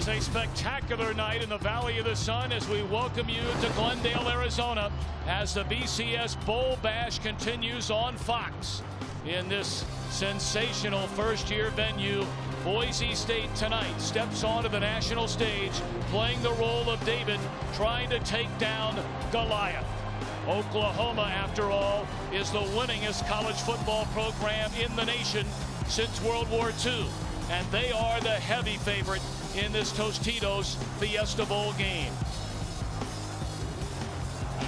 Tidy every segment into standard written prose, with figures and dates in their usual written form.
is a spectacular night in the Valley of the Sun as we welcome you to Glendale, Arizona, as the BCS Bowl Bash continues on Fox. In this sensational first-year venue, Boise State tonight steps onto the national stage, playing the role of David, trying to take down Goliath. Oklahoma, after all, is the winningest college football program in the nation since World War II. And they are the heavy favorite in this Tostitos Fiesta Bowl game.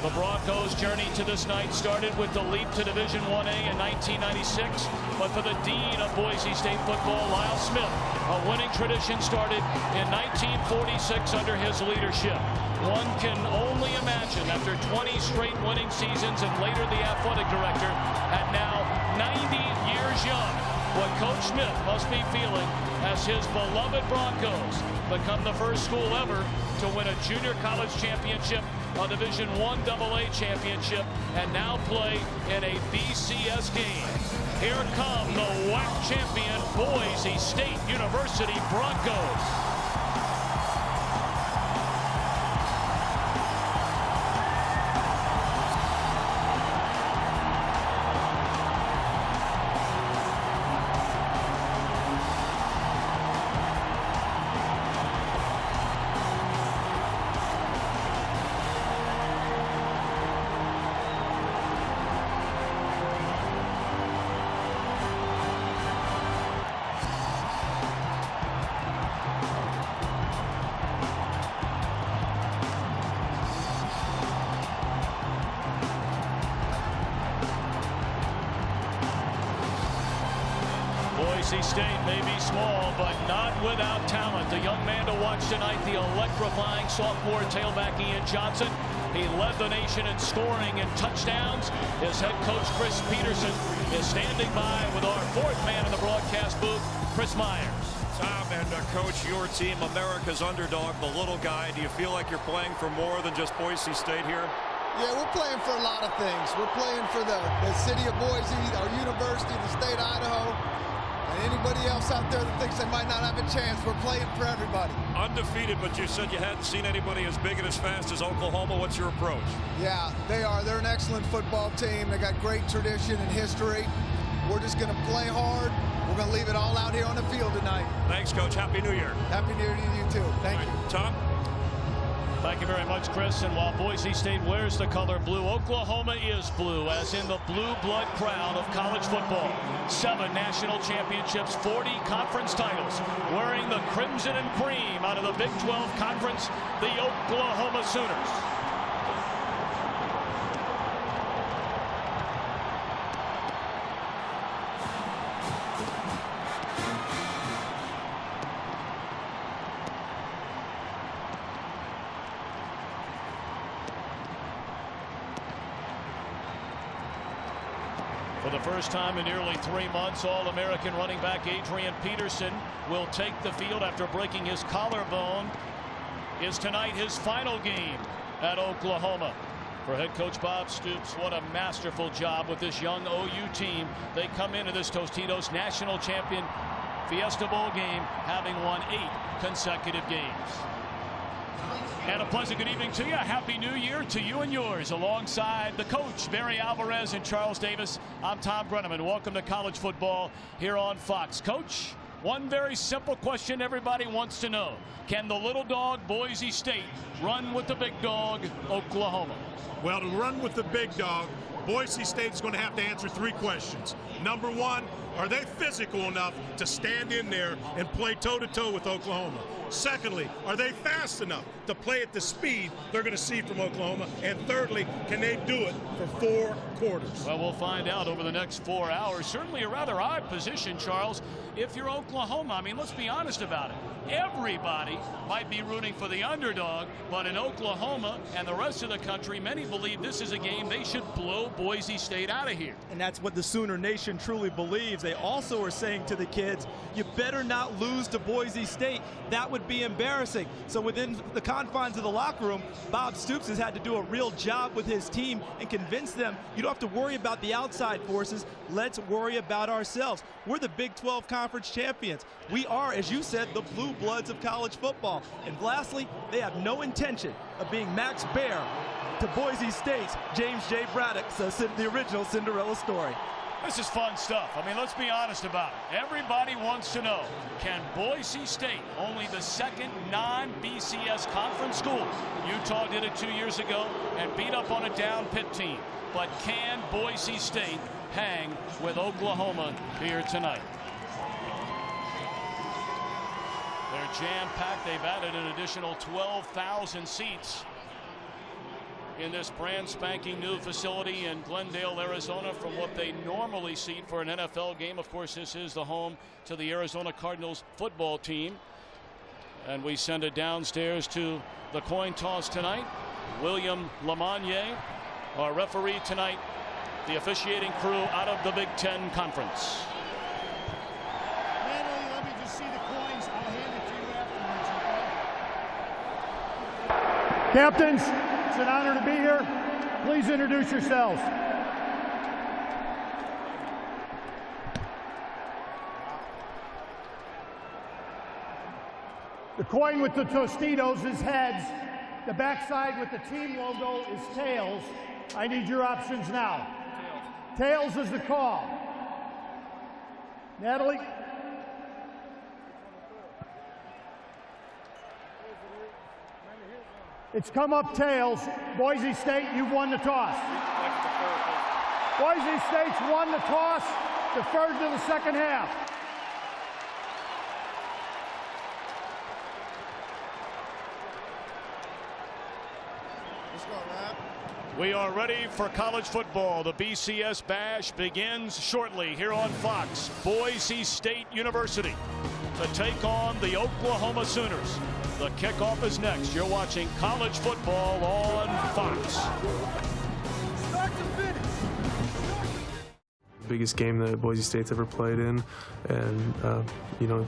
The Broncos' journey to this night started with the leap to Division 1A in 1996, but for the dean of Boise State football, Lyle Smith, a winning tradition started in 1946 under his leadership. One can only imagine, after 20 straight winning seasons and later the athletic director, at now 90 years young, what Coach Smith must be feeling as his beloved Broncos become the first school ever to win a junior college championship, a Division I AA championship, and now play in a BCS game. Here come the WAC champion Boise State University Broncos. Boise State may be small, but not without talent. The young man to watch tonight, the electrifying sophomore tailback Ian Johnson. He led the nation in scoring and touchdowns. His head coach, Chris Peterson, is standing by with our fourth man in the broadcast booth, Chris Myers. Tom and Coach, your team, America's underdog, the little guy. Do you feel like you're playing for more than just Boise State here? Yeah, we're playing for a lot of things. We're playing for the city of Boise, our university, the state of Idaho. And anybody else out there that thinks they might not have a chance, we're playing for everybody. Undefeated, but you said you hadn't seen anybody as big and as fast as Oklahoma. What's your approach? Yeah, they are. They're an excellent football team. They got great tradition and history. We're just going to play hard. We're going to leave it all out here on the field tonight. Thanks, Coach. Happy New Year. Happy New Year to you, too. Thank you. Tom? Thank you very much, Chris. And while Boise State wears the color blue, Oklahoma is blue, as in the blue blood crown of college football. 7 national championships, 40 conference titles. Wearing the crimson and cream out of the Big 12 Conference, the Oklahoma Sooners. For the first time in nearly 3 months, All-American running back Adrian Peterson will take the field after breaking his collarbone. Is tonight his final game at Oklahoma. For head coach Bob Stoops, what a masterful job with this young OU team. They come into this Tostitos national champion Fiesta Bowl game having won 8 consecutive games. And a pleasant good evening to you. Happy New Year to you and yours. Alongside the coach, Barry Alvarez and Charles Davis, I'm Tom Brenneman. Welcome to college football here on Fox. Coach, one very simple question everybody wants to know. Can the little dog, Boise State, run with the big dog, Oklahoma? Well, to run with the big dog, Boise State is going to have to answer 3 questions. Number 1, are they physical enough to stand in there and play toe-to-toe with Oklahoma? Secondly, are they fast enough to play at the speed they're going to see from Oklahoma? And thirdly, can they do it for 4 quarters? Well, we'll find out over the next 4 hours. Certainly a rather odd position, Charles. If you're Oklahoma, I mean, let's be honest about it. Everybody might be rooting for the underdog, but in Oklahoma and the rest of the country, many believe this is a game they should blow Boise State out of here. And that's what the Sooner Nation truly believes. They also are saying to the kids, you better not lose to Boise State. That would be embarrassing. So within the confines of the locker room, Bob Stoops has had to do a real job with his team and convince them you don't have to worry about the outside forces. Let's worry about ourselves. We're the Big 12 Conference champions. We are, as you said, the blue bloods of college football. And lastly, they have no intention of being Max Baer to Boise State's James J. Braddock, so the original Cinderella story. This is fun stuff. I mean, let's be honest about it. Everybody wants to know, can Boise State, only the second non-BCS conference school, Utah did it 2 years ago and beat up on a down Pitt team, but can Boise State hang with Oklahoma here tonight? They're jam-packed. They've added an additional 12,000 seats in this brand spanking new facility in Glendale, Arizona, from what they normally seat for an NFL game. Of course, this is the home to the Arizona Cardinals football team. And we send it downstairs to the coin toss tonight. William Lamagnier, our referee tonight, the officiating crew out of the Big Ten Conference. Natalie, let me just see the coins. I'll hand it to you afterwards, okay? Captains, it's an honor to be here. Please introduce yourselves. The coin with the Tostitos is heads. The backside with the team logo is tails. I need your options now. Tails is the call. Natalie? It's come up tails. Boise State, you've won the toss. Boise State's won the toss, deferred to the second half. Let's go, Rap. We are ready for college football. The BCS Bash begins shortly here on Fox. Boise State University to take on the Oklahoma Sooners. The kickoff is next. You're watching college football on Fox. Start to finish. Biggest game that Boise State's ever played in, and you know,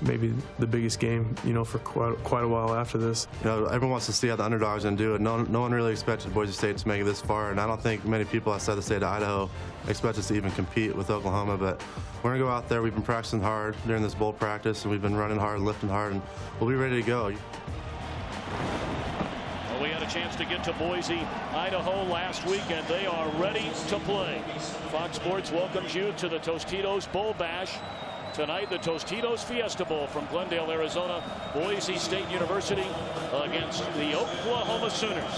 maybe the biggest game, you know, for quite a while after this. You know, everyone wants to see how the underdogs going to do it. No one really expected Boise State to make it this far, and I don't think many people outside the state of Idaho expect us to even compete with Oklahoma. But we're going to go out there. We've been practicing hard during this bowl practice, and we've been running hard and lifting hard, and we'll be ready to go. Well, we had a chance to get to Boise, Idaho last week, and they are ready to play. Fox Sports welcomes you to the Tostitos Bowl Bash. Tonight, the Tostitos Fiesta Bowl from Glendale, Arizona. Boise State University against the Oklahoma Sooners.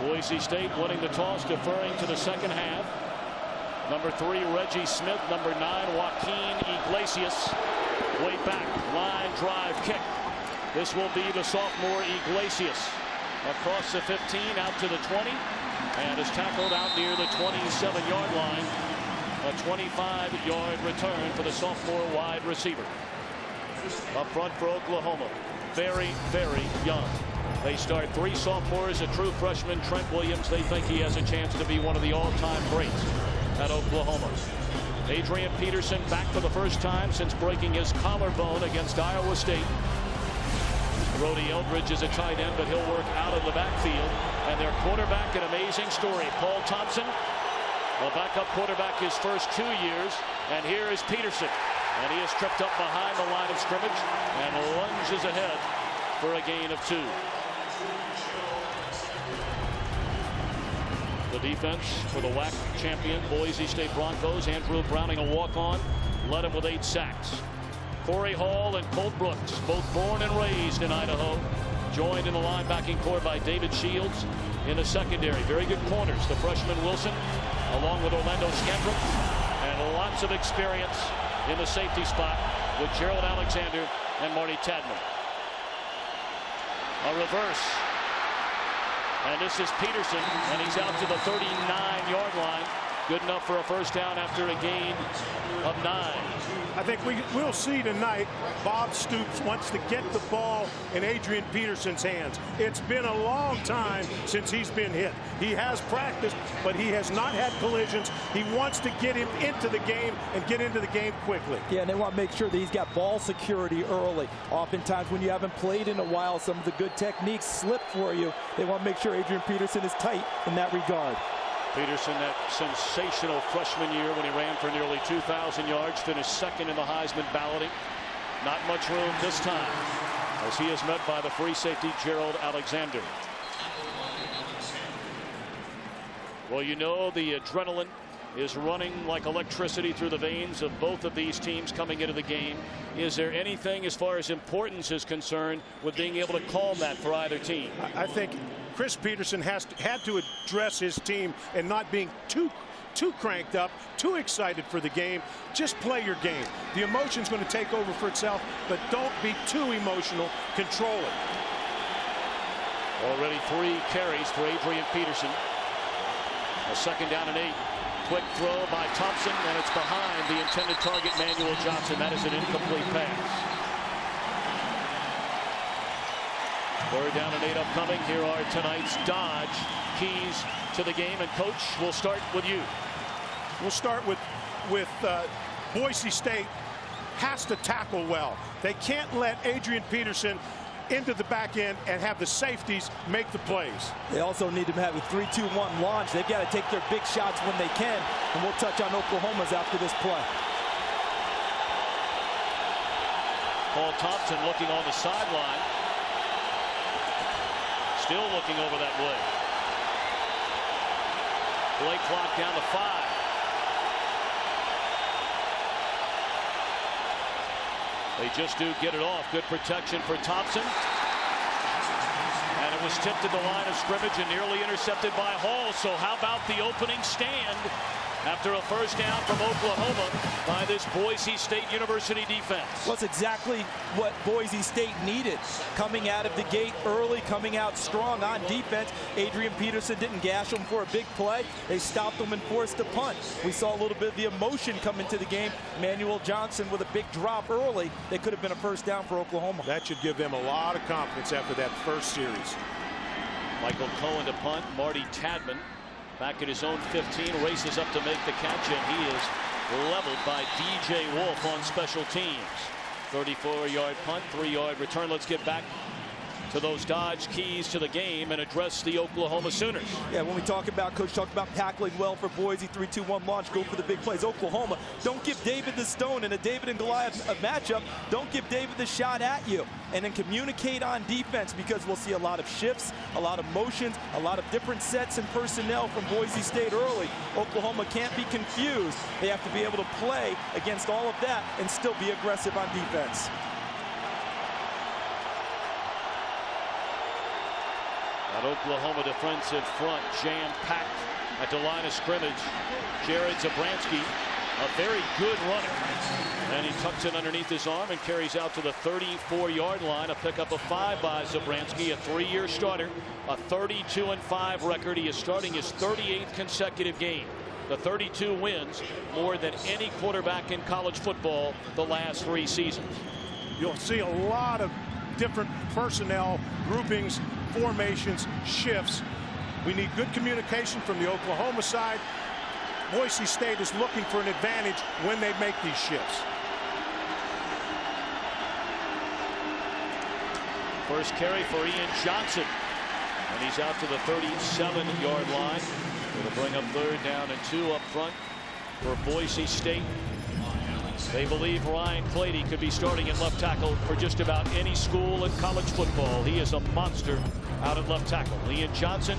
Boise State winning the toss, deferring to the second half. Number 3, Reggie Smith. Number 9, Joaquin Iglesias. Way back, line drive kick. This will be the sophomore Iglesias. Across the 15, out to the 20, and is tackled out near the 27-yard line. A 25-yard return for the sophomore wide receiver. Up front for Oklahoma, very, very young. They start 3 sophomores, a true freshman, Trent Williams. They think he has a chance to be one of the all-time greats at Oklahoma. Adrian Peterson back for the first time since breaking his collarbone against Iowa State. Brody Eldridge is a tight end, but he'll work out of the backfield. And their quarterback, an amazing story, Paul Thompson. A backup quarterback his first 2 years, and here is Peterson, and he is tripped up behind the line of scrimmage and lunges ahead for a gain of 2. The defense for the WAC champion Boise State Broncos. Andrew Browning, a walk-on, led him with 8 sacks. Corey Hall and Colt Brooks, both born and raised in Idaho, joined in the linebacking core by David Shields. In the secondary, very good corners, the freshman Wilson, along with Orlando Scandrick, and lots of experience in the safety spot with Gerald Alexander and Marty Tadman. A reverse, and this is Peterson, and he's out to the 39-yard line. Good enough for a first down after a gain of 9. I think we'll see tonight Bob Stoops wants to get the ball in Adrian Peterson's hands. It's been a long time since he's been hit. He has practiced, but he has not had collisions. He wants to get him into the game and get into the game quickly. Yeah, and they want to make sure that he's got ball security early. Oftentimes when you haven't played in a while, some of the good techniques slip for you. They want to make sure Adrian Peterson is tight in that regard. Peterson, that sensational freshman year when he ran for nearly 2,000 yards, finished second in the Heisman balloting. Not much room this time as he is met by the free safety Gerald Alexander. Well, you know the adrenaline is running like electricity through the veins of both of these teams coming into the game. Is there anything as far as importance is concerned with being able to calm that for either team? I think Chris Peterson had to address his team and not being too cranked up, too excited for the game. Just play your game. The emotion's going to take over for itself, but don't be too emotional. Control it. Already 3 carries for Adrian Peterson. A 2nd down and 8. Quick throw by Thompson, and it's behind the intended target, Manuel Johnson. That is an incomplete pass. 3rd down and 8 upcoming. Here are tonight's Dodge keys to the game. And Coach, we'll start with you. We'll start with Boise State has to tackle well. They can't let Adrian Peterson into the back end and have the safeties make the plays. They also need to have a 3-2-1 launch. They've got to take their big shots when they can, and we'll touch on Oklahoma's after this play. Paul Thompson looking on the sideline. Still looking over that way. Play clock down to 5. They just do get it off. Good protection for Thompson. And it was tipped at the line of scrimmage and nearly intercepted by Hall. So how about the opening stand after a first down from Oklahoma by this Boise State University defense? Well, that's exactly what Boise State needed. Coming out of the gate early, coming out strong on defense. Adrian Peterson didn't gash them for a big play. They stopped them and forced a punt. We saw a little bit of the emotion come into the game. Manuel Johnson with a big drop early. They could have been a first down for Oklahoma. That should give them a lot of confidence after that first series. Michael Cohen to punt. Marty Tadman back at his own 15, races up to make the catch, and he is leveled by DJ Wolf on special teams. 34-yard punt, 3-yard return. Let's get back to those Dodge keys to the game and address the Oklahoma Sooners. Yeah, when we talk about, Coach, talk about tackling well for Boise, 3-2-1 launch, go for the big plays. Oklahoma, don't give David the stone in a David and Goliath matchup. Don't give David the shot at you. And then communicate on defense, because we'll see a lot of shifts, a lot of motions, a lot of different sets and personnel from Boise State early. Oklahoma can't be confused. They have to be able to play against all of that and still be aggressive on defense. That Oklahoma defensive front jam-packed at the line of scrimmage. Jared Zabransky, a very good runner. And he tucks it underneath his arm and carries out to the 34-yard line. A pickup of 5 by Zabransky, a 3-year starter, a 32-5 record. He is starting his 38th consecutive game. The 32 wins, more than any quarterback in college football the last 3 seasons. You'll see a lot of different personnel groupings, formations, shifts. We need good communication from the Oklahoma side. Boise State is looking for an advantage when they make these shifts. First carry for Ian Johnson, and he's out to the 37-yard line. It'll bring up 3rd down and 2 up front for Boise State. They believe Ryan Clady could be starting at left tackle for just about any school in college football. He is a monster out at left tackle. Ian Johnson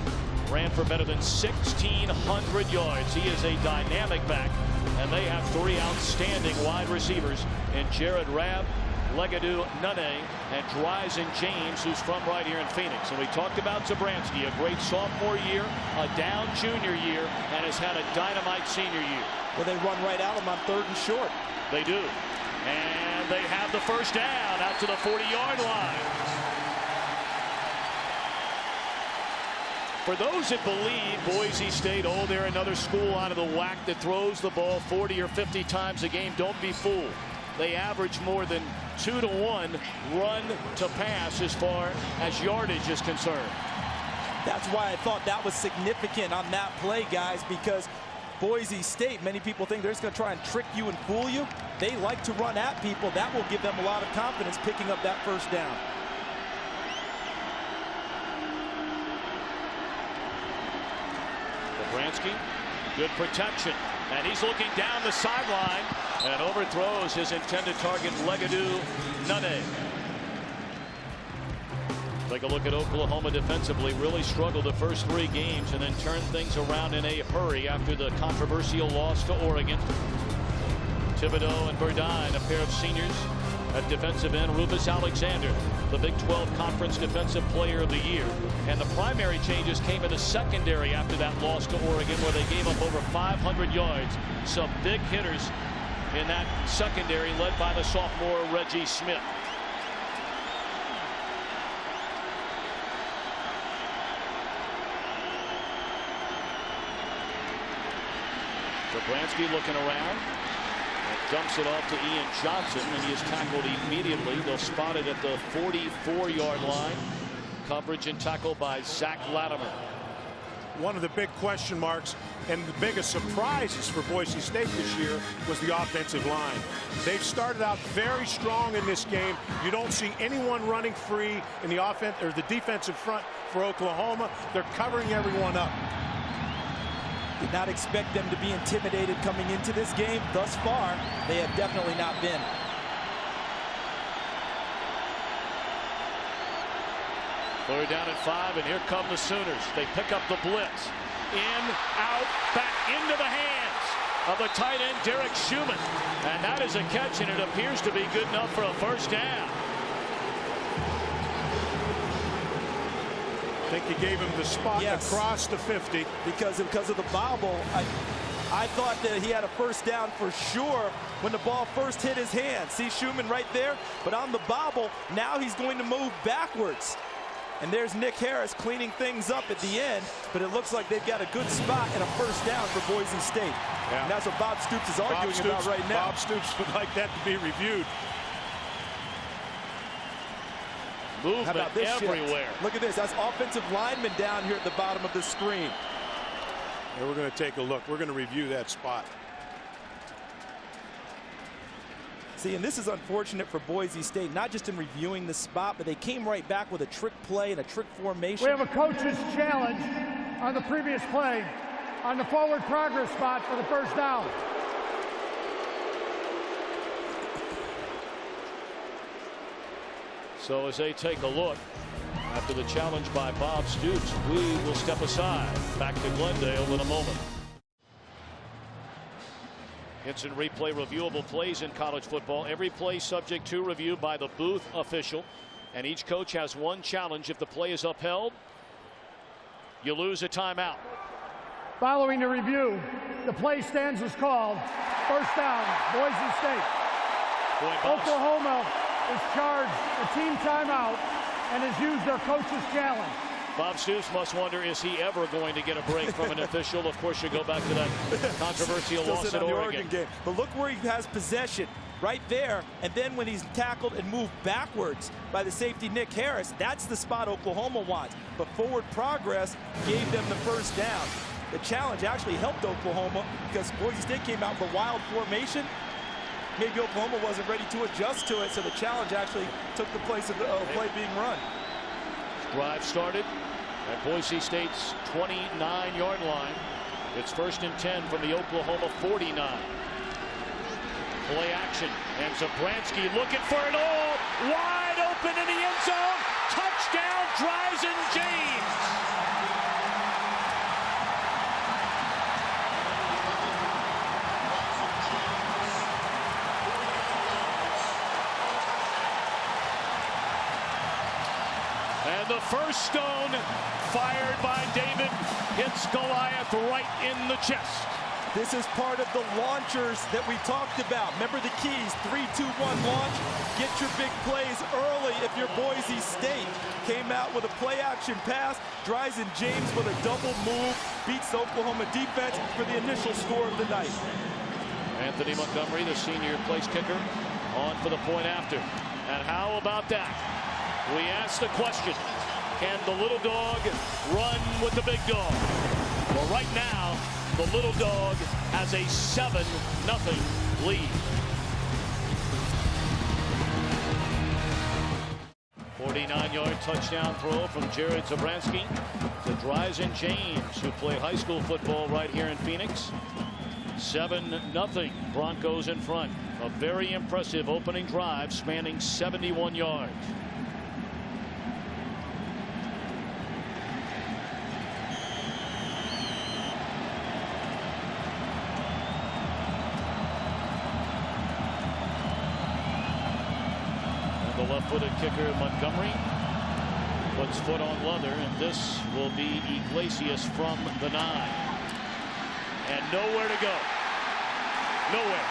ran for better than 1,600 yards. He is a dynamic back, and they have 3 outstanding wide receivers in Jared Rabb, Legadou Nunez, and Dryzen James, who's from right here in Phoenix. And we talked about Zabransky, a great sophomore year, a down junior year, and has had a dynamite senior year. Well, they run right at him on 3rd and short. They do. And they have the first down out to the 40-yard line. For those that believe Boise State, oh, they're another school out of the WAC that throws the ball 40 or 50 times a game, don't be fooled. they average more than 2-to-1 run to pass as far as yardage is concerned. That's why I thought that was significant on that play, guys, because Boise State, many people think they're just going to try and trick you and fool you. They like to run at people. That will give them a lot of confidence picking up that first down. Bransky, good protection, and he's looking down the sideline and overthrows his intended target, Legadou Nunez. Take a look at Oklahoma defensively. Really struggled the first 3 games and then turned things around in a hurry after the controversial loss to Oregon. Thibodeau and Burdine, a pair of seniors at defensive end. Rufus Alexander, the Big 12 Conference Defensive Player of the Year. And the primary changes came in the secondary after that loss to Oregon, where they gave up over 500 yards. Some big hitters in that secondary, led by the sophomore Reggie Smith. Bransky looking around. Dumps it off to Ian Johnson, and he is tackled immediately. They'll spot it at the 44-yard line. Coverage and tackle by Zach Latimer. One of the big question marks and the biggest surprises for Boise State this year was the offensive line. They've started out very strong in this game. You don't see anyone running free in the offense or the defensive front for Oklahoma. They're covering everyone up. Did not expect them to be intimidated coming into this game. Thus far, they have definitely not been. Third down and 5, and here come the Sooners. They pick up the blitz. In, out, back into the hands of the tight end, Derek Schumann. And that is a catch, and it appears to be good enough for a first down. I think he gave him the spot across the 50. Because of the bobble, I thought that he had a first down for sure when the ball first hit his hand. See Schumann right there, but on the bobble, now he's going to move backwards. And there's Nick Harris cleaning things up at the end, but it looks like they've got a good spot and a first down for Boise State. Yeah. And that's what Bob Stoops is arguing about right now. Bob Stoops would like that to be reviewed. Movement How about this everywhere. Shift? Look at this. That's offensive lineman down here at the bottom of the screen. And we're going to take a look. We're going to review that spot. See, and this is unfortunate for Boise State, not just in reviewing the spot, but they came right back with a trick play and a trick formation. We have a coach's challenge on the previous play on the forward progress spot for the first down. So as they take a look, after the challenge by Bob Stoops, we will step aside. Back to Glendale in a moment. Instant replay reviewable plays in college football. Every play subject to review by the booth official. And each coach has one challenge. If the play is upheld, you lose a timeout. Following the review, the play stands as called. First down, Boise State. Oklahoma is charged a team timeout and has used their coach's challenge. Bob Stoops must wonder, is he ever going to get a break from an official? Of course, you go back to that controversial loss at Oregon game. But look where he has possession, right there. And then when he's tackled and moved backwards by the safety Nick Harris, that's the spot Oklahoma wants. But forward progress gave them the first down. The challenge actually helped Oklahoma because Boise State came out with a wild formation. Maybe Oklahoma wasn't ready to adjust to it, so the challenge actually took the place of the play being run. Drive started at Boise State's 29-yard line. It's 1st and 10 from the Oklahoma 49. Play action, and Zabransky looking for it all. Wide open in the end zone. Touchdown, Dryzen James. And the first stone fired by David hits Goliath right in the chest. This is part of the launchers that we talked about. Remember the keys, 3, 2, 1 launch. Get your big plays early if you're Boise State. Came out with a play action pass. Dryzen James with a double move. Beats the Oklahoma defense for the initial score of the night. Anthony Montgomery, the senior place kicker, on for the point after. And how about that? We asked the question, can the little dog run with the big dog? Well, right now, the little dog has a 7-0 lead. 49-yard touchdown throw from Jared Zabransky to Dryzen James, who play high school football right here in Phoenix. 7-0 Broncos in front. A very impressive opening drive spanning 71 yards. And the left-footed kicker Montgomery puts foot on leather, and this will be Iglesias from the 9. And nowhere to go. Nowhere.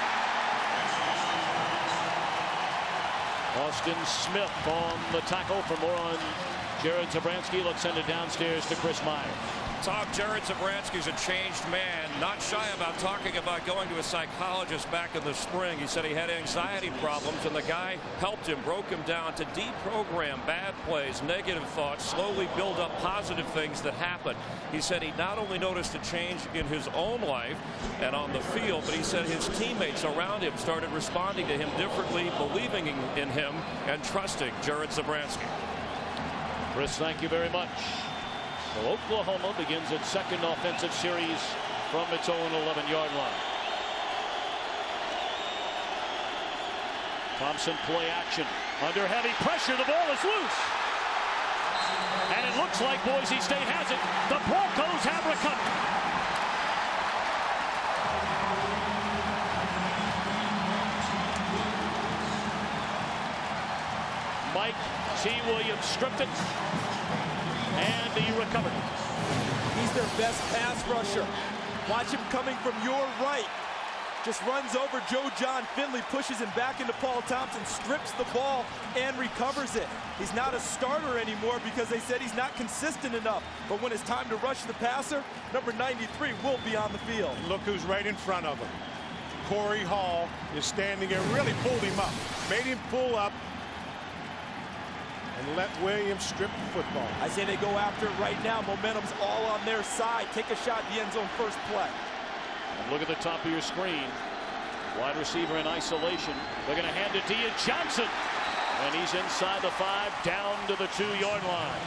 Austin Smith on the tackle. For more on Jared Zabransky, let's send it downstairs to Chris Meyer. Tom, Jared Zabransky's a changed man, not shy about talking about going to a psychologist back in the spring. He said he had anxiety problems, and the guy helped him, broke him down to deprogram bad plays, negative thoughts, slowly build up positive things that happen. He said he not only noticed a change in his own life and on the field, but he said his teammates around him started responding to him differently, believing in him, and trusting Jared Zabransky. Chris, thank you very much. So Oklahoma begins its second offensive series from its own 11-yard line. Thompson play action. Under heavy pressure, the ball is loose. And it looks like Boise State has it. The Broncos have recovered. Mike T. Williams stripped it. And he recovered. He's their best pass rusher. Watch him coming from your right. Just runs over Joe John Finley, pushes him back into Paul Thompson, strips the ball, and recovers it. He's not a starter anymore because they said he's not consistent enough. But when it's time to rush the passer, number 93 will be on the field. Look who's right in front of him. Corey Hall is standing there, really pulled him up, made him pull up, and let Williams strip the football. I say they go after it right now. Momentum's all on their side. Take a shot at the end zone first play. And look at the top of your screen. Wide receiver in isolation. They're going to hand it to Ian Johnson. And he's inside the 5, down to the 2-yard line.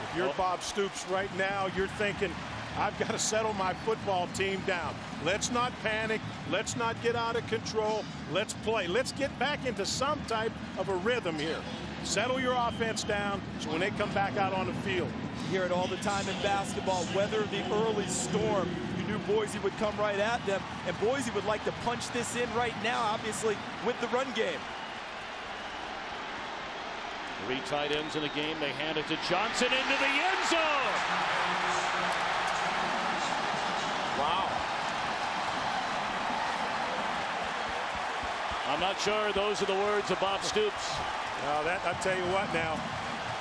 If you're Bob Stoops right now, you're thinking, I've got to settle my football team down. Let's not panic. Let's not get out of control. Let's play. Let's get back into some type of a rhythm here. Settle your offense down so when they come back out on the field. You hear it all the time in basketball. Weather the early storm. You knew Boise would come right at them, and Boise would like to punch this in right now, obviously, with the run game. 3 tight ends in the game. They hand it to Johnson into the end zone. Wow. I'm not sure those are the words of Bob Stoops. Now that, I'll tell you what now,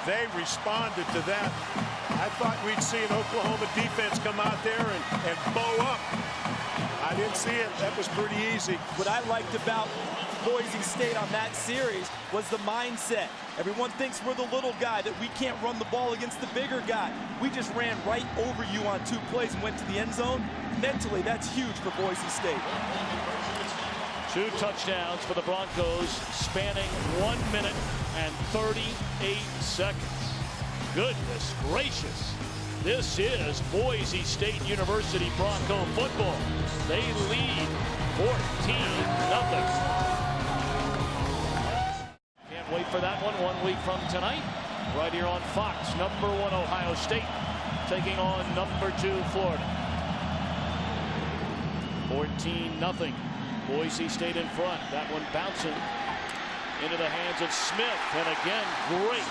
they responded to that. I thought we'd see an Oklahoma defense come out there and bow up. I didn't see it. That was pretty easy. What I liked about Boise State on that series was the mindset. Everyone thinks we're the little guy, that we can't run the ball against the bigger guy. We just ran right over you on 2 plays and went to the end zone. Mentally, that's huge for Boise State. 2 touchdowns for the Broncos, spanning 1 minute and 38 seconds. Goodness gracious. This is Boise State University Bronco football. They lead 14-0. Can't wait for that one 1 week from tonight. Right here on Fox. Number 1 Ohio State taking on number 2 Florida. 14-0. Boise State in front. That one bouncing into the hands of Smith. And again, great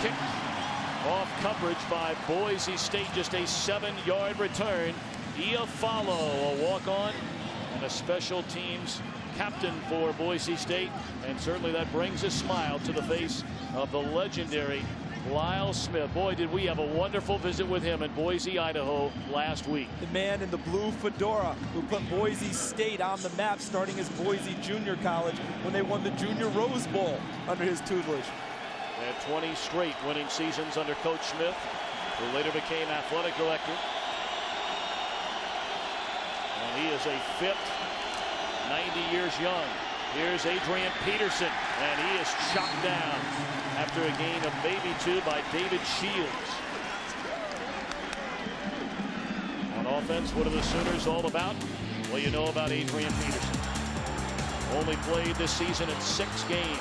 kick off coverage by Boise State. Just a 7-yard return. Iafalo, a walk-on and a special teams captain for Boise State. And certainly that brings a smile to the face of the legendary Lyle Smith. Boy, did we have a wonderful visit with him in Boise, Idaho last week. The man in the blue fedora who put Boise State on the map starting as Boise Junior College when they won the Junior Rose Bowl under his tutelage. They had 20 straight winning seasons under Coach Smith, who later became athletic director. And he is a fit, 90 years young. Here's Adrian Peterson, and he is chopped down after a gain of maybe 2 by David Shields. On offense, what are the Sooners all about? Well, you know about Adrian Peterson. Only played this season in 6 games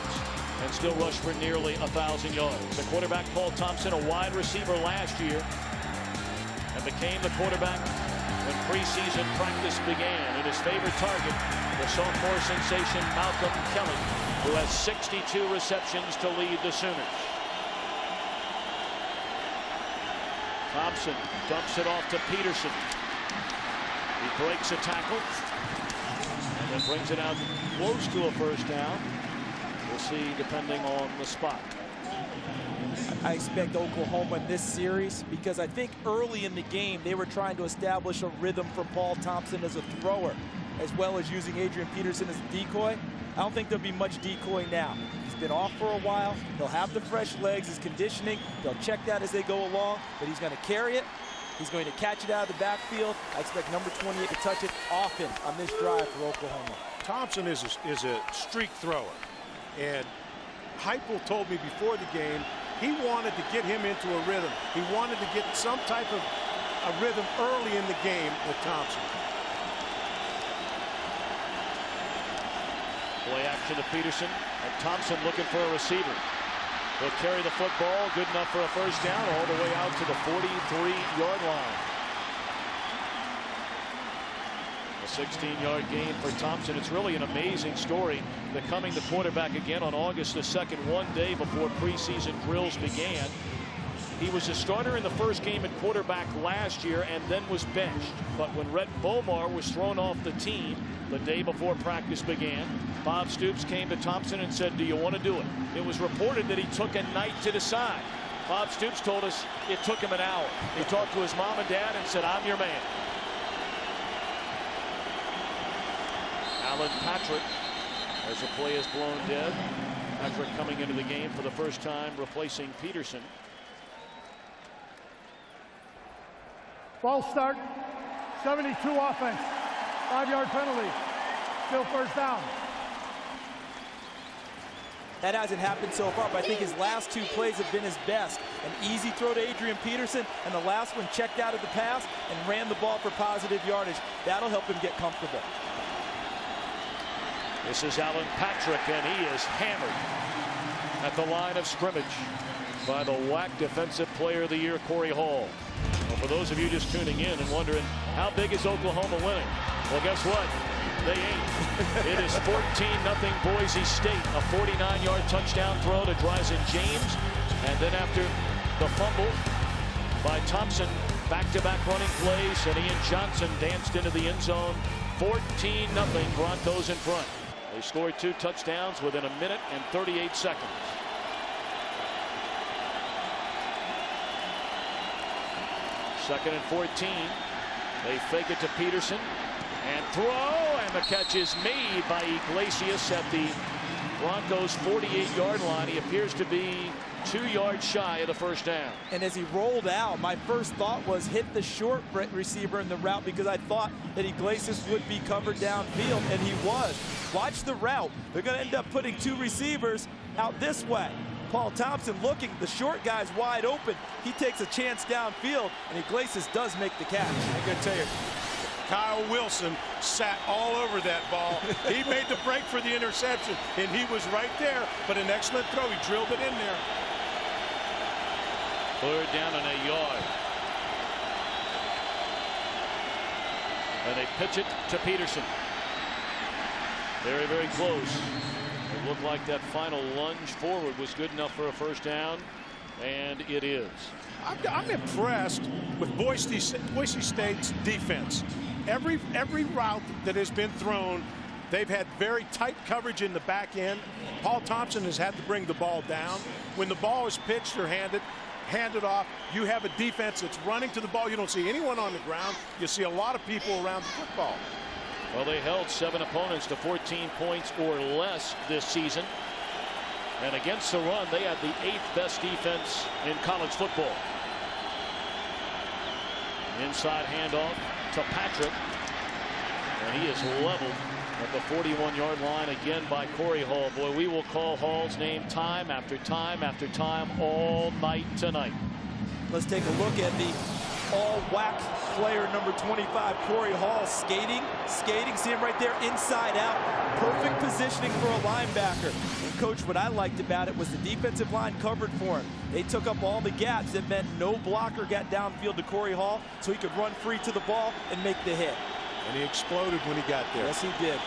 and still rushed for nearly 1,000 yards. The quarterback, Paul Thompson, a wide receiver last year, and became the quarterback when preseason practice began. And his favorite target, the sophomore sensation Malcolm Kelly, who has 62 receptions to lead the Sooners. Thompson dumps it off to Peterson. He breaks a tackle and then brings it out close to a first down. We'll see depending on the spot. I expect Oklahoma in this series because I think early in the game they were trying to establish a rhythm for Paul Thompson as a thrower, as well as using Adrian Peterson as a decoy. I don't think there'll be much decoy now. He's been off for a while. He'll have the fresh legs, his conditioning. They'll check that as they go along, but he's going to carry it. He's going to catch it out of the backfield. I expect number 28 to touch it often on this drive for Oklahoma. Thompson is a streak thrower, and Heupel told me before the game he wanted to get him into a rhythm. He wanted to get some type of a rhythm early in the game with Thompson. Play action to Peterson, and Thompson looking for a receiver. He'll carry the football, good enough for a first down, all the way out to the 43-yard line. A 16-yard gain for Thompson. It's really an amazing story, becoming the quarterback again on August the 2nd, one day before preseason drills began. He was a starter in the first game at quarterback last year and then was benched. But when Rhett Bomar was thrown off the team the day before practice began, Bob Stoops came to Thompson and said, "Do you want to do it?" It was reported that he took a night to decide. Bob Stoops told us it took him an hour. He talked to his mom and dad and said, "I'm your man." Alan Patrick, as the play is blown dead. Patrick coming into the game for the first time, replacing Peterson. False start, 72 offense, 5-yard penalty, still first down. That hasn't happened so far, but I think his last 2 plays have been his best. An easy throw to Adrian Peterson, and the last one checked out of the pass and ran the ball for positive yardage. That'll help him get comfortable. This is Alan Patrick, and he is hammered at the line of scrimmage by the WAC Defensive Player of the Year, Corey Hall. Well, for those of you just tuning in and wondering, how big is Oklahoma winning? Well, guess what? They ain't. It is 14-0 Boise State. A 49-yard touchdown throw to Dryzen James. And then after the fumble by Thompson, back-to-back running plays, and Ian Johnson danced into the end zone. 14-0 Broncos in front. They scored 2 touchdowns within a minute and 38 seconds. Second and 14. They fake it to Peterson and throw, and the catch is made by Iglesias at the Broncos 48-yard line. He appears to be 2 yards shy of the first down. And as he rolled out, my first thought was hit the short receiver in the route, because I thought that Iglesias would be covered downfield, and he was. Watch the route. They're going to end up putting 2 receivers out this way. Paul Thompson looking, the short guy's wide open. He takes a chance downfield, and Iglesias does make the catch. I got to tell you, Kyle Wilson sat all over that ball. He made the break for the interception, and he was right there. But an excellent throw. He drilled it in there. 3rd down and a yard. And they pitch it to Peterson. Very, very close. It looked like that final lunge forward was good enough for a first down, and it is. I'm impressed with Boise State's defense. Every route that has been thrown, They've had very tight coverage in the back end. Paul Thompson has had to bring the ball down. When the ball is pitched or handed off, you have a defense that's running to the ball. You don't see anyone on the ground. You see a lot of people around the football. Well, they held 7 opponents to 14 points or less this season. And against the run, they had the 8th best defense in college football. Inside handoff to Patrick. And he is leveled at the 41-yard line again by Corey Hall. Boy, we will call Hall's name time after time after time all night tonight. Let's take a look at the all-whack player number 25, Corey Hall, skating. See him right there, inside out. Perfect positioning for a linebacker. And Coach, what I liked about it was the defensive line covered for him. They took up all the gaps. That meant no blocker got downfield to Corey Hall, so he could run free to the ball and make the hit. And he exploded when he got there. Yes, he did.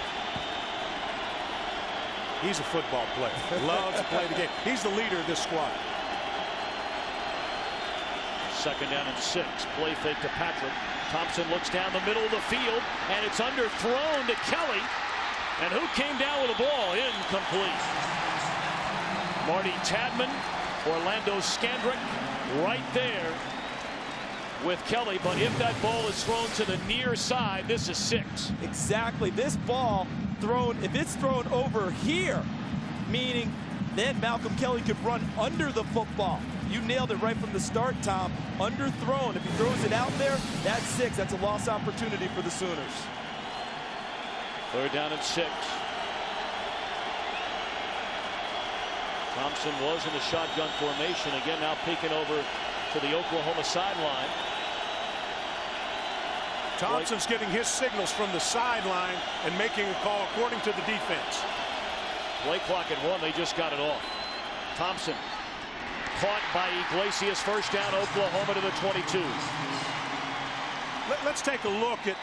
He's a football player. Loves to play the game. He's the leader of this squad. 2nd down and 6. Play fake to Patrick. Thompson looks down the middle of the field, and it's underthrown to Kelly. And who came down with the ball? Incomplete. Marty Tadman, Orlando Skandrick, right there with Kelly. But if that ball is thrown to the near side, this is 6. Exactly. This ball thrown, if it's thrown over here, meaning then Malcolm Kelly could run under the football. You nailed it right from the start, Tom. Underthrown. If he throws it out there, that's 6. That's a lost opportunity for the Sooners. 3rd down and 6. Thompson was in the shotgun formation. Again, now peeking over to the Oklahoma sideline. Thompson's getting his signals from the sideline and making a call according to the defense. Play clock at 1. They just got it off. Thompson caught by Iglesias. 1st down, Oklahoma to the 22. Let's take a look at,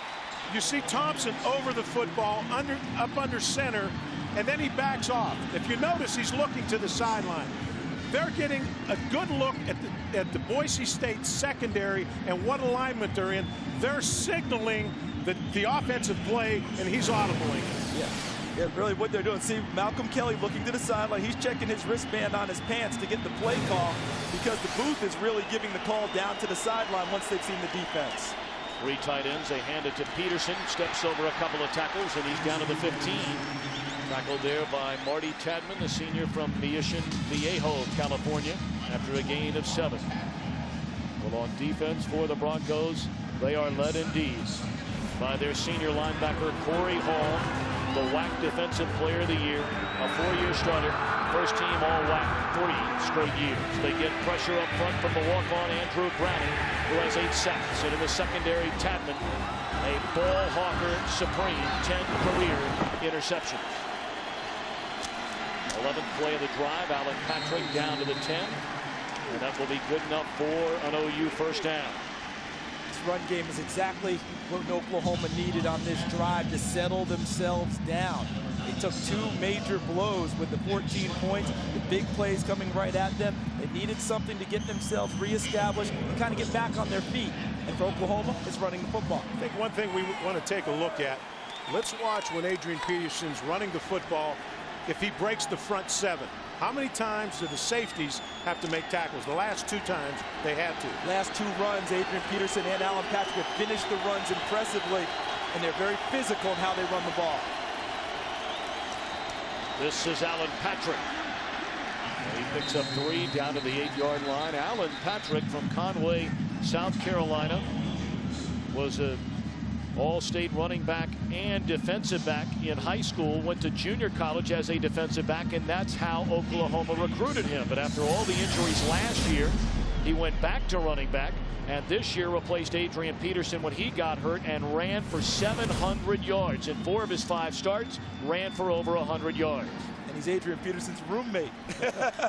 you see Thompson over the football, up under center, and then he backs off. If you notice, he's looking to the sideline. They're getting a good look at the Boise State secondary and what alignment they're in. They're signaling the offensive play, and he's audibling it. Yeah, really what they're doing. See, Malcolm Kelly looking to the sideline. He's checking his wristband on his pants to get the play call because the booth is really giving the call down to the sideline once they've seen the defense. 3 tight ends. They hand it to Peterson. Steps over a couple of tackles, and he's down to the 15. Tackled there by Marty Tadman, the senior from Mission Viejo, California, after a gain of 7. Well, on defense for the Broncos, they are led indeed by their senior linebacker, Corey Hall, the WAC Defensive Player of the Year, a 4-year starter, 1st team All-WAC 3 straight years. They get pressure up front from the walk-on Andrew Browning, who has 8 sacks. And in the secondary, Tadman, a ball hawker supreme, 10 career interceptions. 11th play of the drive, Alan Patrick down to the 10. And that will be good enough for an OU 1st down. This run game is exactly what Oklahoma needed on this drive to settle themselves down. They took 2 major blows with the 14 points, the big plays coming right at them. They needed something to get themselves reestablished and kind of get back on their feet. And for Oklahoma, it's running the football. I think one thing we want to take a look at, let's watch when Adrian Peterson's running the football, if he breaks the front 7. How many times do the safeties have to make tackles? The last 2 times they had to. Last 2 runs, Adrian Peterson and Alan Patrick have finished the runs impressively, and they're very physical in how they run the ball. This is Alan Patrick. He picks up 3 down to the 8-yard line. Alan Patrick from Conway, South Carolina, was a all-state running back and defensive back in high school, went to junior college as a defensive back, and that's how Oklahoma recruited him. But after all the injuries last year, he went back to running back, and this year replaced Adrian Peterson when he got hurt and ran for 700 yards. In 4 of his 5 starts, ran for over 100 yards. And he's Adrian Peterson's roommate.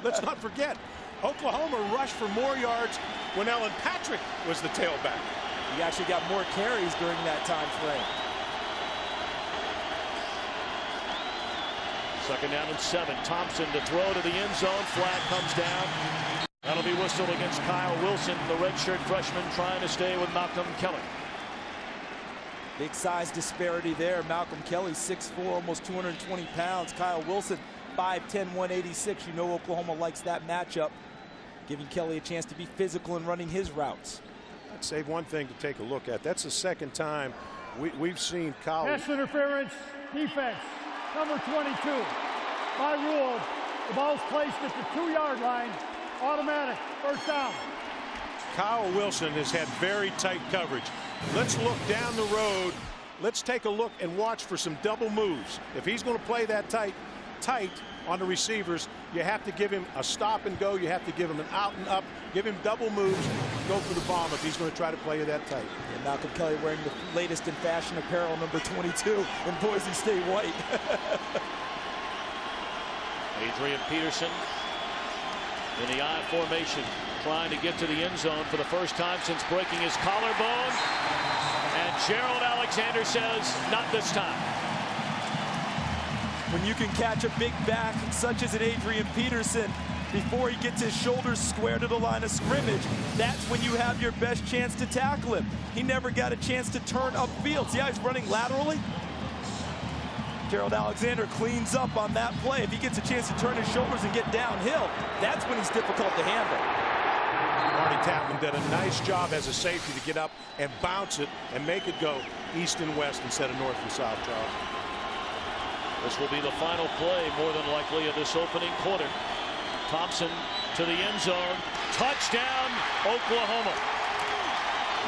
Let's not forget, Oklahoma rushed for more yards when Alan Patrick was the tailback. He actually got more carries during that time frame. 2nd down and 7. Thompson to throw to the end zone. Flag comes down. That'll be whistled against Kyle Wilson, the redshirt freshman, trying to stay with Malcolm Kelly. Big size disparity there. Malcolm Kelly, 6'4", almost 220 pounds. Kyle Wilson, 5'10", 186. You know Oklahoma likes that matchup, giving Kelly a chance to be physical and running his routes. I'd say one thing to take a look at. That's the second time we've seen Kyle. Pass interference, defense, number 22. By rule, the ball's placed at the 2-yard line, automatic, first down. Kyle Wilson has had very tight coverage. Let's look down the road. Let's take a look and watch for some double moves. If he's going to play that tight on the receivers, you have to give him a stop and go. You have to give him an out and up. Give him double moves. Go for the bomb if he's going to try to play you that tight. And Malcolm Kelly wearing the latest in fashion apparel, number 22 in Boise State white. Adrian Peterson in the I formation, trying to get to the end zone for the first time since breaking his collarbone. And Gerald Alexander says, not this time. When you can catch a big back such as an Adrian Peterson before he gets his shoulders square to the line of scrimmage, that's when you have your best chance to tackle him. He never got a chance to turn upfield. See how he's running laterally? Gerald Alexander cleans up on that play. If he gets a chance to turn his shoulders and get downhill, that's when he's difficult to handle. Marty Tapman did a nice job as a safety to get up and bounce it and make it go east and west instead of north and south, Charles. This will be the final play, more than likely, of this opening quarter. Thompson to the end zone. Touchdown, Oklahoma.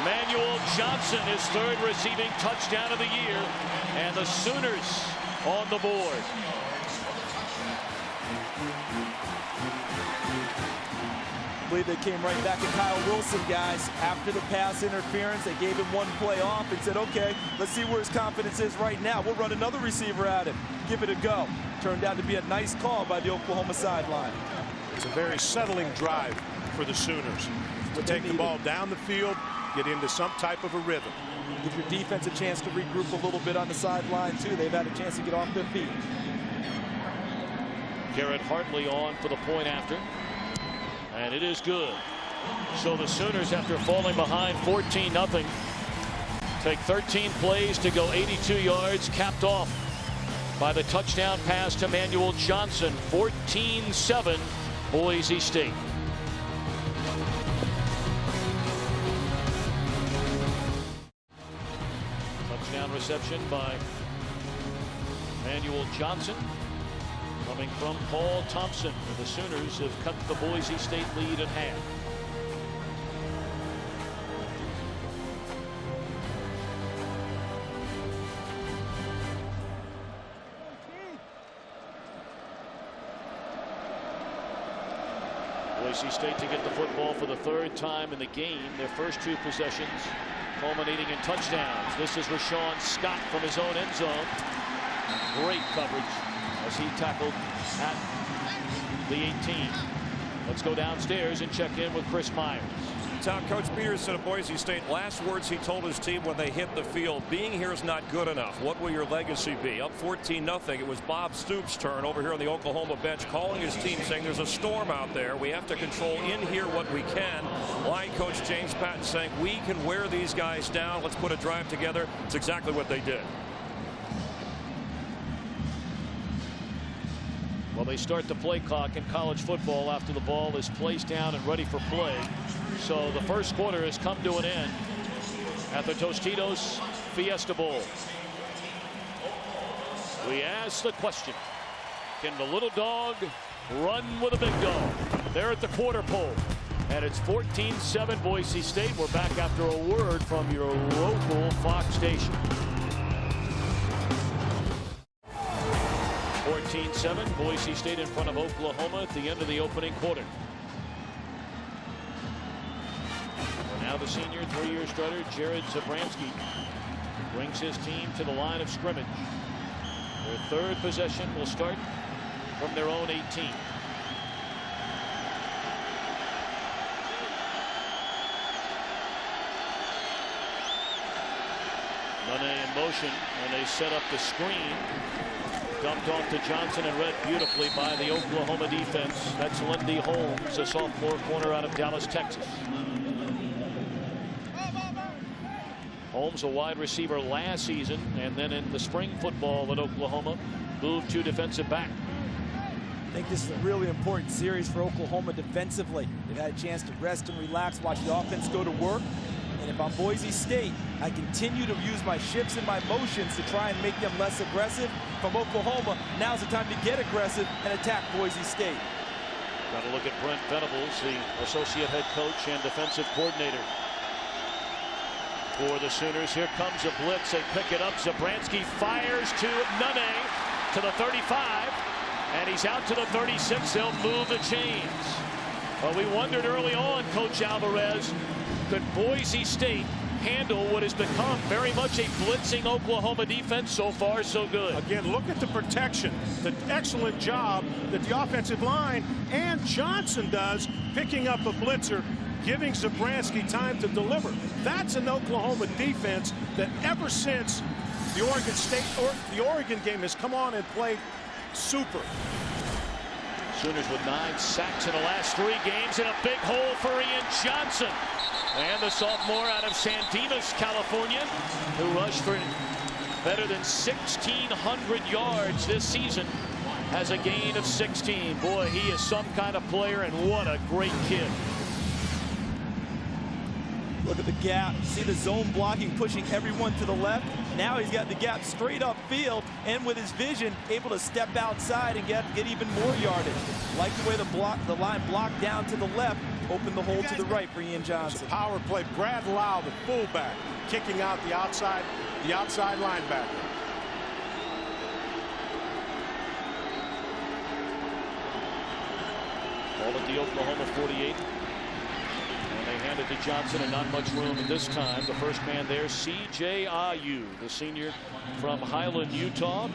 Manuel Johnson, his third receiving touchdown of the year, and the Sooners on the board. I believe they came right back at Kyle Wilson, guys. After the pass interference, they gave him one play off and said, okay, let's see where his confidence is right now. We'll run another receiver at him. Give it a go. Turned out to be a nice call by the Oklahoma sideline. It's a very settling drive for the Sooners to take the ball down the field, get into some type of a rhythm. Give your defense a chance to regroup a little bit on the sideline, too. They've had a chance to get off their feet. Garrett Hartley on for the point after. And it is good. So the Sooners, after falling behind 14-0, take 13 plays to go 82 yards, capped off by the touchdown pass to Manuel Johnson. 14-7, Boise State. Touchdown reception by Manuel Johnson, coming from Paul Thompson. The Sooners have cut the Boise State lead at half. Boise State to get the football for the third time in the game. Their first two possessions culminating in touchdowns. This is Rashawn Scott from his own end zone. Great coverage as he tackled at the 18. Let's go downstairs and check in with Chris Myers. Tom, Coach Peterson of Boise State, last words he told his team when they hit the field: being here is not good enough. What will your legacy be? Up 14-0. It was Bob Stoops' turn over here on the Oklahoma bench, calling his team, saying there's a storm out there. We have to control in here what we can. Line coach James Patton saying we can wear these guys down. Let's put a drive together. It's exactly what they did. Well, they start the play clock in college football after the ball is placed down and ready for play. So the first quarter has come to an end at the Tostitos Fiesta Bowl. We ask the question, can the little dog run with a big dog? They're at the quarter pole, and it's 14-7 Boise State. We're back after a word from your local Fox station. 14-7, Boise State in front of Oklahoma at the end of the opening quarter. Now the senior three-year starter Jared Zabransky brings his team to the line of scrimmage. Their third possession will start from their own 18. Nunez in motion, and they set up the screen. Dumped off to Johnson and read beautifully by the Oklahoma defense. That's Lindy Holmes, a sophomore corner out of Dallas, Texas. Holmes, a wide receiver last season, and then in the spring football at Oklahoma, moved to defensive back. I think this is a really important series for Oklahoma defensively. They've had a chance to rest and relax, watch the offense go to work. And if I'm Boise State, I continue to use my shifts and my motions to try and make them less aggressive. From Oklahoma, now's the time to get aggressive and attack Boise State. Got to look at Brent Venables, the associate head coach and defensive coordinator for the Sooners. Here comes a blitz. They pick it up. Zabransky fires to Nunne to the 35. And he's out to the 36. They'll move the chains. Well, we wondered early on, Coach Alvarez, could Boise State handle what has become very much a blitzing Oklahoma defense? So far, so good. Again, look at the protection, the excellent job that the offensive line and Johnson does picking up a blitzer, giving Zabransky time to deliver. That's an Oklahoma defense that ever since the Oregon State or the Oregon game has come on and played super. Sooners with 9 sacks in the last 3 games, and a big hole for Ian Johnson. And the sophomore out of San Dimas, California, who rushed for better than 1,600 yards this season, has a gain of 16. Boy, he is some kind of player, and what a great kid. Look at the gap. See the zone blocking, pushing everyone to the left. Now he's got the gap straight up field, and with his vision, able to step outside and get even more yardage. Like the way the line blocked down to the left, opened the hole to the right for Ian Johnson. It's a power play. Brad Lau, the fullback, kicking out the outside linebacker. Ball at the Oklahoma 48. And they hand it to Johnson, and not much room at this time. The first man there, C.J. Ayu, the senior from Highland, Utah.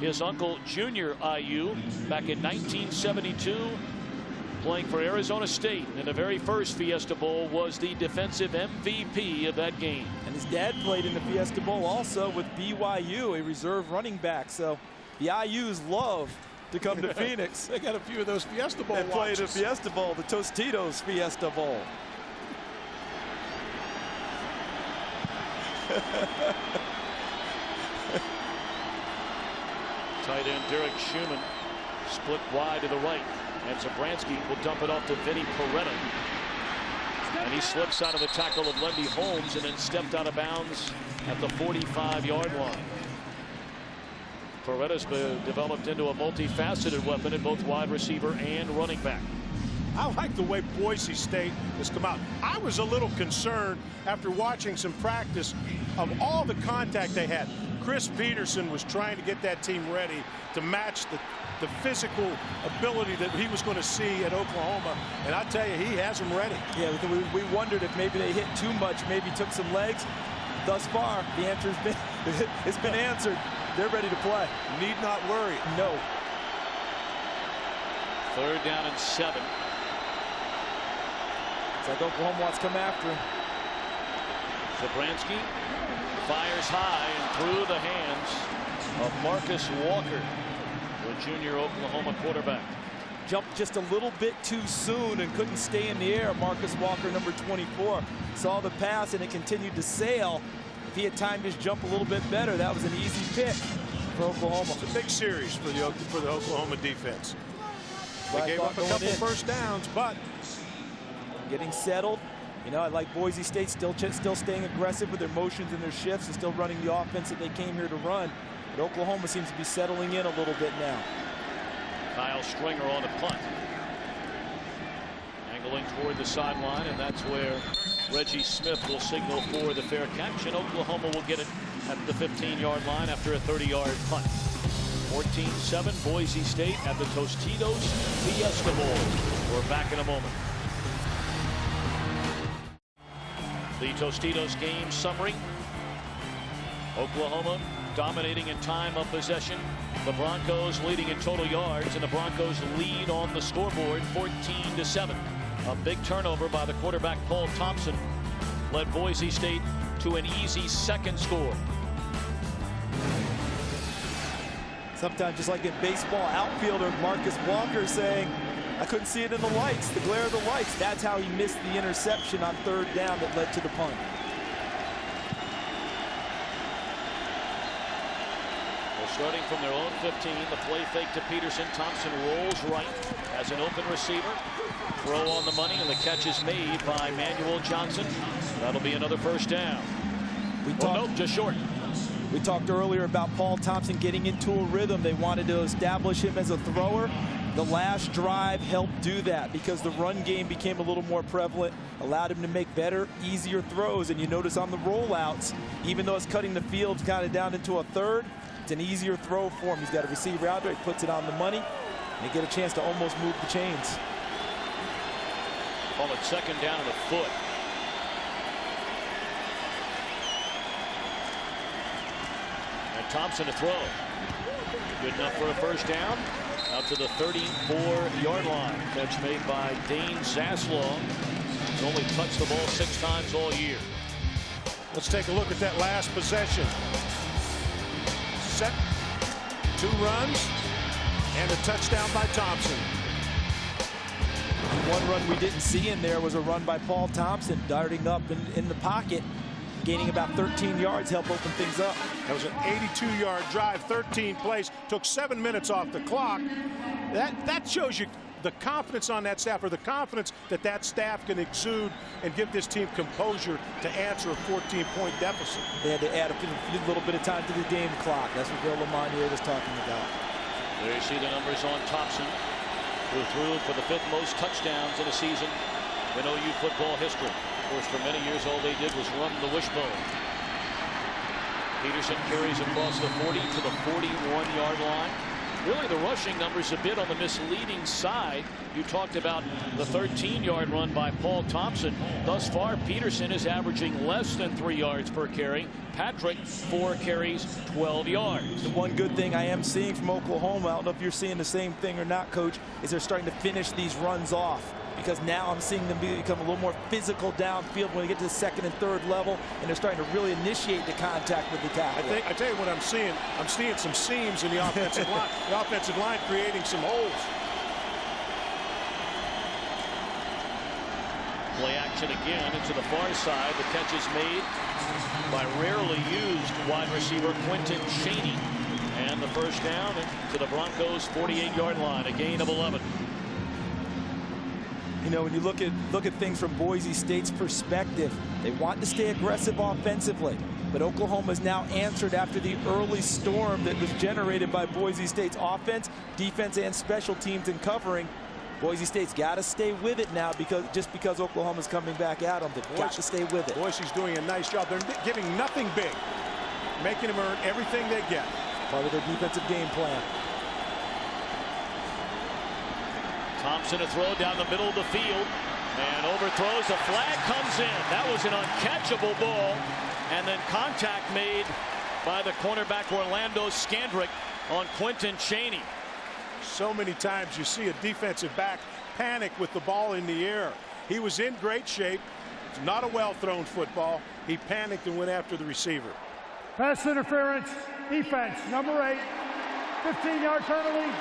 His uncle, Junior Ayu, back in 1972, playing for Arizona State in the very first Fiesta Bowl, was the defensive MVP of that game. And his dad played in the Fiesta Bowl also with BYU, a reserve running back. So the Ayus love to come to Phoenix. They got a few of those Fiesta Bowl and played a Fiesta Bowl, the Tostitos Fiesta Bowl. Tight end Derek Schumann split wide to the right, and Zabransky will dump it off to Vinny Peretta. And he slips out of the tackle of Lendy Holmes and then stepped out of bounds at the 45-yard line. Peretta's developed into a multifaceted weapon at both wide receiver and running back. I like the way Boise State has come out. I was a little concerned after watching some practice of all the contact they had. Chris Peterson was trying to get that team ready to match the physical ability that he was going to see at Oklahoma. And I tell you, he has them ready. Yeah, we wondered if maybe they hit too much, maybe took some legs. Thus far, the answer's been it's been answered. They're ready to play. Need not worry. No. 3rd down and 7. It's like Oklahoma wants to come after him. Zabransky fires high and through the hands of Marcus Walker, the junior Oklahoma quarterback. Jumped just a little bit too soon and couldn't stay in the air. Marcus Walker, number 24, saw the pass and it continued to sail. If he had timed his jump a little bit better, that was an easy pick for Oklahoma. It's a big series for the Oklahoma defense. They gave up a couple first downs, but getting settled. You know, I like Boise State still staying aggressive with their motions and their shifts and still running the offense that they came here to run. But Oklahoma seems to be settling in a little bit now. Kyle Stringer on the punt. Angling toward the sideline, and that's where Reggie Smith will signal for the fair catch, and Oklahoma will get it at the 15-yard line after a 30-yard punt. 14-7, Boise State at the Tostitos Fiesta Bowl. We're back in a moment. The Tostitos game summary. Oklahoma dominating in time of possession. The Broncos leading in total yards, and the Broncos lead on the scoreboard 14-7. A big turnover by the quarterback Paul Thompson led Boise State to an easy second score. Sometimes, just like in baseball, outfielder Marcus Walker saying, I couldn't see it in the lights, the glare of the lights. That's how he missed the interception on 3rd down that led to the punt. Starting from their own 15, the play fake to Peterson. Thompson rolls right, has an open receiver. Throw on the money, and the catch is made by Manuel Johnson. That'll be another first down. Nope, just short. We talked earlier about Paul Thompson getting into a rhythm. They wanted to establish him as a thrower. The last drive helped do that because the run game became a little more prevalent, allowed him to make better, easier throws. And you notice on the rollouts, even though it's cutting the field kind of down into a third, it's an easier throw for him. He's got a receiver out there, he puts it on the money, and they get a chance to almost move the chains. Call it second down and a foot. And Thompson to throw. Good enough for a first down. Out to the 34-yard line. Catch made by Dane Zaslow. He's only touched the ball 6 times all year. Let's take a look at that last possession. Set, 2 runs, and a touchdown by Thompson. One run we didn't see in there was a run by Paul Thompson, darting up in the pocket, gaining about 13 yards, helped open things up. That was an 82-yard drive, 13 plays, took 7 minutes off the clock. That shows you the confidence on that staff, or the confidence that that staff can exude and give this team composure to answer a 14-point deficit. They had to add a little bit of time to the game clock. That's what Bill Lamonier was talking about. There you see the numbers on Thompson, who threw for the 5th most touchdowns in a season in OU football history. Of course, for many years, all they did was run the wishbone. Peterson carries across the 40 to the 41-yard line. Really, the rushing numbers a bit on the misleading side. You talked about the 13-yard run by Paul Thompson. Thus far, Peterson is averaging less than 3 yards per carry. Patrick, 4 carries, 12 yards. The one good thing I am seeing from Oklahoma, I don't know if you're seeing the same thing or not, Coach, is they're starting to finish these runs off. Because now I'm seeing them become a little more physical downfield when they get to the 2nd and 3rd level, and they're starting to really initiate the contact with the tackle. I tell you what I'm seeing some seams in the offensive line. The offensive line creating some holes. Play action again into the far side. The catch is made by rarely used wide receiver Quentin Chaney. And the first down to the Broncos' 48-yard line, a gain of 11. You know, when you look at things from Boise State's perspective, they want to stay aggressive offensively. But Oklahoma's now answered after the early storm that was generated by Boise State's offense, defense, and special teams in covering. Boise State's got to stay with it now because Oklahoma's coming back at them. They've got to stay with it. Boise's doing a nice job. They're giving nothing big, making them earn everything they get. Part of their defensive game plan. Thompson a throw down the middle of the field and overthrows. A flag comes in. That was an uncatchable ball. And then contact made by the cornerback Orlando Scandrick on Quentin Chaney. So many times you see a defensive back panic with the ball in the air. He was in great shape. It's not a well-thrown football. He panicked and went after the receiver. Pass interference, defense, number 8, 15-yard penalty.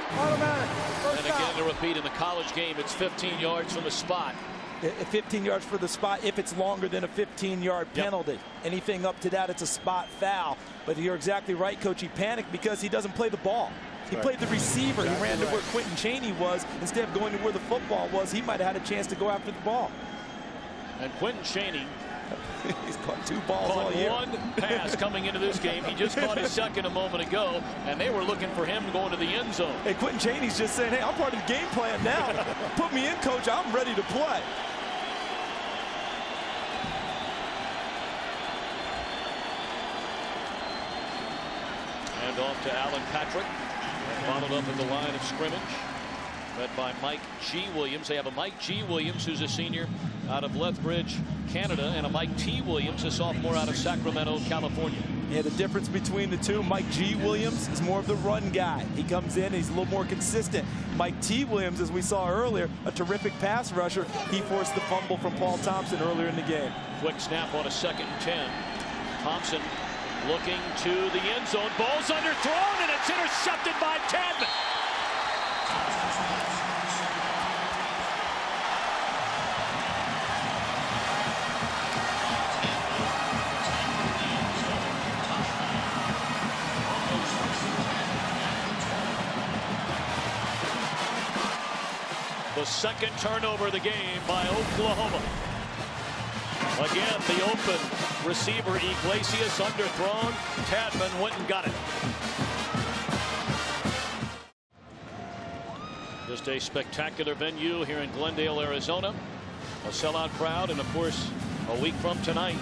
Automatic. First and again, down. to repeat, in the college game, it's 15 yards from the spot. 15 yards for the spot if it's longer than a 15-yard penalty. Yep. Anything up to that, it's a spot foul. But you're exactly right, Coach. He panicked because he doesn't play the ball. He played the receiver. Exactly. He ran to where Quentin Chaney was. Instead of going to where the football was, he might have had a chance to go after the ball. And Quentin Chaney, he's caught 2 balls all year. One pass coming into this game. He just caught his second a moment ago, and they were looking for him going to the end zone. Hey, Quentin Chaney's just saying, hey, I'm part of the game plan now. Put me in, Coach. I'm ready to play. And off to Alan Patrick. Followed up at the line of scrimmage. Led by Mike G. Williams. They have a Mike G. Williams, who's a senior out of Lethbridge, Canada, and a Mike T. Williams, a sophomore out of Sacramento, California. Yeah, the difference between the two, Mike G. Williams is more of the run guy. He comes in, he's a little more consistent. Mike T. Williams, as we saw earlier, a terrific pass rusher. He forced the fumble from Paul Thompson earlier in the game. Quick snap on a 2nd and 10. Thompson looking to the end zone. Ball's underthrown, and it's intercepted by 10. second turnover of the game by Oklahoma. Again, the open receiver Iglesias underthrown. Tadman went and got it. Just a spectacular venue here in Glendale, Arizona. A sellout crowd, and of course, a week from tonight,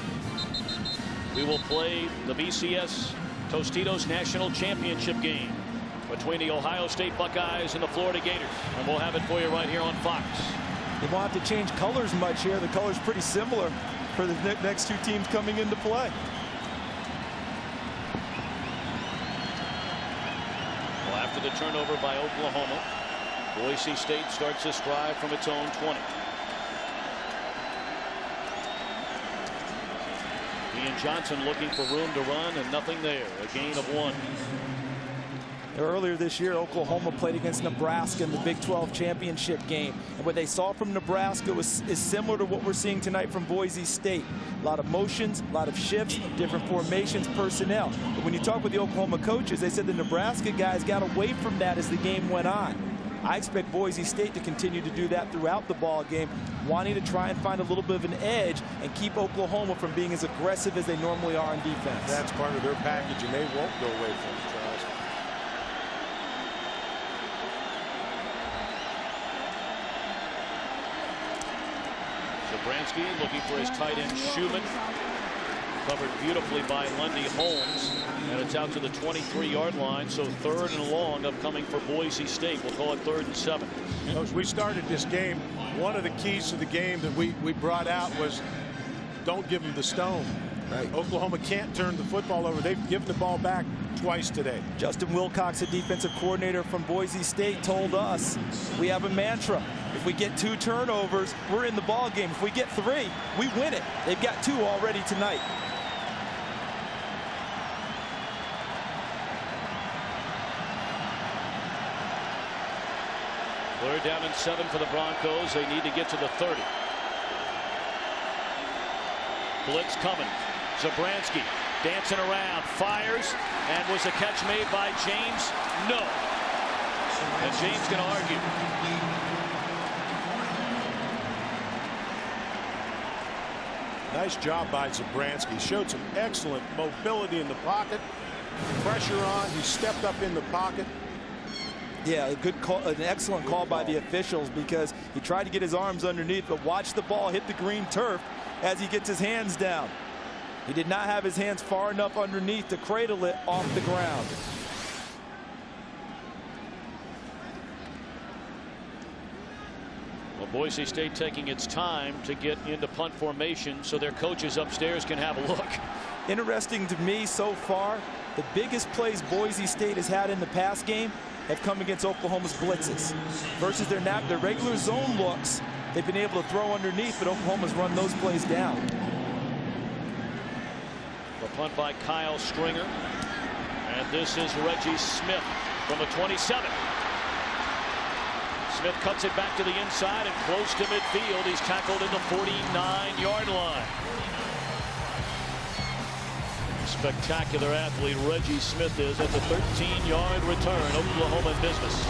we will play the BCS Tostitos National Championship game between the Ohio State Buckeyes and the Florida Gators. And we'll have it for you right here on Fox. They won't have to change colors much here. The color's pretty similar for the next two teams coming into play. Well, after the turnover by Oklahoma, Boise State starts this drive from its own 20. Ian Johnson looking for room to run, and nothing there. A gain of 1. Earlier this year, Oklahoma played against Nebraska in the Big 12 championship game. And what they saw from Nebraska is similar to what we're seeing tonight from Boise State. A lot of motions, a lot of shifts, different formations, personnel. But when you talk with the Oklahoma coaches, they said the Nebraska guys got away from that as the game went on. I expect Boise State to continue to do that throughout the ball game, wanting to try and find a little bit of an edge and keep Oklahoma from being as aggressive as they normally are on defense. That's part of their package, and they won't go away from it, Charles. Zabransky looking for his tight end Schumann. Covered beautifully by Lundy Holmes, and it's out to the 23-yard line, so 3rd and long upcoming for Boise State. We'll call it 3rd and 7. As we started this game, one of the keys to the game that we brought out was don't give them the stone. Right. Oklahoma can't turn the football over. They've given the ball back twice today. Justin Wilcox, the defensive coordinator from Boise State, told us we have a mantra. If we get 2 turnovers, we're in the ball game. If we get 3, we win it. They've got 2 already tonight. 3rd down and 7 for the Broncos. They need to get to the 30. Blitz coming. Zabransky dancing around, fires, and was the catch made by James? No. And James going to argue. Nice job by Zabransky. Showed some excellent mobility in the pocket. Pressure on. He stepped up in the pocket. Yeah, a good call, an excellent call by the officials, because he tried to get his arms underneath, but watch the ball hit the green turf as he gets his hands down. He did not have his hands far enough underneath to cradle it off the ground. Well, Boise State taking its time to get into punt formation so their coaches upstairs can have a look. Interesting to me so far, the biggest plays Boise State has had in the pass game have come against Oklahoma's blitzes. Versus their regular zone looks, they've been able to throw underneath, but Oklahoma's run those plays down. The punt by Kyle Stringer. And this is Reggie Smith from the 27. Smith cuts it back to the inside and close to midfield. He's tackled in the 49-yard line. Spectacular athlete Reggie Smith is at the 13-yard return. Oklahoma in business.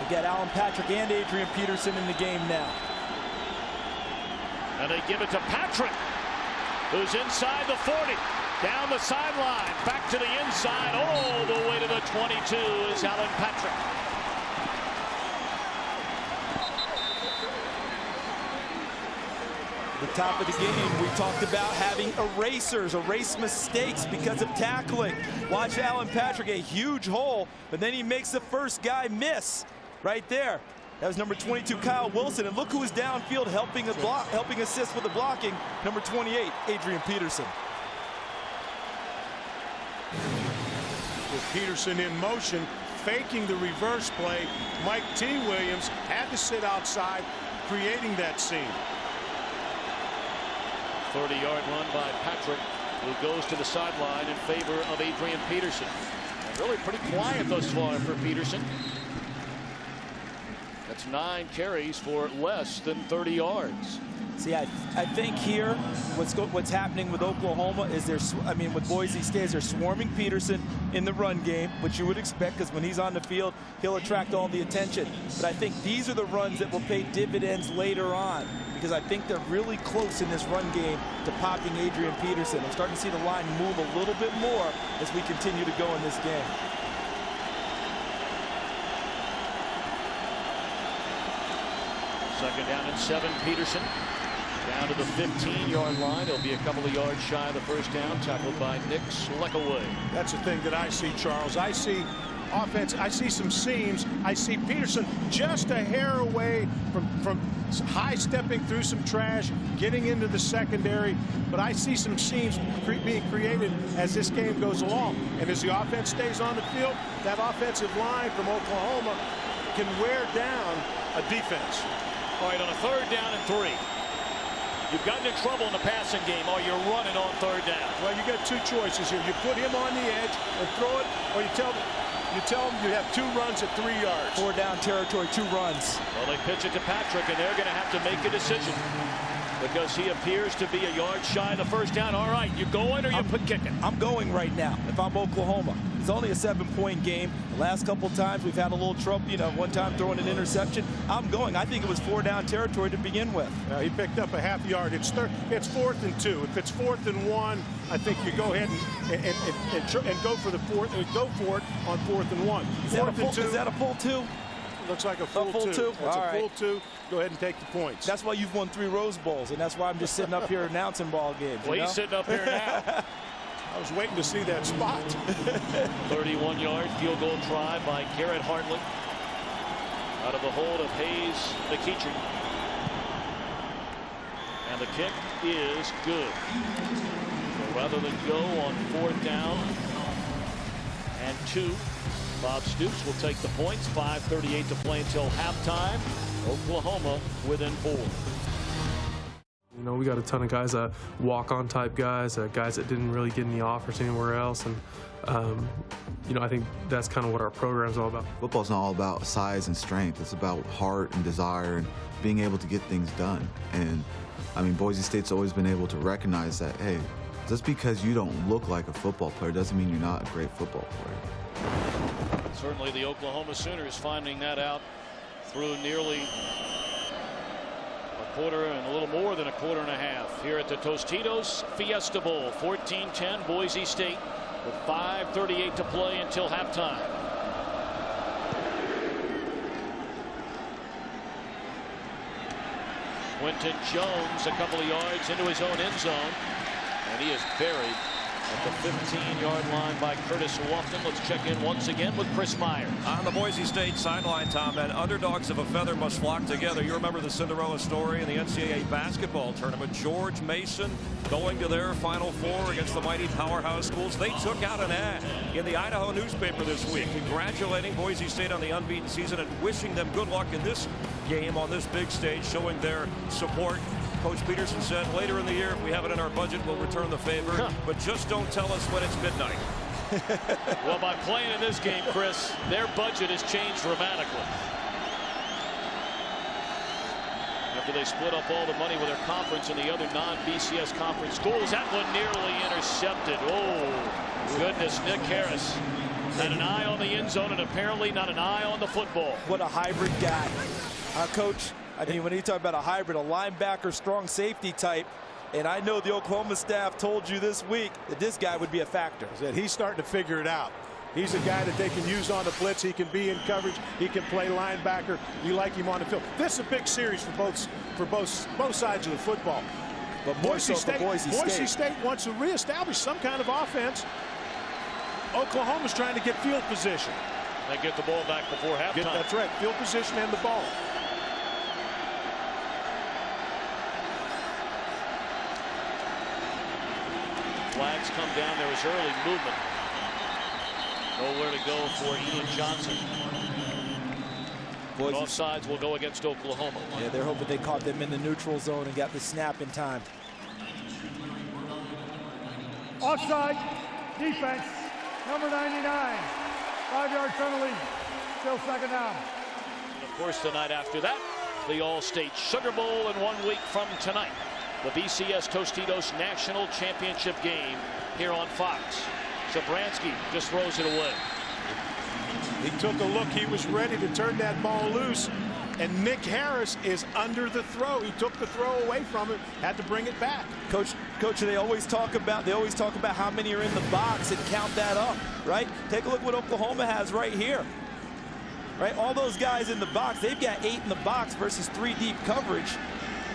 We got Alan Patrick and Adrian Peterson in the game now. And they give it to Patrick, who's inside the 40. Down the sideline, back to the inside, all the way to the 22 is Alan Patrick. The top of the game, we talked about having erasers, erase mistakes because of tackling. Watch Alan Patrick, a huge hole, but then he makes the first guy miss right there. That was number 22, Kyle Wilson, and look who is downfield helping assist with the blocking, number 28, Adrian Peterson. With Peterson in motion, faking the reverse play, Mike T. Williams had to sit outside, creating that scene. 30-yard run by Patrick, who goes to the sideline in favor of Adrian Peterson. And really pretty quiet thus far for Peterson. That's 9 carries for less than 30 yards. See, I think here what's happening with Oklahoma is with Boise State, they're swarming Peterson in the run game, which you would expect because when he's on the field, he'll attract all the attention. But I think these are the runs that will pay dividends later on because I think they're really close in this run game to popping Adrian Peterson. I'm starting to see the line move a little bit more as we continue to go in this game. Second down and 7, Peterson. Down to the 15-yard line. He'll be a couple of yards shy of the first down, tackled by Nick Sleckaway. That's the thing that I see, Charles. I see offense. I see some seams. I see Peterson just a hair away from high-stepping through some trash, getting into the secondary. But I see some seams being created as this game goes along. And as the offense stays on the field, that offensive line from Oklahoma can wear down a defense. All right, on a third down and 3. You've gotten in trouble in the passing game, or you're running on third down. Well, you got two choices here. You put him on the edge and throw it, or you tell them you have 2 runs at 3 yards. 4 down territory, 2 runs. Well, they pitch it to Patrick, and they're going to have to make a decision because he appears to be a yard shy of the first down. All right, you going or you kicking? I'm going right now if I'm Oklahoma. It's only a 7-point game. The last couple times we've had a little trouble, one time throwing an interception. I'm going. I think it was 4 down territory to begin with. He picked up a half yard. It's 4th and 2. If it's 4th and 1, I think you go ahead and go for the fourth. Go for it on 4th and 1. 4th and 2. Is that a full 2? Looks like a full 2. It's a full 2. Go ahead and take the points. That's why you've won 3 Rose Bowls, and that's why I'm just sitting up here announcing ball games. Well, he's sitting up here now. I was waiting to see that spot. 31-yard field goal try by Garrett Hartley out of the hold of Hayes McEachern. And the kick is good. So rather than go on 4th down and 2, Bob Stoops will take the points. 5:38 to play until halftime. Oklahoma within 4. We got a ton of guys that walk-on type guys, guys that didn't really get any offers anywhere else, and I think that's kind of what our program's all about. Football's not all about size and strength. It's about heart and desire and being able to get things done. And Boise State's always been able to recognize that, hey, just because you don't look like a football player doesn't mean you're not a great football player. Certainly the Oklahoma Sooners finding that out through nearly a quarter and a little more than a quarter and a half here at the Tostitos Fiesta Bowl. 14-10 Boise State with 5:38 to play until halftime. Quentin Jones a couple of yards into his own end zone, and he is buried at the 15-yard line by Curtis Wofton. Let's check in once again with Chris Meyer. On the Boise State sideline, Tom, and underdogs of a feather must flock together. You remember the Cinderella story in the NCAA basketball tournament. George Mason going to their Final Four against the mighty powerhouse schools. They took out an ad in the Idaho newspaper this week congratulating Boise State on the unbeaten season and wishing them good luck in this game on this big stage, showing their support. Coach Peterson said later in the year, if we have it in our budget, we'll return the favor, but just don't tell us when it's midnight. Well, by playing in this game, Chris, their budget has changed dramatically. After they split up all the money with their conference and the other non-BCS conference schools, that one nearly intercepted. Oh, goodness, Nick Harris had an eye on the end zone and apparently not an eye on the football. What a hybrid guy. Coach, when you talk about a hybrid, a linebacker, strong safety type, and I know the Oklahoma staff told you this week that this guy would be a factor. He's starting to figure it out. He's a guy that they can use on the blitz. He can be in coverage. He can play linebacker. You like him on the field. This is a big series for both sides of the football. But Boise State wants to reestablish some kind of offense. Oklahoma's trying to get field position. They get the ball back before halftime. That's right. Field position and the ball. Flags come down. There was early movement. Nowhere to go for Ian Johnson. But offsides will go against Oklahoma. Yeah, they're hoping they caught them in the neutral zone and got the snap in time. Offside, defense, number 99. 5-yard penalty, still second down. And of course, the night after that, the All-State Sugar Bowl in 1 week from tonight. The BCS Tostitos National Championship game here on Fox. Zabransky just throws it away. He took a look. He was ready to turn that ball loose. And Nick Harris is under the throw. He took the throw away from him, had to bring it back. Coach, they always talk about how many are in the box and count that up, right? Take a look what Oklahoma has right here. Right, all those guys in the box, they've got 8 in the box versus 3 deep coverage.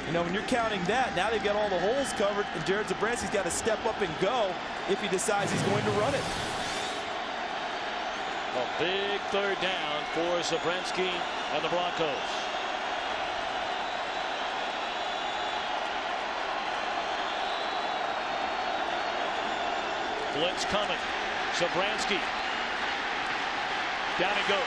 You know, when you're counting that, now they've got all the holes covered, and Jared Zabransky's got to step up and go if he decides he's going to run it. A big third down for Zabransky and the Broncos. Blitz coming. Zabransky. Down it goes.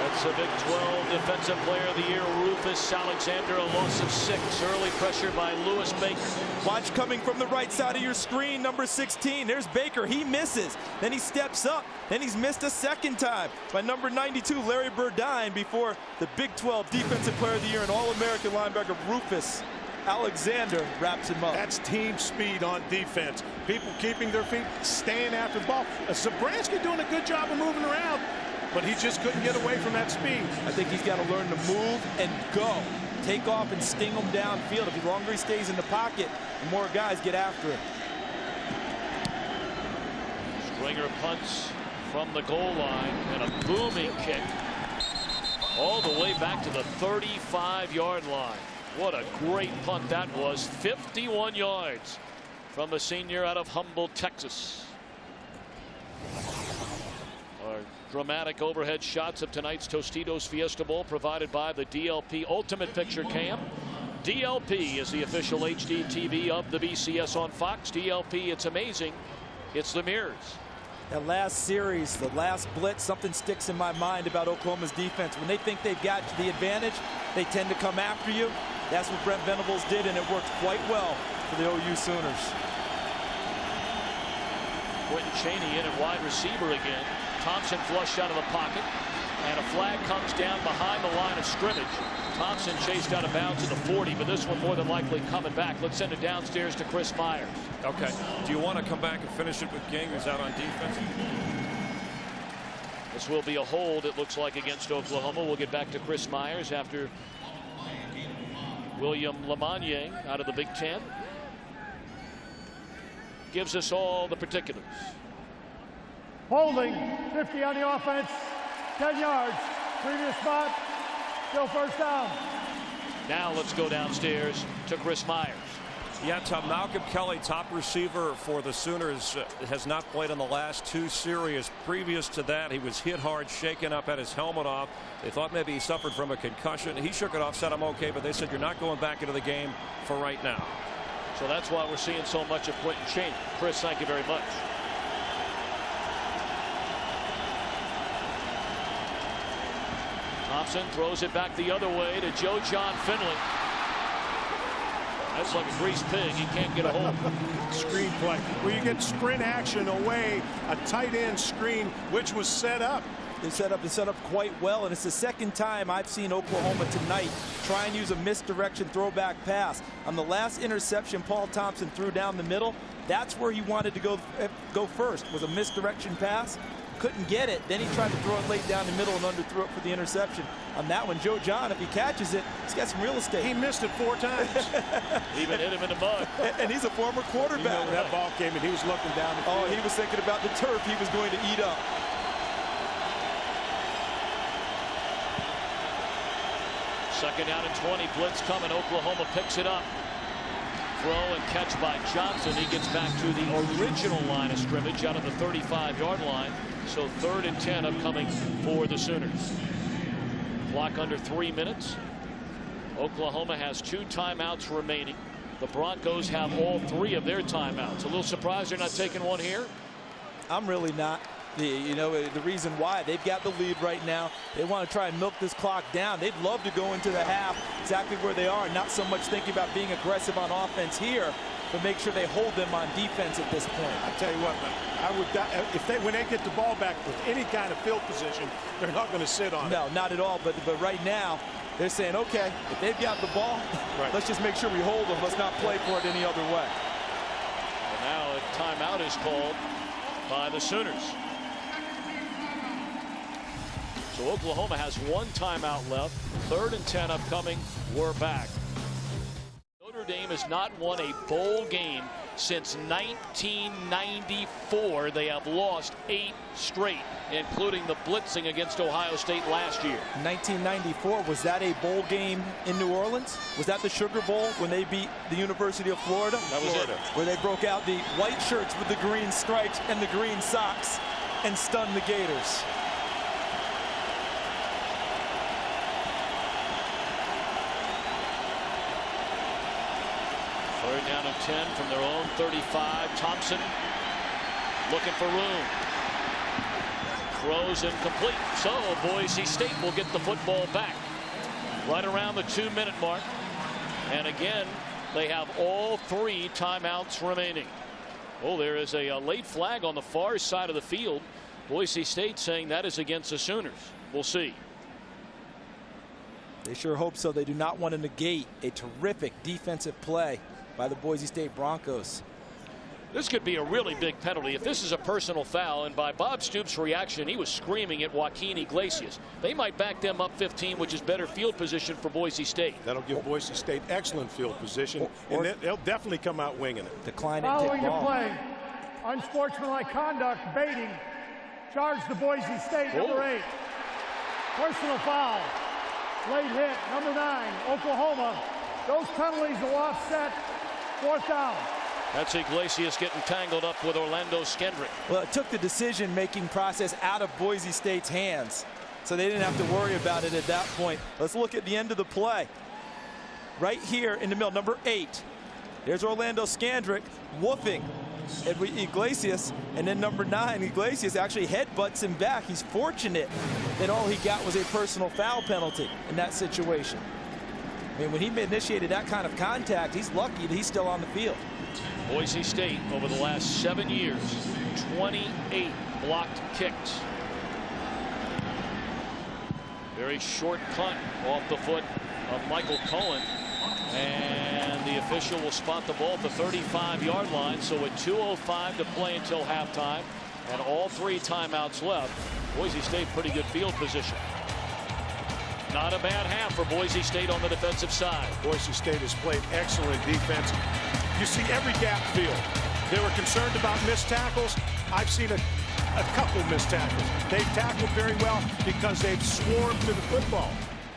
That's a Big 12 Defensive Player of the Year, Rufus Alexander, a loss of 6. Early pressure by Lewis Baker. Watch coming from the right side of your screen, number 16. There's Baker. He misses. Then he steps up. Then he's missed a second time by number 92, Larry Burdine, before the Big 12 Defensive Player of the Year and All-American linebacker Rufus Alexander wraps him up. That's team speed on defense. People keeping their feet, staying after the ball. Zabransky doing a good job of moving around, but he just couldn't get away from that speed. I think he's got to learn to move and go. Take off and sting them downfield. If the longer he stays in the pocket, the more guys get after it. Stringer punts from the goal line and a booming kick all the way back to the 35-yard line. What a great punt that was. 51 yards from the senior out of Humboldt, Texas. Our dramatic overhead shots of tonight's Tostitos Fiesta Bowl provided by the DLP Ultimate Picture Cam. DLP is the official HD TV of the BCS on Fox. DLP, it's amazing. It's the mirrors. That last series, the last blitz, something sticks in my mind about Oklahoma's defense. When they think they've got the advantage, they tend to come after you. That's what Brent Venables did, and it worked quite well for the OU Sooners. Quentin Chaney in at wide receiver again. Thompson flushed out of the pocket, and a flag comes down behind the line of scrimmage. Thompson chased out of bounds at the 40, but this one more than likely coming back. Let's send it downstairs to Chris Myers. Okay. Do you want to come back and finish it with Ging, who's out on defense? This will be a hold, it looks like, against Oklahoma. We'll get back to Chris Myers after William Lamagna out of the Big Ten gives us all the particulars. Holding, 50 on the offense, 10 yards, previous spot, still first down. Now let's go downstairs to Chris Myers. Yeah, Tom, Malcolm Kelly, top receiver for the Sooners, has not played in the last 2 series. Previous to that, he was hit hard, shaken up, had his helmet off. They thought maybe he suffered from a concussion. He shook it off, said, "I'm okay," but they said, "You're not going back into the game for right now." So that's why we're seeing so much of Quentin Chaney. Chris, thank you very much. Thompson throws it back the other way to Joe John Finley. That's like a greased pig. He can't get a hold. Screen play. Well, you get sprint action away, a tight end screen, which was set up. They set up quite well, and it's the second time I've seen Oklahoma tonight try and use a misdirection throwback pass. On the last interception Paul Thompson threw down the middle, that's where he wanted to go first, was a misdirection pass. Couldn't get it. Then he tried to throw it late down the middle and underthrew it for the interception. On that one, Joe John, if he catches it, he's got some real estate. He missed it 4 times. Even hit him in the mud. And he's a former quarterback. You know, that ball came and he was looking down the field. Oh, he was thinking about the turf he was going to eat up. Second down and 20. Blitz coming. Oklahoma picks it up. Throw and catch by Johnson. He gets back to the original line of scrimmage out of the 35-yard line. So 3rd and 10 upcoming for the Sooners. Clock under 3 minutes. Oklahoma has 2 timeouts remaining. The Broncos have all 3 of their timeouts. A little surprised they're not taking one here? I'm really not. The reason why, they've got the lead right now. They want to try and milk this clock down. They'd love to go into the half exactly where they are, not so much thinking about being aggressive on offense here. but make sure they hold them on defense at this point. I tell you what, when they get the ball back with any kind of field position, they're not going to sit on it. No, not at all. But right now, they're saying, okay, if they've got the ball, let's just make sure we hold them. Let's not play for it any other way. And now a timeout is called by the Sooners. So Oklahoma has one timeout left. 3rd and 10 upcoming. We're back. Notre Dame has not won a bowl game since 1994. They have lost 8 straight, including the blitzing against Ohio State last year. 1994, was that a bowl game in New Orleans? Was that the Sugar Bowl when they beat the University of Florida? That was it. Where they broke out the white shirts with the green stripes and the green socks and stunned the Gators. Third down and 10 from their own 35. Thompson looking for room. Throws incomplete. So Boise State will get the football back right around the 2-minute mark. And again, they have all 3 timeouts remaining. Oh, there is a late flag on the far side of the field. Boise State saying that is against the Sooners. We'll see. They sure hope so. They do not want to negate a terrific defensive play by the Boise State Broncos. This could be a really big penalty if this is a personal foul, and by Bob Stoops' reaction, he was screaming at Joaquin Iglesias. They might back them up 15, which is better field position for Boise State. That'll give Boise State excellent field position, and they'll definitely come out winging it. Decline following the play, unsportsmanlike conduct, baiting, charge to Boise State, number 8. Personal foul, late hit, number 9, Oklahoma. Those penalties will offset 4th down. That's Iglesias getting tangled up with Orlando Skendrick. Well, it took the decision-making process out of Boise State's hands, so they didn't have to worry about it at that point. Let's look at the end of the play. Right here in the middle, number 8. There's Orlando Skendrick woofing at Iglesias, and then number 9, Iglesias actually headbutts him back. He's fortunate that all he got was a personal foul penalty in that situation. I mean, when he initiated that kind of contact, he's lucky that he's still on the field. Boise State over the last 7 years, 28 blocked kicks. Very short punt off the foot of Michael Cohen, and the official will spot the ball at the 35-yard line. So with 2:05 to play until halftime and all 3 timeouts left, Boise State pretty good field position. Not a bad half for Boise State on the defensive side. Boise State has played excellent defense. You see every gap field. They were concerned about missed tackles. I've seen a couple missed tackles. They've tackled very well because they've swarmed to the football.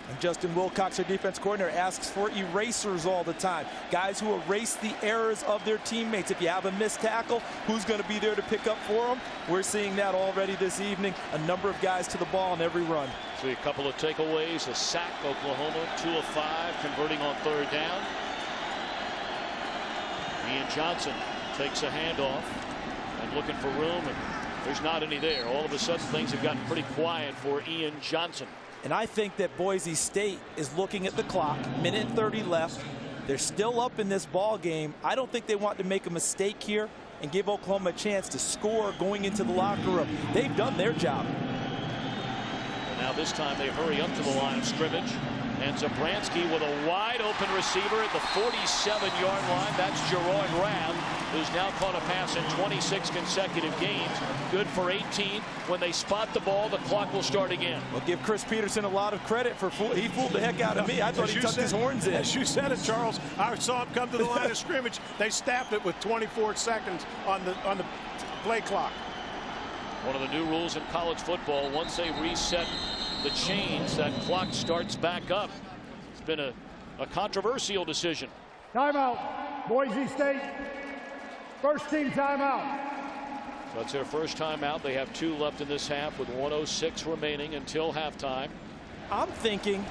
And Justin Wilcox, their defense coordinator, asks for erasers all the time. Guys who erase the errors of their teammates. If you have a missed tackle, who's going to be there to pick up for them? We're seeing that already this evening. A number of guys to the ball on every run. See a couple of takeaways. A sack, Oklahoma, 2 of 5, converting on 3rd down. Ian Johnson takes a handoff and looking for room, and there's not any there. All of a sudden, things have gotten pretty quiet for Ian Johnson. And I think that Boise State is looking at the clock, 1:30 left. They're still up in this ball game. I don't think they want to make a mistake here and give Oklahoma a chance to score going into the locker room. They've done their job. And now this time they hurry up to the line of scrimmage. And Zabransky with a wide open receiver at the 47-yard line. That's Gerard Rabb, who's now caught a pass in 26 consecutive games. Good for 18. When they spot the ball, the clock will start again. We'll give Chris Peterson a lot of credit for he fooled the heck out of me. I thought he tucked his horns in. As you said it, Charles, I saw him come to the line of scrimmage. They snapped it with 24 seconds on the play clock. One of the new rules in college football, once they reset the chains, that clock starts back up. It's been a controversial decision. Timeout, Boise State. First team timeout. So that's their first timeout. They have 2 left in this half with 1:06 remaining until halftime. I'm thinking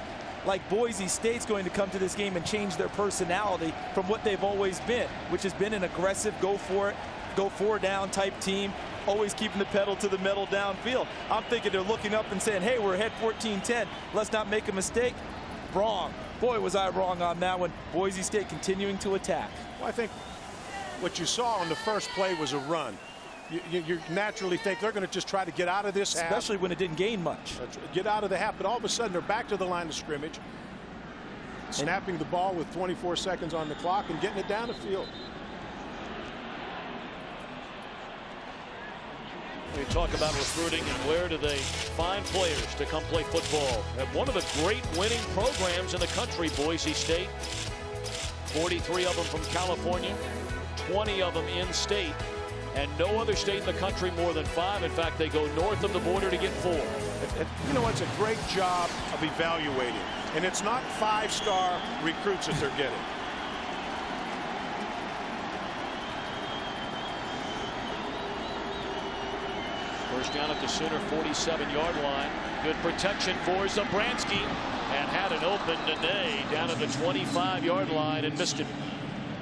like Boise State's going to come to this game and change their personality from what they've always been, which has been an aggressive, go for it, go 4 down type team, always keeping the pedal to the metal downfield. I'm thinking they're looking up and saying, hey, we're ahead 14-10. Let's not make a mistake. Wrong. Boy, was I wrong on that one. Boise State continuing to attack. Well, I think what you saw on the first play was a run. You naturally think they're going to just try to get out of this half. Especially when it didn't gain much. Get out of the half, but all of a sudden they're back to the line of scrimmage, snapping the ball with 24 seconds on the clock and getting it down the field. We talk about recruiting and where do they find players to come play football. At one of the great winning programs in the country, Boise State. 43 of them from California, 20 of them in-state, and no other state in the country more than 5. In fact, they go north of the border to get 4. You know, it's a great job of evaluating, and it's not 5-star recruits that they're getting. First down at the Sooner 47-yard line. Good protection for Zabransky, and had an open today down at the 25-yard line and missed it.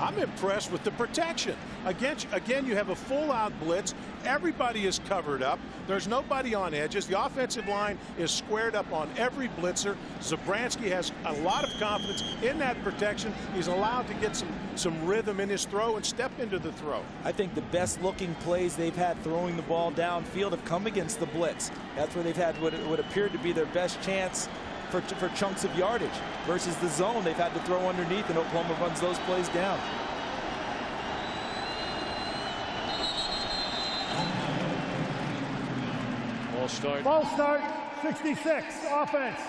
I'm impressed with the protection. Again, you have a full-out blitz. Everybody is covered up. There's nobody on edges. The offensive line is squared up on every blitzer. Zabransky has a lot of confidence in that protection. He's allowed to get some rhythm in his throw and step into the throw. I think the best looking plays they've had throwing the ball downfield have come against the blitz. That's where they've had what appeared to be their best chance for chunks of yardage versus the zone. They've had to throw underneath, and Oklahoma runs those plays down. Ball start, 66, offense,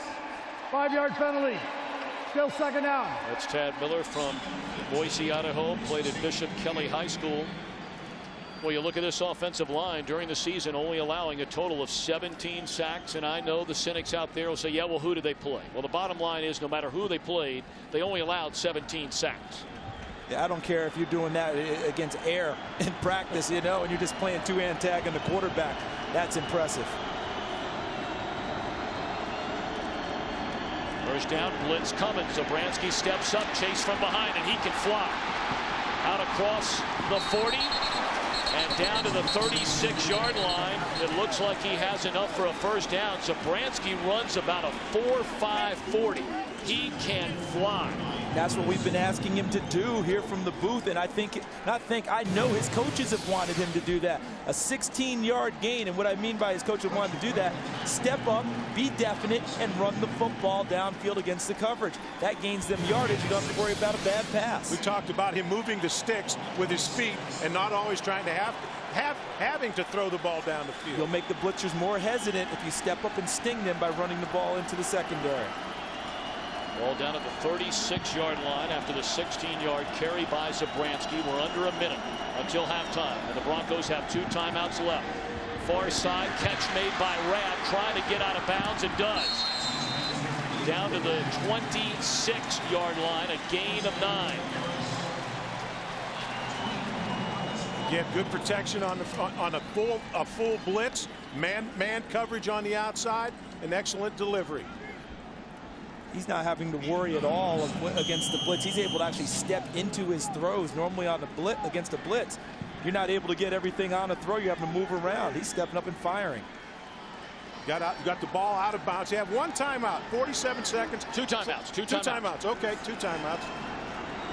5-yard penalty, still second down. That's Tad Miller from Boise, Idaho, played at Bishop Kelly High School. Well, you look at this offensive line during the season, only allowing a total of 17 sacks. And I know the cynics out there will say, yeah, well, who did they play? Well, the bottom line is no matter who they played, they only allowed 17 sacks. Yeah, I don't care if you're doing that against air in practice, you know, and you're just playing two-hand tag on the quarterback. That's impressive. First down, blitz coming. Zabransky steps up, chase from behind, and he can fly. Out across the 40. And down to the 36-yard line. It looks like he has enough for a first down. Zabransky runs about a 4.5 40. He can fly. That's what we've been asking him to do here from the booth, and I know his coaches have wanted him to do that. A 16-yard gain, and what I mean by his coach have wanted to do that, step up, be definite, and run the football downfield against the coverage. That gains them yardage. You don't have to worry about a bad pass. We talked about him moving the sticks with his feet and not always trying to having to throw the ball down the field. You'll make the blitzers more hesitant if you step up and sting them by running the ball into the secondary. Ball down at the 36-yard line after the 16-yard carry by Zabransky. We're under a minute until halftime, and the Broncos have 2 timeouts left. Far side catch made by Rabb, trying to get out of bounds, and does. Down to the 26-yard line, a gain of 9. Again, good protection on a full blitz, man coverage on the outside, an excellent delivery. He's not having to worry at all against the blitz. He's able to actually step into his throws. Normally on the against a blitz, you're not able to get everything on a throw. You're having to move around. He's stepping up and firing. Got the ball out of bounds. You have 1 timeout, 47 seconds. 2 timeouts. Two timeouts. Okay, 2 timeouts.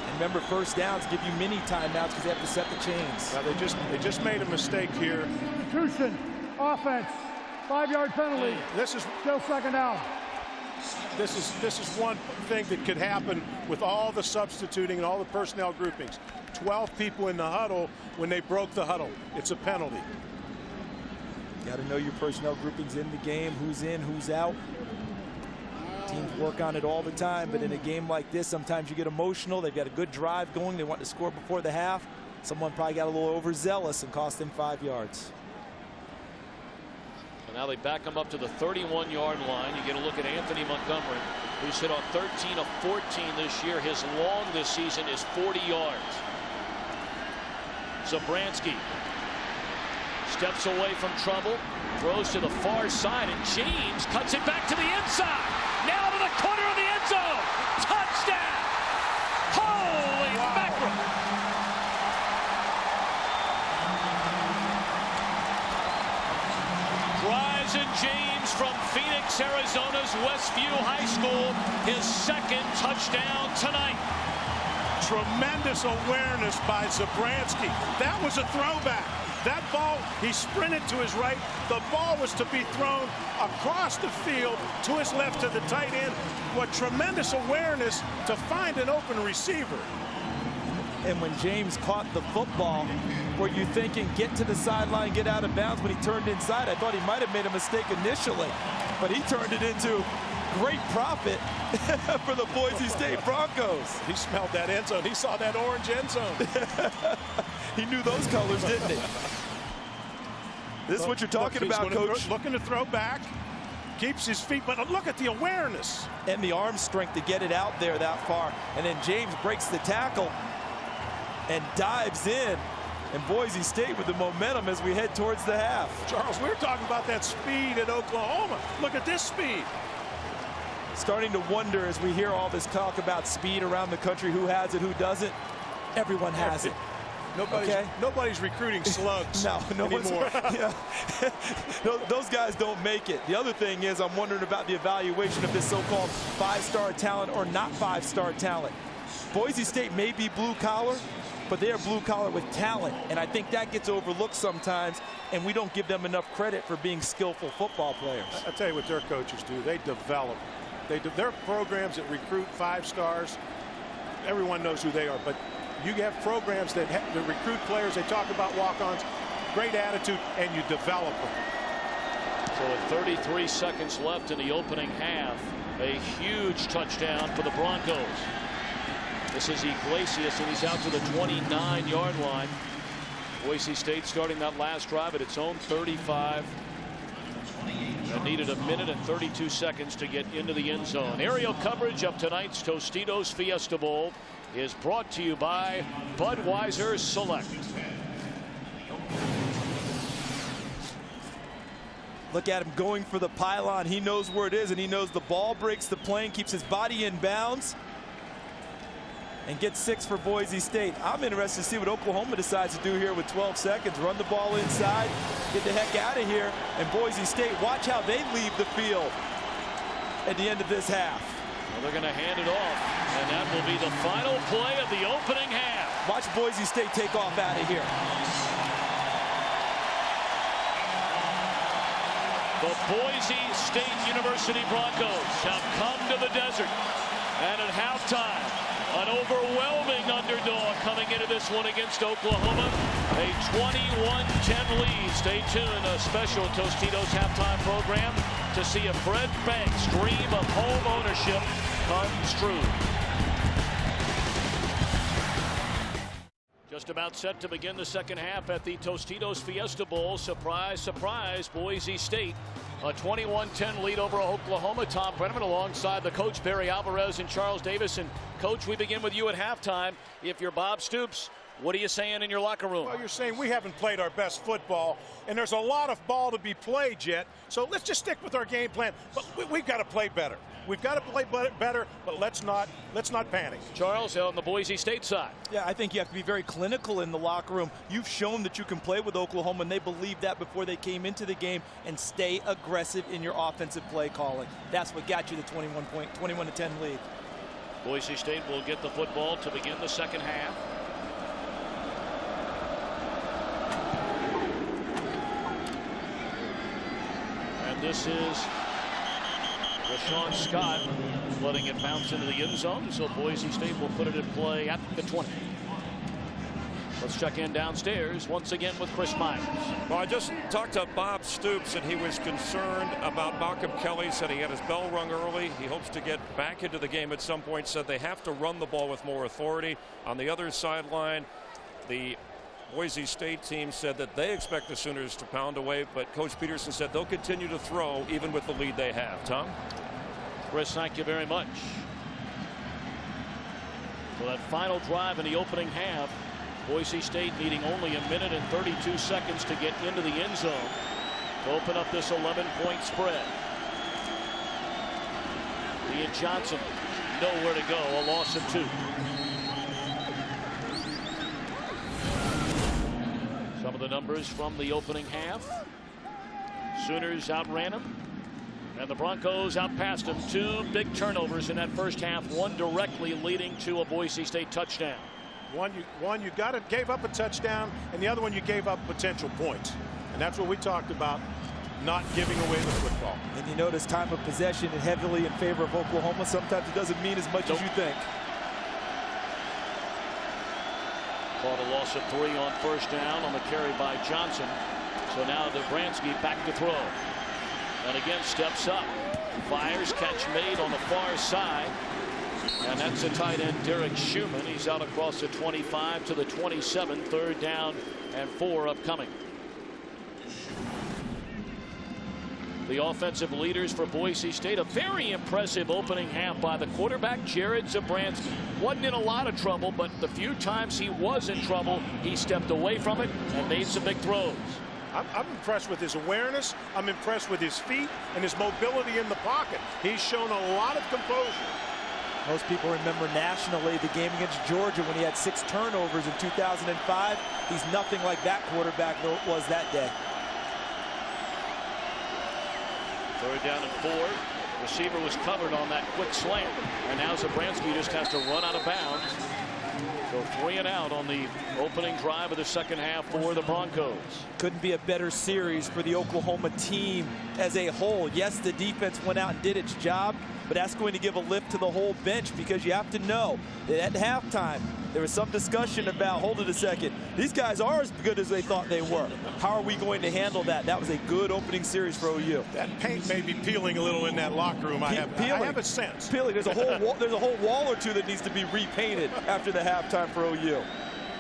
And remember, first downs give you mini timeouts because they have to set the chains. Now they just made a mistake here. Substitution, offense, 5-yard penalty. This is still second down. This is one thing that could happen with all the substituting and all the personnel groupings. 12 people in the huddle when they broke the huddle. It's a penalty. Got to know your personnel groupings in the game, who's in, who's out. Teams work on it all the time, but in a game like this, sometimes you get emotional. They've got a good drive going. They want to score before the half. Someone probably got a little overzealous and cost them 5 yards. And now they back him up to the 31-yard line. You get a look at Anthony Montgomery, who's hit on 13 of 14 this year. His long this season is 40 yards. Zabransky steps away from trouble, throws to the far side, and James cuts it back to the inside. Now to the corner of the end zone. Touchdown! Holy mackerel! Bryson James from Phoenix, Arizona's Westview High School, his 2nd touchdown tonight. tremendous awareness by Zabransky. That was a throwback. That ball, he sprinted to his right. The ball was to be thrown across the field to his left to the tight end. What tremendous awareness to find an open receiver. And when James caught the football, were you thinking get to the sideline, get out of bounds? When he turned inside, I thought he might have made a mistake initially, but he turned it into great profit for the Boise State Broncos. He smelled that end zone. He saw that orange end zone. He knew those colors, didn't he? This is what you're talking about, Coach. Looking to throw back. Keeps his feet, but look at the awareness. And the arm strength to get it out there that far. And then James breaks the tackle and dives in. And Boise State with the momentum as we head towards the half. Charles, we're talking about that speed at Oklahoma. Look at this speed. Starting to wonder as we hear all this talk about speed around the country, who has it, who doesn't. Everyone has it. Nobody's recruiting slugs anymore. Yeah. Those guys don't make it. The other thing is I'm wondering about the evaluation of this so-called five-star talent or not five-star talent. Boise State may be blue collar, but they are blue collar with talent, and I think that gets overlooked sometimes, and we don't give them enough credit for being skillful football players. I'll tell you what their coaches do. They develop. Their programs that recruit five stars, everyone knows who they are, but you have programs that recruit players, they talk about walk-ons, great attitude, and you develop them. So with 33 seconds left in the opening half, a huge touchdown for the Broncos. This is Iglesias, and he's out to the 29-yard line. Boise State starting that last drive at its own 35. And needed a minute and 32 seconds to get into the end zone. Aerial coverage of tonight's Tostitos Fiesta Bowl is brought to you by Budweiser Select. Look at him going for the pylon. He knows where it is, and he knows the ball breaks the plane, keeps his body in bounds, and gets 6 for Boise State. I'm interested to see what Oklahoma decides to do here with 12 seconds. Run the ball inside, get the heck out of here. And Boise State, watch how they leave the field at the end of this half. Well, they're going to hand it off, and that will be the final play of the opening half. Watch Boise State take off out of here. The Boise State University Broncos have come to the desert, and at halftime, an overwhelming underdog coming into this one against Oklahoma. A 21-10 lead. Stay tuned. A special Tostitos halftime program to see if Fred Banks' dream of home ownership comes true. Just about set to begin the second half at the Tostitos Fiesta Bowl. Surprise, surprise, Boise State. A 21-10 lead over Oklahoma. Tom Brenneman alongside the coach Barry Alvarez and Charles Davis. And Coach, we begin with you at halftime. If you're Bob Stoops, what are you saying in your locker room? Well, you're saying we haven't played our best football, and there's a lot of ball to be played yet. So let's just stick with our game plan. But we've got to play better. We've got to play better, but let's not panic. Charles, on the Boise State side. Yeah, I think you have to be very clinical in the locker room. You've shown that you can play with Oklahoma, and they believed that before they came into the game. And stay aggressive in your offensive play calling. That's what got you the 21-10 lead. Boise State will get the football to begin the second half. And this is Rashawn Scott letting it bounce into the end zone, so Boise State will put it in play at the 20. Let's check in downstairs once again with Chris Myers. Well, I just talked to Bob Stoops, and he was concerned about Malcolm Kelly. Said he had his bell rung early. He hopes to get back into the game at some point. Said they have to run the ball with more authority. On the other sideline, the Boise State team said that they expect the Sooners to pound away, but Coach Peterson said they'll continue to throw even with the lead they have. Tom? Chris, thank you very much. So that final drive in the opening half, Boise State needing only a minute and 32 seconds to get into the end zone to open up this 11-point spread. Ian Johnson nowhere to go, a loss of 2. Some of the numbers from the opening half. Sooners outran them And the Broncos outpassed them. 2 big turnovers in that first half, one directly leading to a Boise State touchdown. One you gave up a touchdown, and the other one you gave up potential points. And that's what we talked about, not giving away the football. And you notice time of possession and heavily in favor of Oklahoma. Sometimes it doesn't mean as much as you think. Caught a loss of 3 on first down on the carry by Johnson. So now Dobransky back to throw. And again steps up. Fires, catch made on the far side. And that's the tight end Derek Schumann. He's out across the 25 to the 27. 3rd down and 4 upcoming. The offensive leaders for Boise State. A very impressive opening half by the quarterback, Jared Zabransky. Wasn't in a lot of trouble, but the few times he was in trouble, he stepped away from it and made some big throws. I'm impressed with his awareness. I'm impressed with his feet and his mobility in the pocket. He's shown a lot of composure. Most people remember nationally the game against Georgia when he had 6 turnovers in 2005. He's nothing like that quarterback was that day. 3rd down and 4. Receiver was covered on that quick slant. And now Zabransky just has to run out of bounds. So 3 and out on the opening drive of the second half for the Broncos. Couldn't be a better series for the Oklahoma team as a whole. Yes, the defense went out and did its job, but that's going to give a lift to the whole bench, because you have to know that at halftime there was some discussion about, hold it a second, these guys are as good as they thought they were. How are we going to handle that? That was a good opening series for OU. That paint may be peeling a little in that locker room. I have a sense. Peeling. There's a whole wall or two that needs to be repainted after the halftime for OU.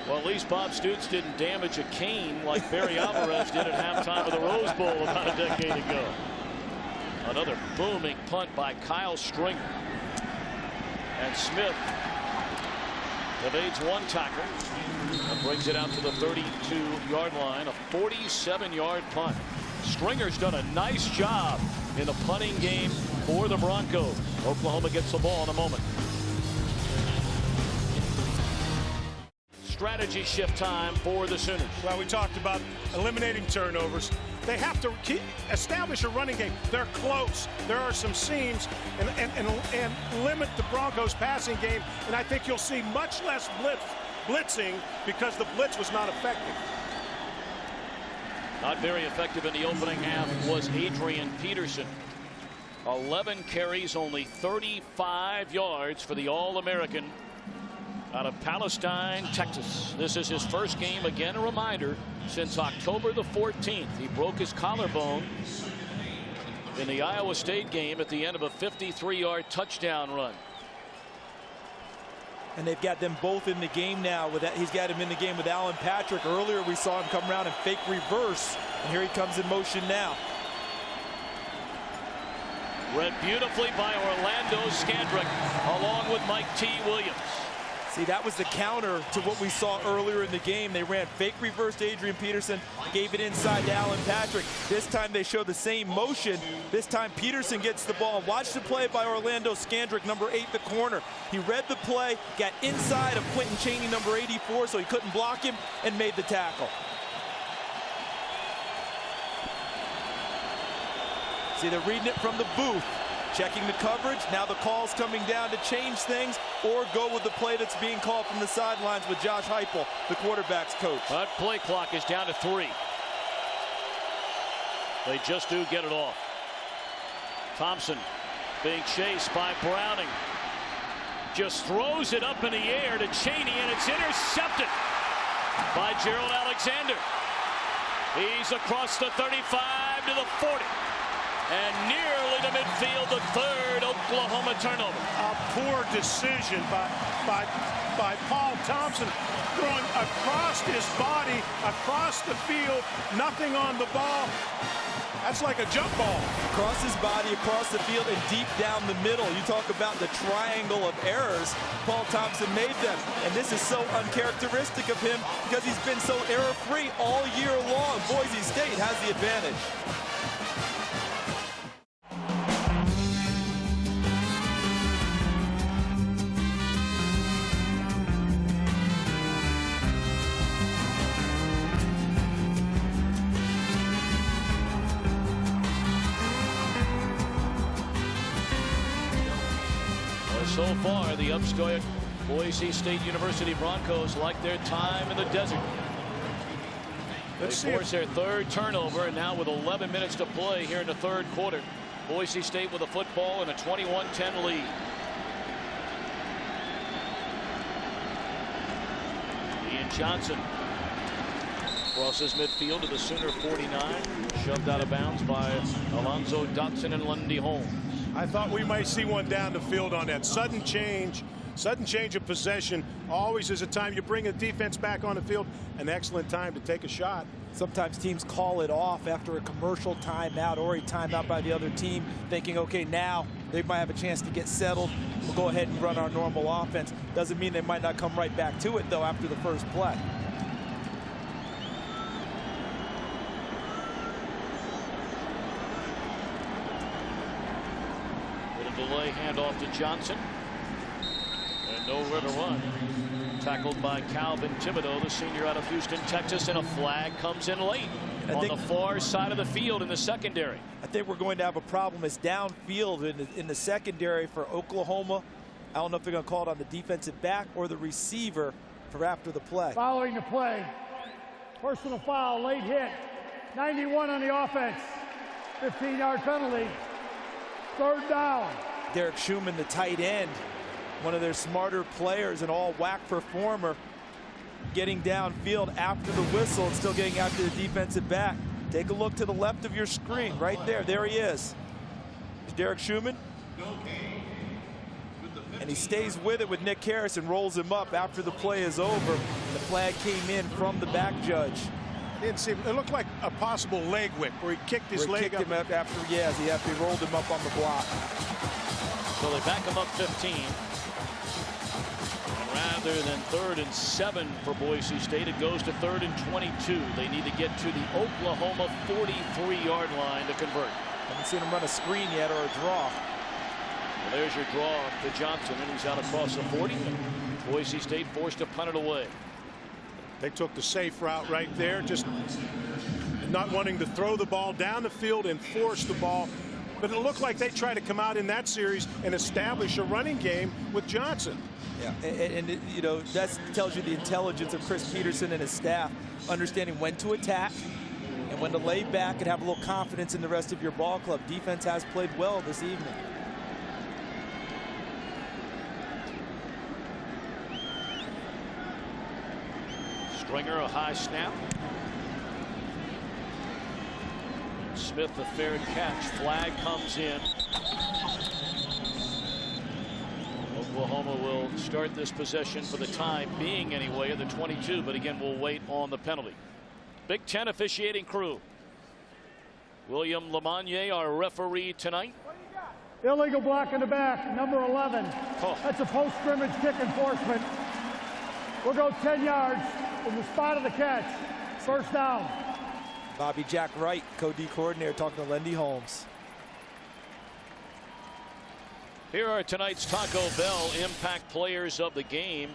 Well, at least Bob Stoops didn't damage a cane like Barry Alvarez did at halftime of the Rose Bowl about a decade ago. Another booming punt by Kyle Stringer. And Smith evades 1 tackle and brings it out to the 32-yard line. A 47-yard punt. Stringer's done a nice job in the punting game for the Broncos. Oklahoma gets the ball in a moment. Strategy shift time for the Sooners. Well, we talked about eliminating turnovers. They have to establish a running game. They're close. There are some seams and limit the Broncos' passing game. And I think you'll see much less blitzing because the blitz was not effective. Not very effective in the opening half was Adrian Peterson. 11 carries, only 35 yards for the All-American out of Palestine, Texas. This is his first game, again a reminder, since October the 14th. He broke his collarbone in the Iowa State game at the end of a 53-yard touchdown run. And they've got them both in the game now. He's got him in the game with Alan Patrick. Earlier we saw him come around and fake reverse, and here he comes in motion now. Read beautifully by Orlando Scandrick along with Mike T. Williams. See, that was the counter to what we saw earlier in the game. They ran fake reverse to Adrian Peterson, gave it inside to Alan Patrick. This time they show the same motion. This time Peterson gets the ball. Watch the play by Orlando Scandrick, number 8, the corner. He read the play, got inside of Quentin Chaney, number 84, so he couldn't block him, and made the tackle. See, they're reading it from the booth. Checking the coverage. Now the call's coming down to change things or go with the play that's being called from the sidelines with Josh Heupel, the quarterback's coach. That play clock is down to 3. They just do get it off. Thompson being chased by Browning. Just throws it up in the air to Chaney, and it's intercepted by Gerald Alexander. He's across the 35 to the 40. And nearly to midfield, the 3rd Oklahoma turnover. A poor decision by Paul Thompson, throwing across his body, across the field, nothing on the ball. That's like a jump ball. Across his body, across the field, and deep down the middle. You talk about the triangle of errors. Paul Thompson made them. And this is so uncharacteristic of him because he's been so error-free all year long. Boise State has the advantage. so far, the upstart Boise State University Broncos like their time in the desert. They force their third turnover, and now with 11 minutes to play here in the third quarter, Boise State with a football and a 21-10 lead. Ian Johnson crosses midfield to the Sooner 49, shoved out of bounds by Alonzo Dotson and Lundy Holmes. I thought we might see one down the field on that sudden change of possession. Always is a time you bring a defense back on the field. An excellent time to take a shot. Sometimes teams call it off after a commercial timeout or a timeout by the other team, thinking, okay, now they might have a chance to get settled. We'll go ahead and run our normal offense. Doesn't mean they might not come right back to it, though, after the first play. Delay handoff to Johnson, and nowhere to run. Tackled by Calvin Thibodeau, the senior out of Houston, Texas, and a flag comes in late on the far side of the field in the secondary. I think we're going to have a problem. It's downfield in the secondary for Oklahoma. I don't know if they're going to call it on the defensive back or the receiver for after the play. Following the play, personal foul, late hit, 91 on the offense, 15-yard penalty, third down. Derek Schumann, the tight end, one of their smarter players, an all-WAC performer, getting downfield after the whistle and still getting after the defensive back. Take a look to the left of your screen, right there. There he is. There's Derek Schumann. And he stays with it with Nick Harris and rolls him up after the play is over. The flag came in from the back judge. Didn't see, it looked like a possible leg whip where he kicked his leg up. Him up after, yes, he rolled him up on the block. So they back him up 15. And rather than 3rd and 7 for Boise State, it goes to 3rd and 22. They need to get to the Oklahoma 43-yard line to convert. Haven't seen him run a screen yet or a draw. Well, there's your draw to Johnson, and he's out across the 40. Boise State forced to punt it away. They took the safe route right there, just not wanting to throw the ball down the field and force the ball. But it looked like they tried to come out in that series and establish a running game with Johnson. Yeah, and you know, that tells you the intelligence of Chris Peterson and his staff, understanding when to attack and when to lay back and have a little confidence in the rest of your ball club. Defense has played well this evening. Stringer, a high snap. Smith, a fair catch. Flag comes in. Oklahoma will start this possession for the time being anyway at the 22, but again we'll wait on the penalty. Big Ten officiating crew. William Lamagnier, our referee tonight. Illegal block in the back, number 11. Oh. That's a post-scrimmage kick enforcement. We'll go 10 yards from the spot of the catch. First down. Bobby Jack Wright, co-D coordinator, talking to Lundy Holmes. Here are tonight's Taco Bell impact players of the game.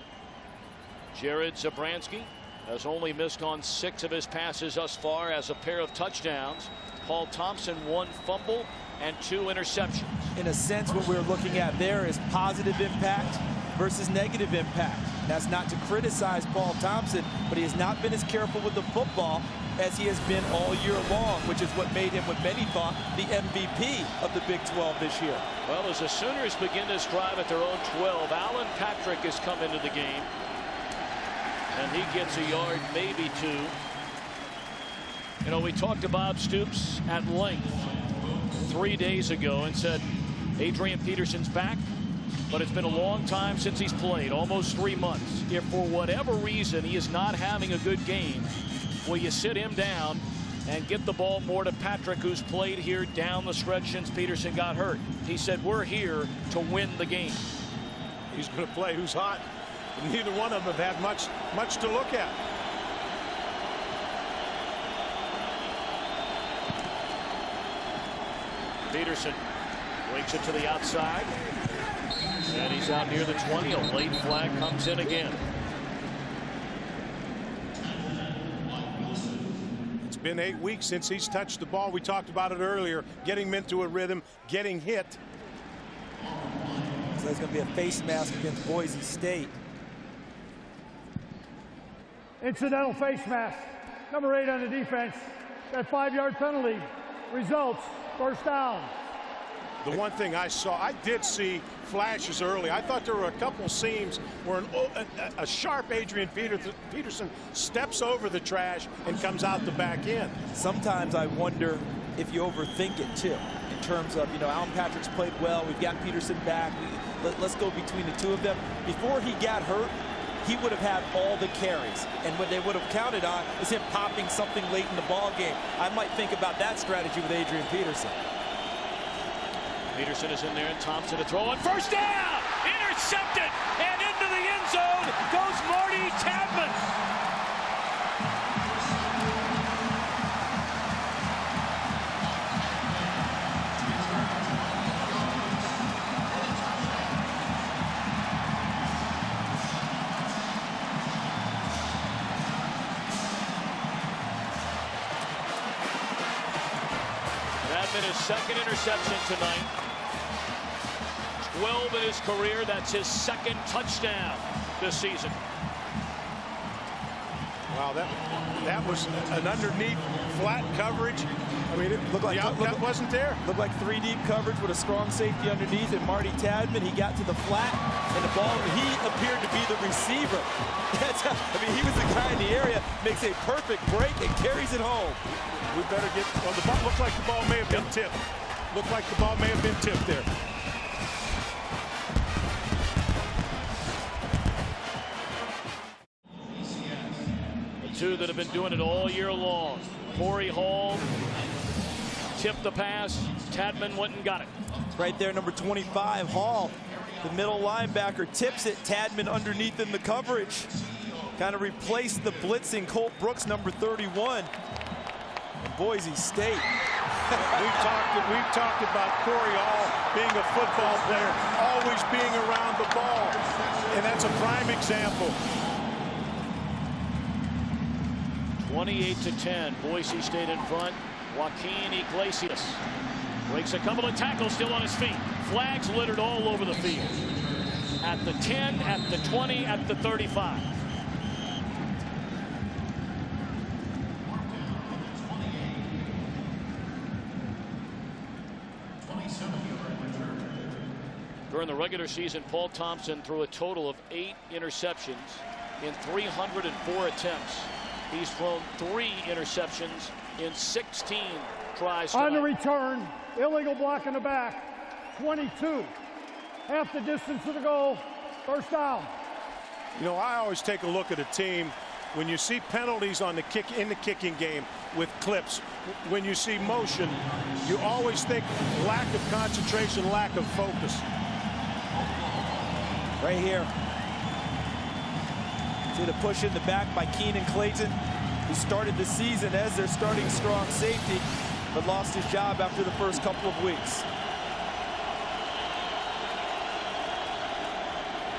Jared Zabransky has only missed on 6 of his passes thus far, as a pair of touchdowns. Paul Thompson, 1 fumble and 2 interceptions. In a sense, what we're looking at there is positive impact versus negative impact. That's not to criticize Paul Thompson, but he has not been as careful with the football as he has been all year long, which is what made him, what many thought, the MVP of the Big 12 this year. Well, as the Sooners begin this drive at their own 12, Alan Patrick has come into the game, and he gets a yard, maybe 2. You know, we talked to Bob Stoops at length 3 days ago and said Adrian Peterson's back, but it's been a long time since he's played, almost 3 months. If for whatever reason he is not having a good game, will you sit him down and get the ball more to Patrick, who's played here down the stretch since Peterson got hurt? He said, we're here to win the game. He's going to play who's hot. Neither one of them have had much to look at. Peterson wakes it to the outside, and he's out near the 20. A late flag comes in again. It's been 8 weeks since he's touched the ball. We talked about it earlier, getting him into a rhythm, getting hit. So there's going to be a face mask against Boise State. Incidental face mask. Number 8 on the defense. That 5-yard penalty results first down. The one thing I saw, I did see flashes early. I thought there were a couple seams where a sharp Adrian Peterson steps over the trash and comes out the back end. Sometimes I wonder if you overthink it too, in terms of, Alan Patrick's played well. We've got Peterson back. Let's go between the two of them. Before he got hurt, he would have had all the carries, and what they would have counted on is him popping something late in the ball game. I might think about that strategy with Adrian Peterson. Peterson is in there, and Thompson to throw on first down, intercepted, and into the end zone goes Marty Tadman. His second interception tonight. 12 in his career. That's his second touchdown this season. Wow, that was an underneath flat coverage. I mean, it looked like the outlet wasn't there. Looked like 3 deep coverage with a strong safety underneath, and Marty Tadman, he got to the flat, and the ball, he appeared to be the receiver. He was the guy in the area, makes a perfect break and carries it home. We better get, well, the ball looked like the ball may have been tipped. Looked like the ball may have been tipped there. The two that have been doing it all year long. Corey Hall tipped the pass. Tadman went and got it. Right there, number 25, Hall, the middle linebacker, tips it. Tadman underneath in the coverage. Kind of replaced the blitzing Colt Brooks, number 31. Boise State. We've talked about Corey Hall being a football player, always being around the ball, and that's a prime example. 28-10, Boise State in front. Joaquin Iglesias breaks a couple of tackles, still on his feet. Flags littered all over the field. At the 10, at the 20, at the 35. During the regular season, Paul Thompson threw a total of 8 interceptions in 304 attempts. He's thrown 3 interceptions in 16 tries tonight. On the return, illegal block in the back, 22. Half the distance to the goal, first down. I always take a look at a team when you see penalties on the kicking game with clips. When you see motion, you always think lack of concentration, lack of focus. Right here. See the push in the back by Keenan Clayton, who started the season as their starting strong safety, but lost his job after the first couple of weeks.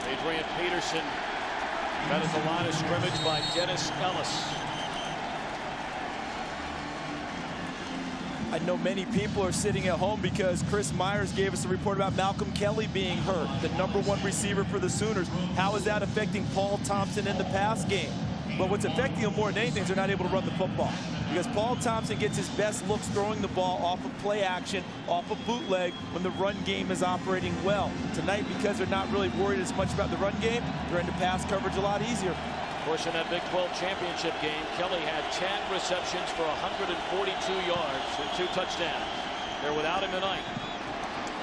Adrian Peterson got at the line of scrimmage by Dennis Ellis. I know many people are sitting at home because Chris Myers gave us a report about Malcolm Kelly being hurt, the #1 receiver for the Sooners. How is that affecting Paul Thompson in the pass game? But what's affecting him more than anything is they're not able to run the football, because Paul Thompson gets his best looks throwing the ball off of play action, off of bootleg, when the run game is operating well. Tonight, because they're not really worried as much about the run game, they're into pass coverage a lot easier. Of course, in that Big 12 championship game, Kelly had 10 receptions for 142 yards and 2 touchdowns. They're without him tonight.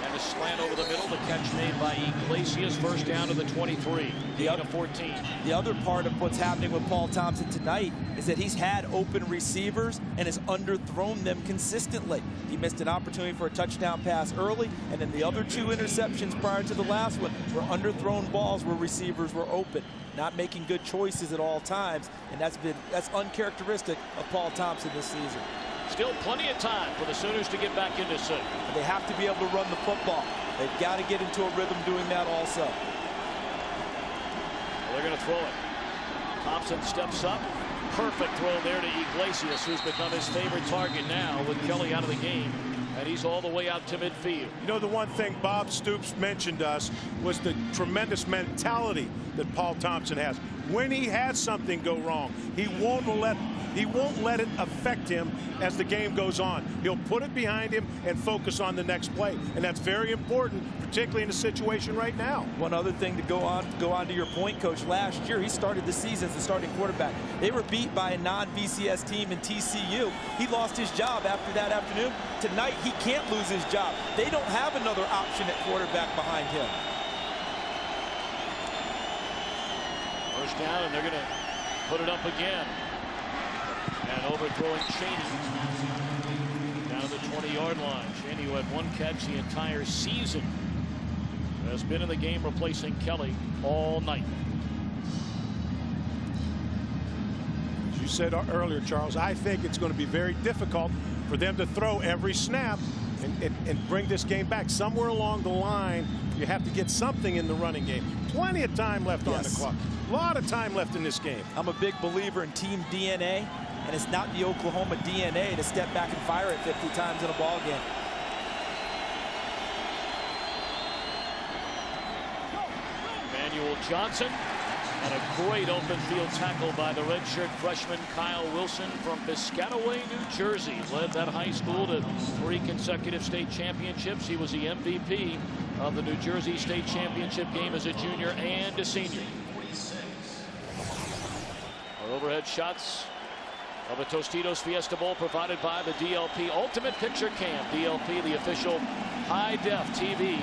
And a slant over the middle, the catch made by Iglesias, first down to the 23, gain of 14. The other part of what's happening with Paul Thompson tonight is that he's had open receivers and has underthrown them consistently. He missed an opportunity for a touchdown pass early, and then the other 2 interceptions prior to the last one were underthrown balls where receivers were open, not making good choices at all times, and that's uncharacteristic of Paul Thompson this season. Still plenty of time for the Sooners to get back into sync. They have to be able to run the football. They've got to get into a rhythm doing that also. They're going to throw it. Thompson steps up. Perfect throw there to Iglesias, who's become his favorite target now with Kelly out of the game. And he's all the way out to midfield. You know, the one thing Bob Stoops mentioned to us was the tremendous mentality that Paul Thompson has. When he has something go wrong, he won't let it affect him as the game goes on. He'll put it behind him and focus on the next play, and that's very important, particularly in the situation right now. One other thing to go on to your point, Coach. Last year, he started the season as the starting quarterback. They were beat by a non-BCS team in TCU. He lost his job after that afternoon. Tonight, he can't lose his job. They don't have another option at quarterback behind him. First down, and they're going to put it up again. And overthrowing Cheney down to the 20-yard line. Cheney, who had one catch the entire season, has been in the game replacing Kelly all night. As you said earlier, Charles, I think it's going to be very difficult for them to throw every snap and bring this game back. Somewhere along the line, you have to get something in the running game. Plenty of time left on the clock. A lot of time left in this game. I'm a big believer in team DNA, and it's not the Oklahoma DNA to step back and fire it 50 times in a ball game. Emmanuel Johnson, and a great open field tackle by the redshirt freshman Kyle Wilson from Piscataway, New Jersey. Led that high school to 3 consecutive state championships. He was the MVP of the New Jersey State Championship game as a junior and a senior. Our overhead shots of the Tostitos Fiesta Bowl provided by the DLP Ultimate Picture Cam. DLP, the official high-def TV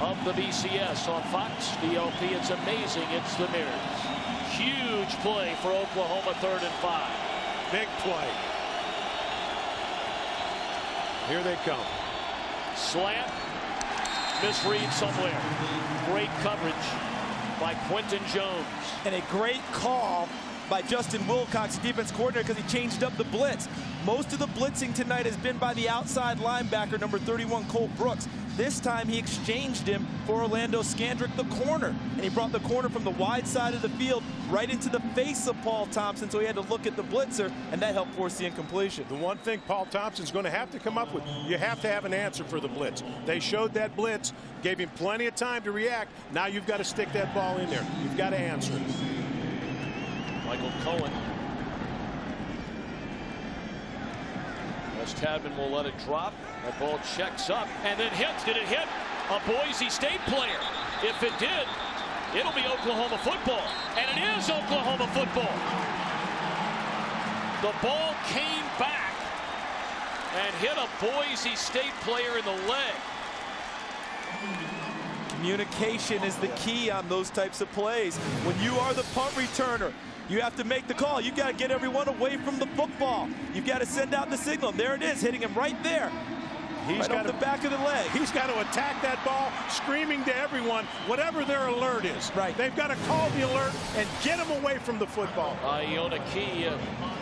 of the BCS on Fox. DLP, it's amazing. It's the mirrors. Huge play for Oklahoma, 3rd and 5. Big play. Here they come. Slant. Misread somewhere. Great coverage by Quentin Jones. And a great call by Justin Wilcox, defense coordinator, because he changed up the blitz. Most of the blitzing tonight has been by the outside linebacker, number 31, Cole Brooks. This time he exchanged him for Orlando Scandrick, the corner. And he brought the corner from the wide side of the field right into the face of Paul Thompson, so he had to look at the blitzer, and that helped force the incompletion. The one thing Paul Thompson's going to have to come up with, you have to have an answer for the blitz. They showed that blitz, gave him plenty of time to react. Now you've got to stick that ball in there. You've got to answer it. Michael Cohen. Wes Tadman will let it drop. That ball checks up and then hits. Did it hit a Boise State player? If it did, it'll be Oklahoma football. And it is Oklahoma football. The ball came back and hit a Boise State player in the leg. Communication is the key on those types of plays. When you are the punt returner, you have to make the call. You've got to get everyone away from the football. You've got to send out the signal. There it is, hitting him right there. He's got the back of the leg. He's got to attack that ball, screaming to everyone, whatever their alert is. Right. They've got to call the alert and get him away from the football. Iona Key,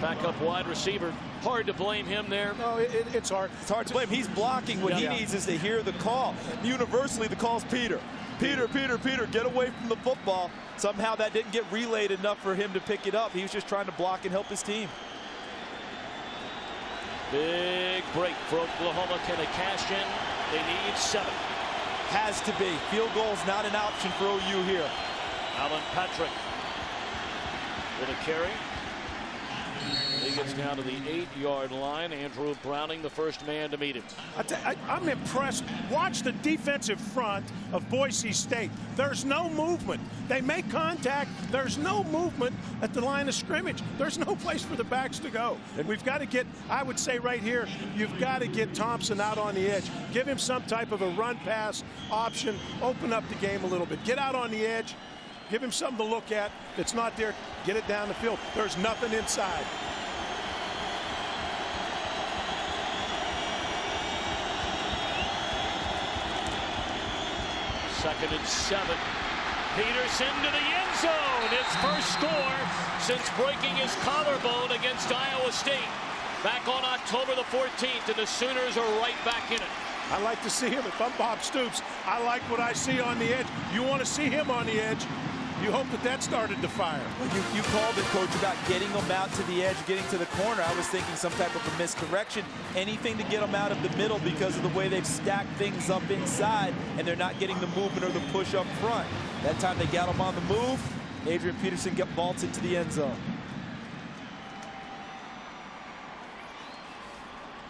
backup wide receiver. Hard to blame him there. No, it's hard. It's hard to blame. He's blocking. What he needs is to hear the call. Universally, the call's Peter. Peter, get away from the football. Somehow that didn't get relayed enough for him to pick it up. He was just trying to block and help his team. Big break for Oklahoma. Can they cash in? They need 7. Has to be. Field goal is not an option for OU here. Alan Patrick with a carry. He gets down to the 8-yard line. Andrew Browning, the first man to meet him. I'm impressed. Watch the defensive front of Boise State. There's no movement. They make contact. There's no movement at the line of scrimmage. There's no place for the backs to go. And we've got to get, I would say right here, you've got to get Thompson out on the edge. Give him some type of a run pass option. Open up the game a little bit. Get out on the edge. Give him something to look at. If it's not there, get it down the field. There's nothing inside. Second and 7. Peterson to the end zone. His first score since breaking his collarbone against Iowa State back on October the 14th, and the Sooners are right back in it. I like to see him. If I'm Bob Stoops, I like what I see on the edge. You want to see him on the edge. You hope that started to fire. Well, you called it, Coach, about getting them out to the edge, getting to the corner. I was thinking some type of a misdirection, anything to get them out of the middle because of the way they've stacked things up inside, and they're not getting the movement or the push up front. That time they got them on the move. Adrian Peterson vaults into the end zone.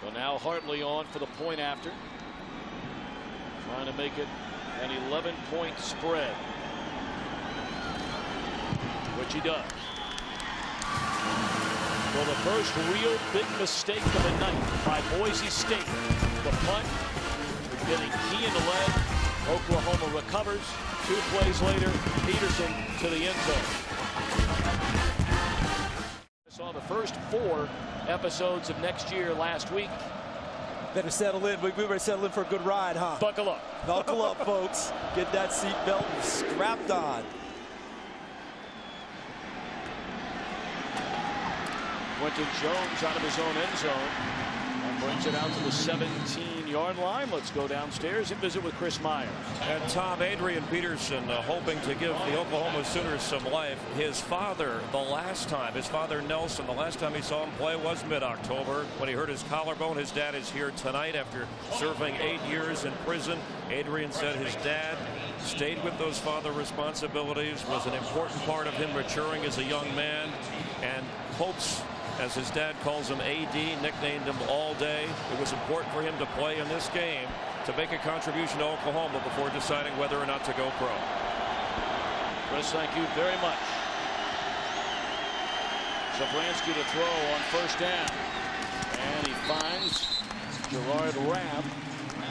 Well, now Hartley on for the point after. Trying to make it an 11-point spread, which he does. Well, the first real big mistake of the night by Boise State. The punt, getting key in the leg. Oklahoma recovers. 2 plays later, Peterson to the end zone. I saw the first 4 episodes of Next Year last week. Better settle in. We better settle in for a good ride, huh? Buckle up. Buckle up, folks. Get that seatbelt strapped on. Quentin Jones out of his own end zone and brings it out to the 17-yard line. Let's go downstairs and visit with Chris Myers. And Tom, Adrian Peterson hoping to give the Oklahoma Sooners some life. His father, his father Nelson, the last time he saw him play was mid-October when he hurt his collarbone. His dad is here tonight after serving 8 years in prison. Adrian said his dad stayed with those father responsibilities, was an important part of him maturing as a young man, and hopes, as his dad calls him, AD, nicknamed him All Day. It was important for him to play in this game to make a contribution to Oklahoma before deciding whether or not to go pro. Chris, thank you very much. Zabransky to throw on first down. And he finds Gerard Rabb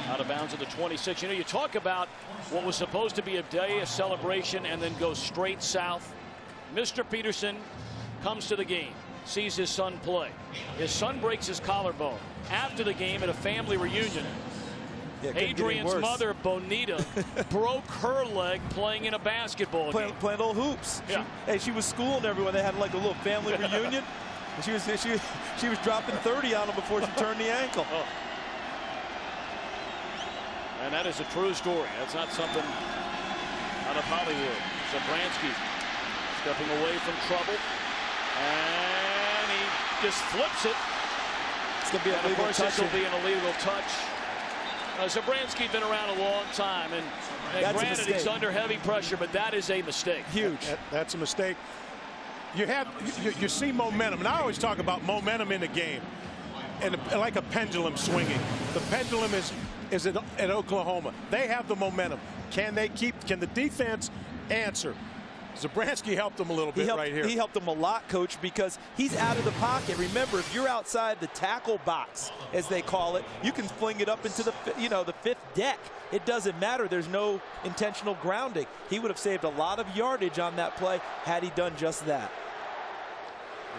out of bounds at the 26. You know, you talk about what was supposed to be a day of celebration and then goes straight south. Mr. Peterson comes to the game, sees his son play. His son breaks his collarbone. After the game at a family reunion, Adrian's mother, Bonita, broke her leg playing in a basketball game. Playing little hoops. Yeah. She was schooling everyone. They had like a little family reunion. And she was dropping 30 on them before she turned the ankle. Oh. And that is a true story. That's not something out of Hollywood. Zabransky stepping away from trouble. And he just flips it. It's going to be a legal touch. This will be an illegal touch. Zabransky's been around a long time, and granted he's under heavy pressure, but that is a mistake. Huge. That's a mistake. You see momentum, and I always talk about momentum in the game, and like a pendulum swinging. The pendulum is at Oklahoma. They have the momentum. Can the defense answer? Zabransky helped them a little bit right here. He helped them a lot, Coach, because he's out of the pocket. Remember, if you're outside the tackle box, as they call it, you can fling it up into the fifth deck. It doesn't matter. There's no intentional grounding. He would have saved a lot of yardage on that play had he done just that.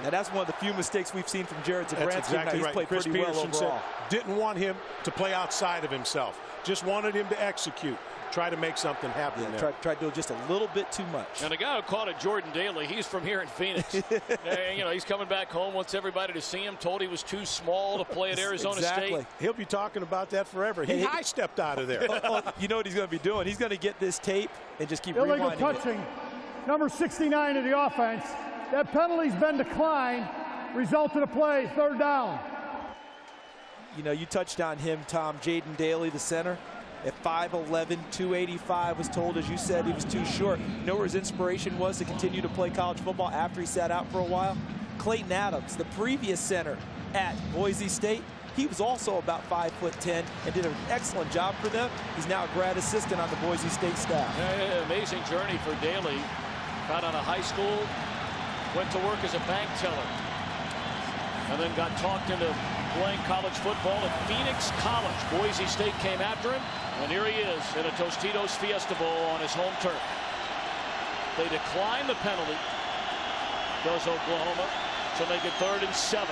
Now, that's one of the few mistakes we've seen from Jared Zabransky. That's exactly he's right. played Chris pretty Peterson well overall. didn't want him to play outside of himself. Just wanted him to execute. Try to make something happen there. Try to do just a little bit too much. And a guy who caught it, Jordan Daly, he's from here in Phoenix. He's coming back home, wants everybody to see him, told he was too small to play at Arizona State. He'll be talking about that forever. He high stepped out of there. You know what he's going to be doing? He's going to get this tape and just keep rewinding illegal touching. Number 69 of the offense. That penalty's been declined. Result of the play, 3rd down. You know, you touched on him, Tom. Jaden Daly, the center. At 5'11", 285, was told, as you said, he was too short. You know where his inspiration was to continue to play college football after he sat out for a while? Clayton Adams, the previous center at Boise State. He was also about 5'10" and did an excellent job for them. He's now a grad assistant on the Boise State staff. Amazing journey for Daly. Got out of high school, went to work as a bank teller, and then got talked into playing college football at Phoenix College. Boise State came after him, and here he is in a Tostitos Fiesta Bowl on his home turf. They decline the penalty, does Oklahoma, to make it 3rd and 7.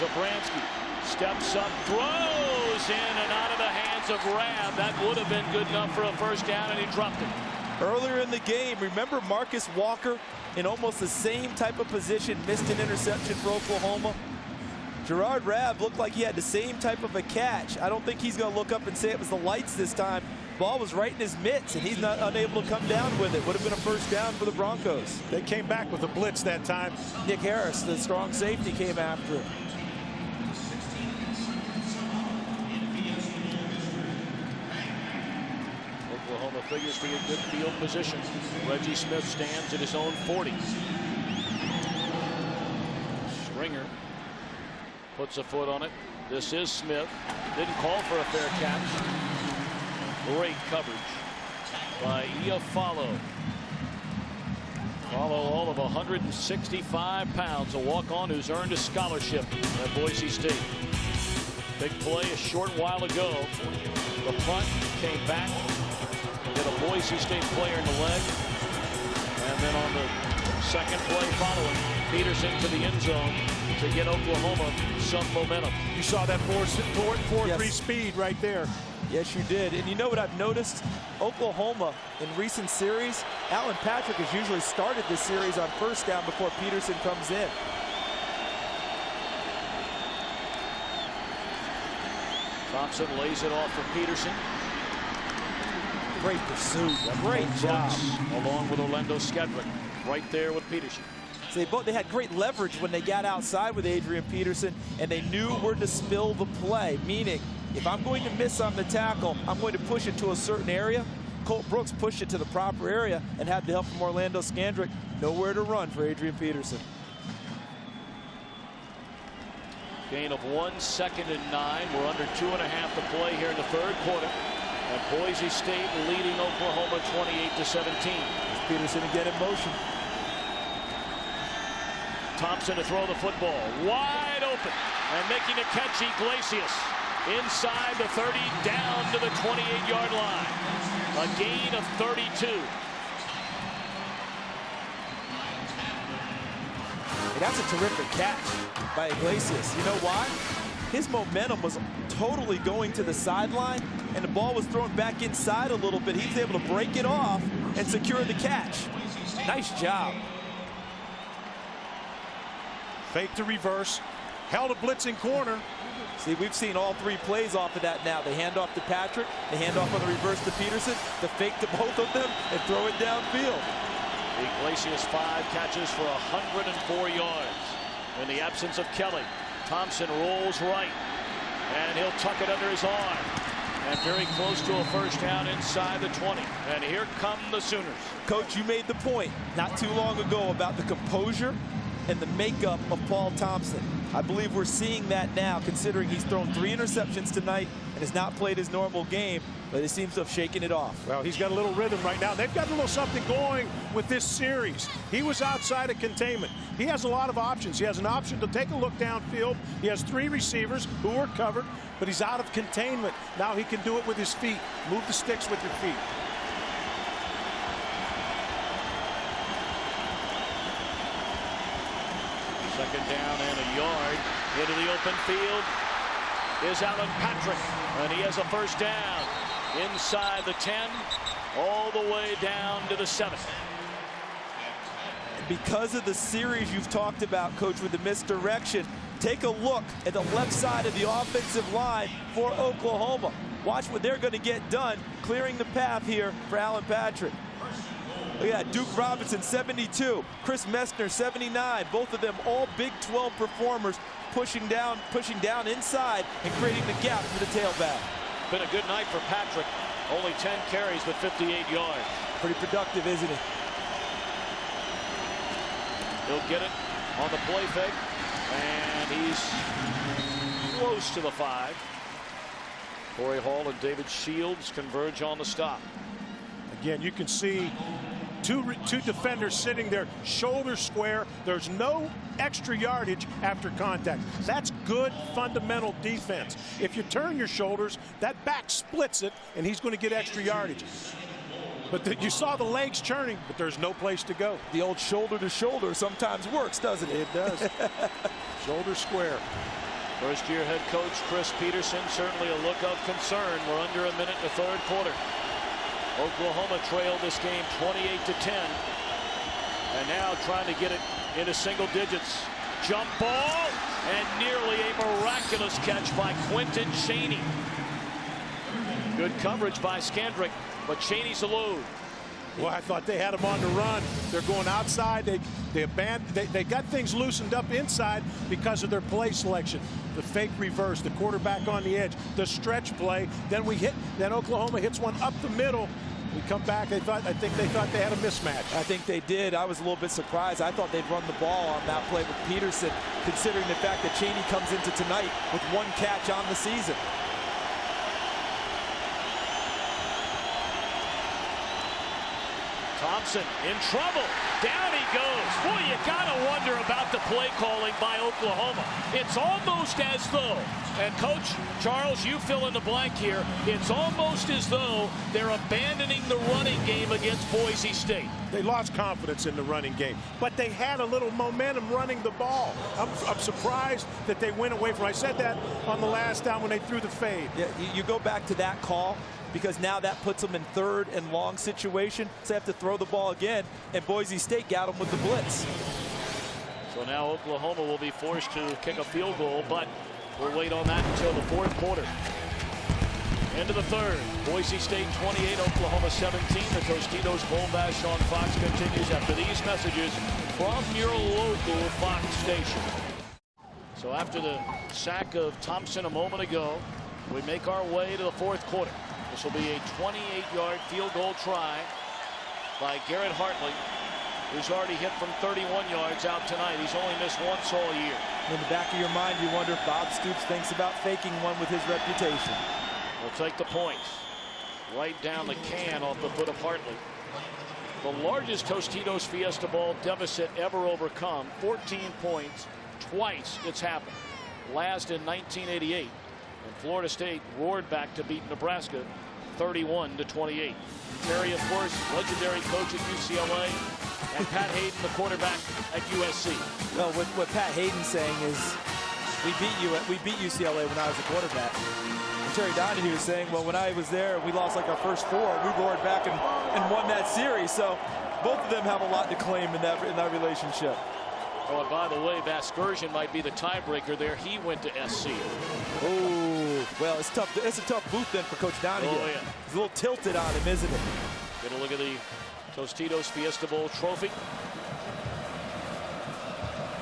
Zabransky steps up, throws in and out of the hands of Rabb. That would have been good enough for a first down, and he dropped it. Earlier in the game, remember Marcus Walker in almost the same type of position, missed an interception for Oklahoma? Gerard Rabb looked like he had the same type of a catch. I don't think he's going to look up and say it was the lights this time. Ball was right in his mitts, and he's not unable to come down with it. Would have been a first down for the Broncos. They came back with a blitz that time. Nick Harris, the strong safety, came after him. Oklahoma figures to get good field position. Reggie Smith stands at his own 40. Stringer puts a foot on it. This is Smith. Didn't call for a fair catch. Great coverage by Iafallo. Follow all of 165 pounds, a walk-on who's earned a scholarship at Boise State. Big play a short while ago. The punt came back, hit a Boise State player in the leg, and then on the second play following, Peterson to the end zone to get Oklahoma some momentum. You saw that 4.3 speed right there. Yes, you did. And you know what I've noticed? Oklahoma in recent series, Alan Patrick has usually started this series on first down before Peterson comes in. Thompson lays it off for Peterson. Great pursuit. Great job. Along with Orlando Skedrick right there with Peterson. So they had great leverage when they got outside with Adrian Peterson, and they knew where to spill the play, meaning if I'm going to miss on the tackle, I'm going to push it to a certain area. Colt Brooks pushed it to the proper area and had the help from Orlando Skedrick. Nowhere to run for Adrian Peterson. Gain of 1 second and 9. We're under 2.5 to play here in the third quarter. And Boise State leading Oklahoma 28-17. Peterson again in motion. Thompson to throw the football. Wide open. And making a catch, Iglesias. Inside the 30, down to the 28-yard line. A gain of 32. That's a terrific catch by Iglesias. You know why? His momentum was totally going to the sideline, and the ball was thrown back inside a little bit. He was able to break it off and secure the catch. Nice job. Fake to reverse. Held a blitzing corner. See, we've seen all 3 plays off of that now. They hand off to Patrick, they hand off on the reverse to Peterson, the fake to both of them, and throw it downfield. Iglesias 5 catches for 104 yards. In the absence of Kelly, Thompson rolls right, and he'll tuck it under his arm. And very close to a first down inside the 20. And here come the Sooners. Coach, you made the point not too long ago about the composure and the makeup of Paul Thompson. I believe we're seeing that now, considering he's thrown 3 interceptions tonight and has not played his normal game, but he seems to have shaken it off. Well, he's got a little rhythm right now. They've got a little something going with this series. He was outside of containment. He has a lot of options. He has an option to take a look downfield. He has 3 receivers who are covered, but he's out of containment. Now he can do it with his feet. Move the sticks with your feet. Second down and a yard. Into the open field is Alan Patrick, and he has a first down inside the 10, all the way down to the 7. Because of the series you've talked about, Coach, with the misdirection, take a look at the left side of the offensive line for Oklahoma. Watch what they're going to get done, clearing the path here for Alan Patrick. Look at that, Duke Robinson, 72, Chris Messner, 79. Both of them all Big 12 performers, pushing down inside and creating the gap for the tailback. Been a good night for Patrick. Only 10 carries, but 58 yards. Pretty productive, isn't he? He'll get it on the play fake, and he's close to the 5. Corey Hall and David Shields converge on the stop. Again, you can see two defenders sitting there, shoulder square. There's no extra yardage after contact. That's good fundamental defense. If you turn your shoulders, that back splits it, and he's going to get extra yardage. But you saw the legs churning, but there's no place to go. The old shoulder to shoulder sometimes works, doesn't it? It does. Shoulder square. First-year head coach Chris Peterson, certainly a look of concern. We're under a minute in the third quarter. Oklahoma trailed this game 28-10, and now trying to get it into single digits. Jump ball, and nearly a miraculous catch by Quentin Chaney. Good coverage by Skandrick, but Cheney's elude. Well, I thought they had him on the run. They're going outside. They got things loosened up inside because of their play selection. The fake reverse, the quarterback on the edge, the stretch play. Then Oklahoma hits one up the middle. We come back. I think they thought they had a mismatch. I think they did. I was a little bit surprised. I thought they'd run the ball on that play with Peterson, considering the fact that Cheney comes into tonight with 1 catch on the season. Thompson in trouble. Down he goes. Boy, you gotta wonder about the play calling by Oklahoma. It's almost as though, and Coach Charles, you fill in the blank here, it's almost as though they're abandoning the running game against Boise State. They lost confidence in the running game, but they had a little momentum running the ball. I'm surprised that they went away from it. I said that on the last down when they threw the fade. Yeah, you go back to that call, because now that puts them in 3rd and long situation. So they have to throw the ball again, and Boise State got them with the blitz. So now Oklahoma will be forced to kick a field goal, but we'll wait on that until the 4th quarter. Into the 3rd. Boise State 28, Oklahoma 17. The Tostitos Bowl Bash on Fox continues after these messages from your local Fox station. So after the sack of Thompson a moment ago, we make our way to the 4th quarter. This will be a 28-yard field goal try by Garrett Hartley, who's already hit from 31 yards out tonight. He's only missed once all year. In the back of your mind, you wonder if Bob Stoops thinks about faking one with his reputation. We'll take the points. Right down the can off the foot of Hartley. The largest Tostitos Fiesta Bowl deficit ever overcome, 14 points. Twice it's happened. Last in 1988. And Florida State roared back to beat Nebraska 31-28. Terry, of course, legendary coach at UCLA, and Pat Hayden, the quarterback at USC. Well, what Pat Hayden's saying is, we beat UCLA when I was a quarterback. And Terry Donahue is saying, well, when I was there, we lost like our first 4. We roared back and won that series. So both of them have a lot to claim in that relationship. Oh, and by the way, Vasgersian might be the tiebreaker there. He went to SC. Oh, well, it's tough. It's a tough boot then for Coach Donahue. Oh, yeah. He's a little tilted on him, isn't it? Get a look at the Tostitos Fiesta Bowl trophy.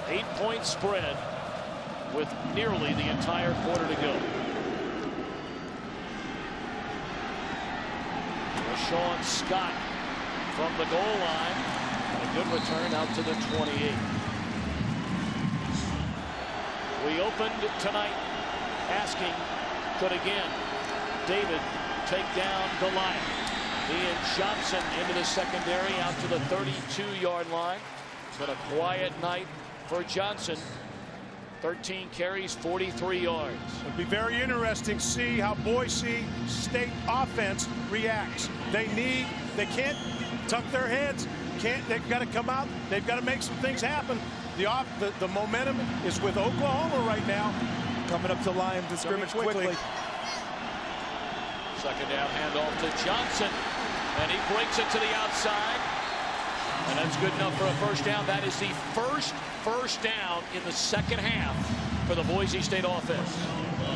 8-point spread with nearly the entire quarter to go. Rashawn Scott from the goal line. And a good return out to the 28. We opened tonight asking, could again David take down Goliath? Ian Johnson into the secondary out to the 32-yard line. It's been a quiet night for Johnson. 13 carries, 43 yards. It'll be very interesting to see how Boise State offense reacts. They can't tuck their heads. They've got to come out. They've got to make some things happen. The momentum is with Oklahoma right now. Coming up to line to scrimmage quickly. Second down handoff to Johnson, and he breaks it to the outside, and that's good enough for a first down. That is the first down in the second half for the Boise State offense.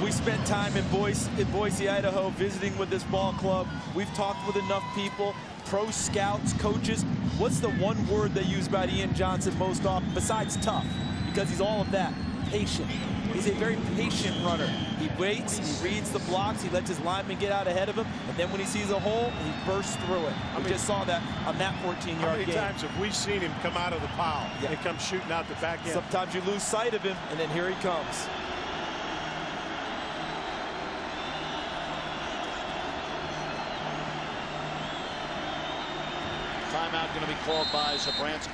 We spent time in Boise, Idaho, visiting with this ball club. We've talked with enough people, pro scouts, coaches. What's the one word they use about Ian Johnson most often, besides tough? Because he's all of that. Patient. He's a very patient runner. He waits, he reads the blocks, he lets his lineman get out ahead of him, and then when he sees a hole, he bursts through it. We just saw that on that 14-yard game. How many times have we seen him come out of the pile and come shooting out the back end? Sometimes you lose sight of him, and then here he comes. Timeout going to be called by Zabransky.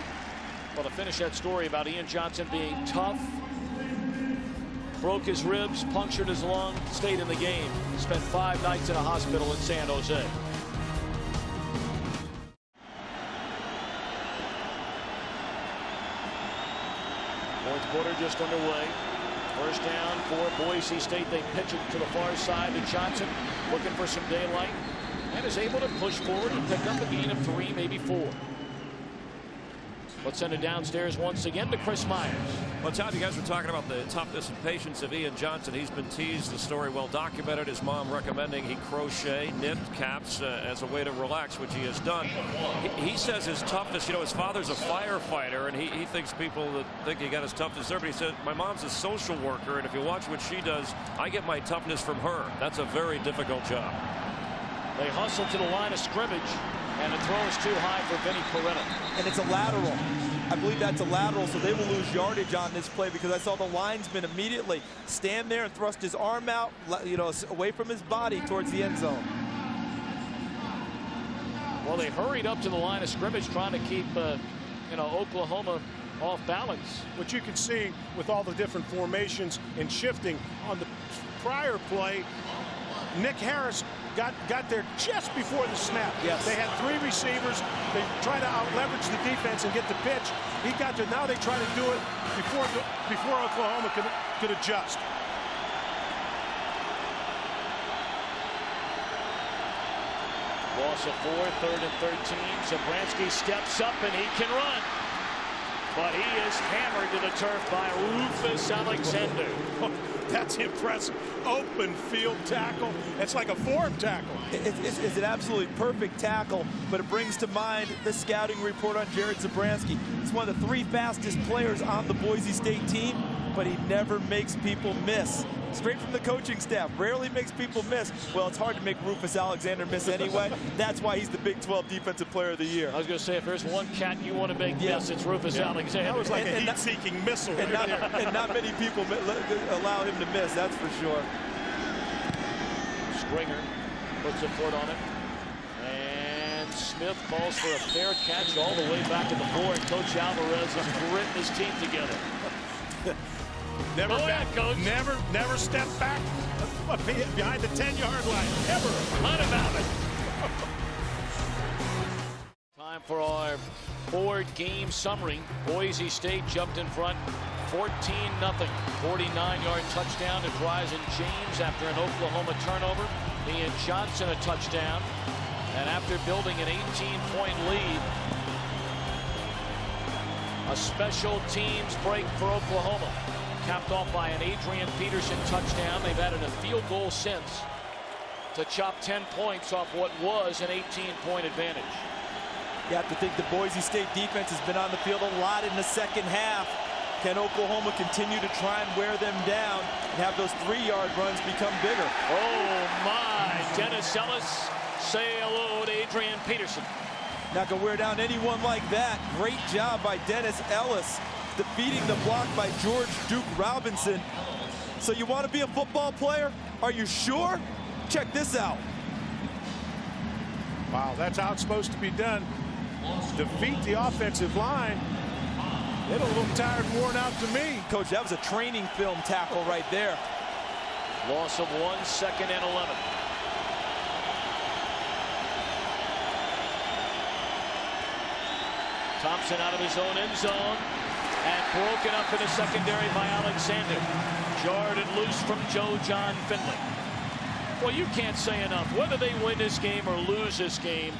Well, to finish that story about Ian Johnson being tough, broke his ribs, punctured his lung, stayed in the game. Spent 5 nights in a hospital in San Jose. Fourth quarter just underway. First down for Boise State. They pitch it to the far side to Johnson, looking for some daylight, and is able to push forward and pick up a gain of 3, maybe 4. Let's send it downstairs once again to Chris Myers. Well, Todd, you guys were talking about the toughness and patience of Ian Johnson. He's been teased, the story well documented. His mom recommending he crochet, knit caps as a way to relax, which he has done. He says his toughness, you know, his father's a firefighter, and he thinks people that think he got his toughness there, but he said, my mom's a social worker, and if you watch what she does, I get my toughness from her. That's a very difficult job. They hustle to the line of scrimmage, and the throw is too high for Vinny Peretta. And it's a lateral. I believe that's a lateral, so they will lose yardage on this play because I saw the linesman immediately stand there and thrust his arm out, you know, away from his body towards the end zone. Well, they hurried up to the line of scrimmage trying to keep, you know, Oklahoma off balance. What you can see with all the different formations and shifting on the prior play, Nick Harris got there just before the snap. Yes. They had 3 receivers. They try to out-leverage the defense and get the pitch. He got there. Now they try to do it before Oklahoma could adjust. Loss of 4, 3rd and 13. Zabransky steps up and he can run. But he is hammered to the turf by Rufus Alexander. That's impressive. Open field tackle. It's like a form tackle. It's an absolutely perfect tackle, but it brings to mind the scouting report on Jared Zabransky. He's one of the 3 fastest players on the Boise State team, but he never makes people miss. Straight from the coaching staff, rarely makes people miss. Well, it's hard to make Rufus Alexander miss anyway. That's why he's the Big 12 Defensive Player of the Year. I was going to say, if there's one cat you want to make miss, it's Rufus Alexander. That was like a heat-seeking missile. And not many people allow him to miss, that's for sure. Springer puts a foot on it. And Smith calls for a fair catch all the way back at the board. Coach Alvarez is gritting his teeth together. Never step back behind the 10-yard line. Ever. Not about it. Time for our board game summary. Boise State jumped in front 14-0. 49-yard touchdown to Bryson James after an Oklahoma turnover. Ian Johnson a touchdown. And after building an 18-point lead, a special teams break for Oklahoma. Capped off by an Adrian Peterson touchdown. They've added a field goal since to chop 10 points off what was an 18-point advantage. You have to think the Boise State defense has been on the field a lot in the second half. Can Oklahoma continue to try and wear them down and have those 3-yard runs become bigger? Oh my, Dennis Ellis, say hello to Adrian Peterson. Not gonna wear down anyone like that. Great job by Dennis Ellis, defeating the block by George Duke Robinson. So you want to be a football player? Are you sure? Check this out. Wow, that's how it's supposed to be done. Defeat the offensive line. They don't look tired and worn out to me. Coach, that was a training film tackle right there. Loss of 1, 2nd and 11. Thompson out of his own end zone. And broken up in the secondary by Alexander. Jarred and loose from Joe John Finley. Well, you can't say enough. Whether they win this game or lose this game,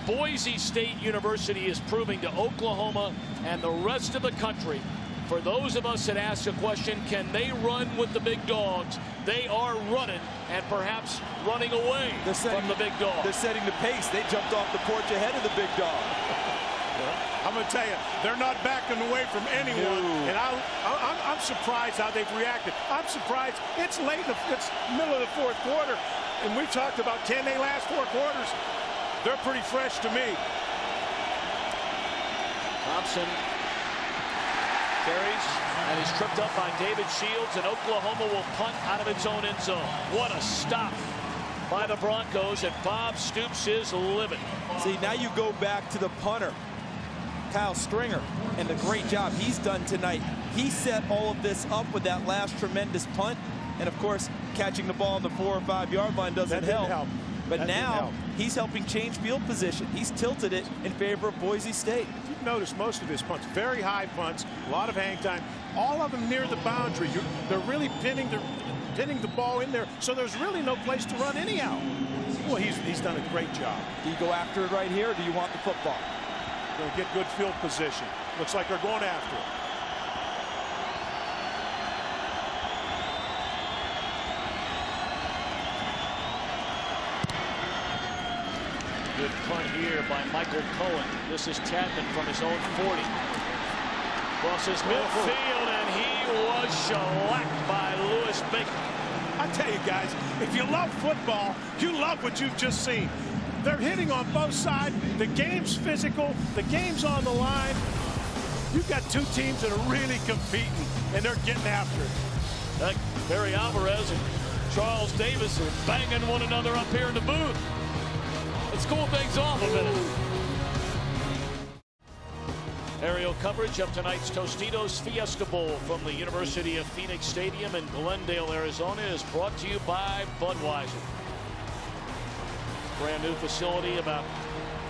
Boise State University is proving to Oklahoma and the rest of the country, for those of us that ask the question, can they run with the big dogs? They are running, and perhaps running away from the big dogs. They're setting the pace. They jumped off the porch ahead of the big dog. I'm going to tell you, they're not backing away from anyone, and I'm surprised how they've reacted. I'm surprised. It's late, it's middle of the 4th quarter, and we've talked about can they last 4 quarters. They're pretty fresh to me. Thompson carries and is tripped up by David Shields, and Oklahoma will punt out of its own end zone. What a stop by the Broncos, and Bob Stoops is livid. See, now you go back to the punter, Kyle Stringer, and the great job he's done tonight. He set all of this up with that last tremendous punt, and of course catching the ball on the 4 or 5 yard line doesn't help. But now he's helping change field position. He's tilted it in favor of Boise State. You've noticed most of his punts, very high punts, a lot of hang time, all of them near the boundary. They're really pinning the ball in there, so there's really no place to run anyhow. Well, he's done a great job. Do you go after it right here, or do you want the football? Going to get good field position. Looks like they're going after it. Good punt here by Michael Cohen. This is Tadman from his own 40. Crosses midfield, and he was shellacked by Lewis Baker. I tell you guys, if you love football, you love what you've just seen. They're hitting on both sides. The game's physical. The game's on the line. You've got two teams that are really competing, and they're getting after it. Barry Alvarez and Charles Davis are banging one another up here in the booth. Let's cool things off a minute. Aerial coverage of tonight's Tostitos Fiesta Bowl from the University of Phoenix Stadium in Glendale, Arizona is brought to you by Budweiser. Brand new facility about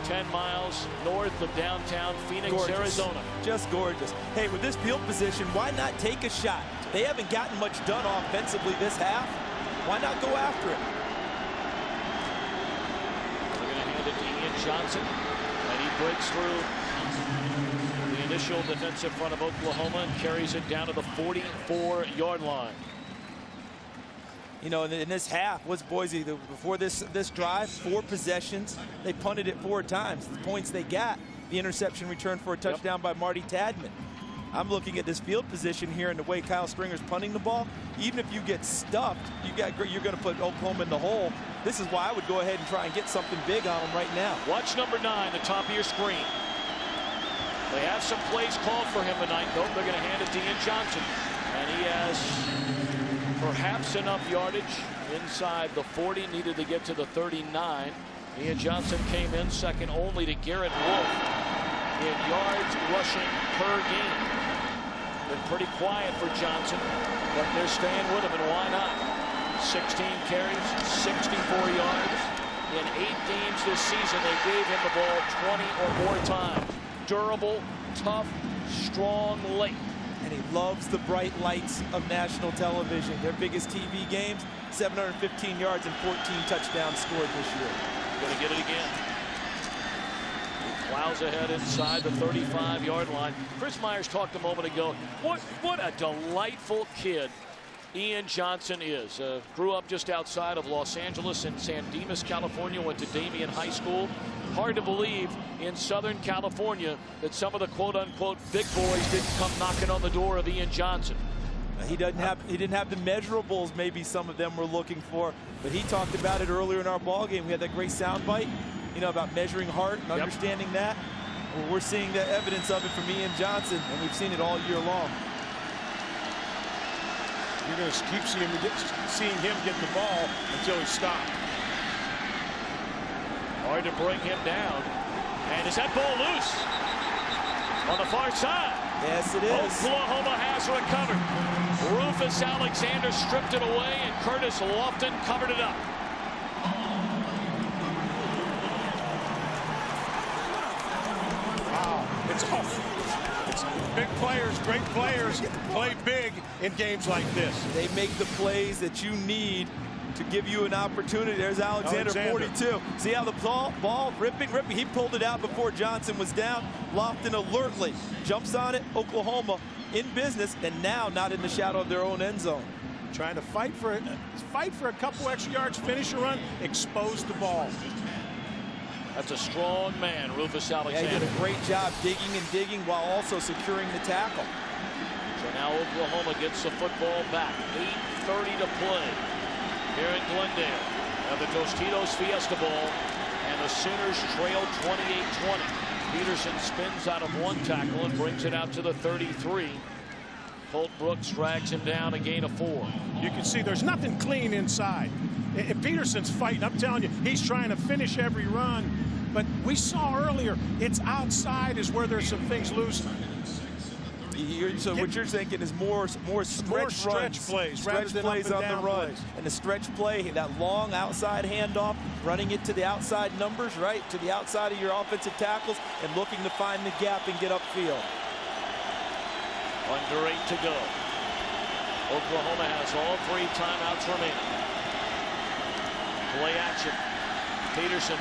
10 miles north of downtown Phoenix, gorgeous. Arizona. Just gorgeous. Hey, with this field position, why not take a shot? They haven't gotten much done offensively this half. Why not go after it? They're going to hand it to Ian Johnson, and he breaks through the initial defensive front of Oklahoma and carries it down to the 44-yard line. You know, in this half, what's Boise, before this drive, 4 possessions. They punted it 4 times. The points they got, the interception returned for a touchdown by Marty Tadman. I'm looking at this field position here and the way Kyle Stringer's punting the ball. Even if you get stuffed, you're going to put Oklahoma in the hole. This is why I would go ahead and try and get something big on them right now. Watch number 9, the top of your screen. They have some plays called for him tonight. Nope, they're going to hand it to Ian Johnson. And he has perhaps enough yardage inside the 40, needed to get to the 39. Ian Johnson came in second only to Garrett Wolf in yards rushing per game. Been pretty quiet for Johnson, but they're staying with him, and why not? 16 carries, 64 yards. In 8 games this season, they gave him the ball 20 or more times. Durable, tough, strong, late. And he loves the bright lights of national television. Their biggest TV games, 715 yards and 14 touchdowns scored this year. Going to get it again. He plows ahead inside the 35-yard line. Chris Myers talked a moment ago. What a delightful kid Ian Johnson is. Grew up just outside of Los Angeles in San Dimas, California. Went to Damien High School. Hard to believe in Southern California that some of the quote-unquote big boys didn't come knocking on the door of Ian Johnson. He didn't have the measurables maybe some of them were looking for, but he talked about it earlier in our ball game. We had that great soundbite, you know, about measuring heart and understanding that. Well, we're seeing the evidence of it from Ian Johnson, and we've seen it all year long. You're going to keep seeing him get the ball until he stops. Hard to bring him down. And is that ball loose? On the far side. Yes, it is. Oklahoma has recovered. Rufus Alexander stripped it away, and Curtis Lofton covered it up. Wow. It's big players, great players play big in games like this. They make the plays that you need to give you an opportunity. There's Alexander. 42. See how the ball ripping. He pulled it out before Johnson was down. Lofton alertly jumps on it. Oklahoma in business, and now not in the shadow of their own end zone. Trying to fight for a couple extra yards, finish a run, expose the ball. That's a strong man, Rufus Alexander. Yeah, he did a great job digging while also securing the tackle. So now Oklahoma gets the football back. 8:30 to play here in Glendale at the Tostitos Fiesta Bowl, and the Sooners trail 28-20. Peterson spins out of one tackle and brings it out to the 33. Colt Brooks drags him down, a gain of 4. You can see there's nothing clean inside. And Peterson's fighting. I'm telling you, he's trying to finish every run. But we saw earlier, it's outside is where there's some things loose. So what you're thinking is more stretch plays, stretch plays on the run, plays. And the stretch play, that long outside handoff, running it to the outside numbers, right to the outside of your offensive tackles, and looking to find the gap and get upfield. Under 8 to go. Oklahoma has all 3 timeouts remaining. Play action. Peterson,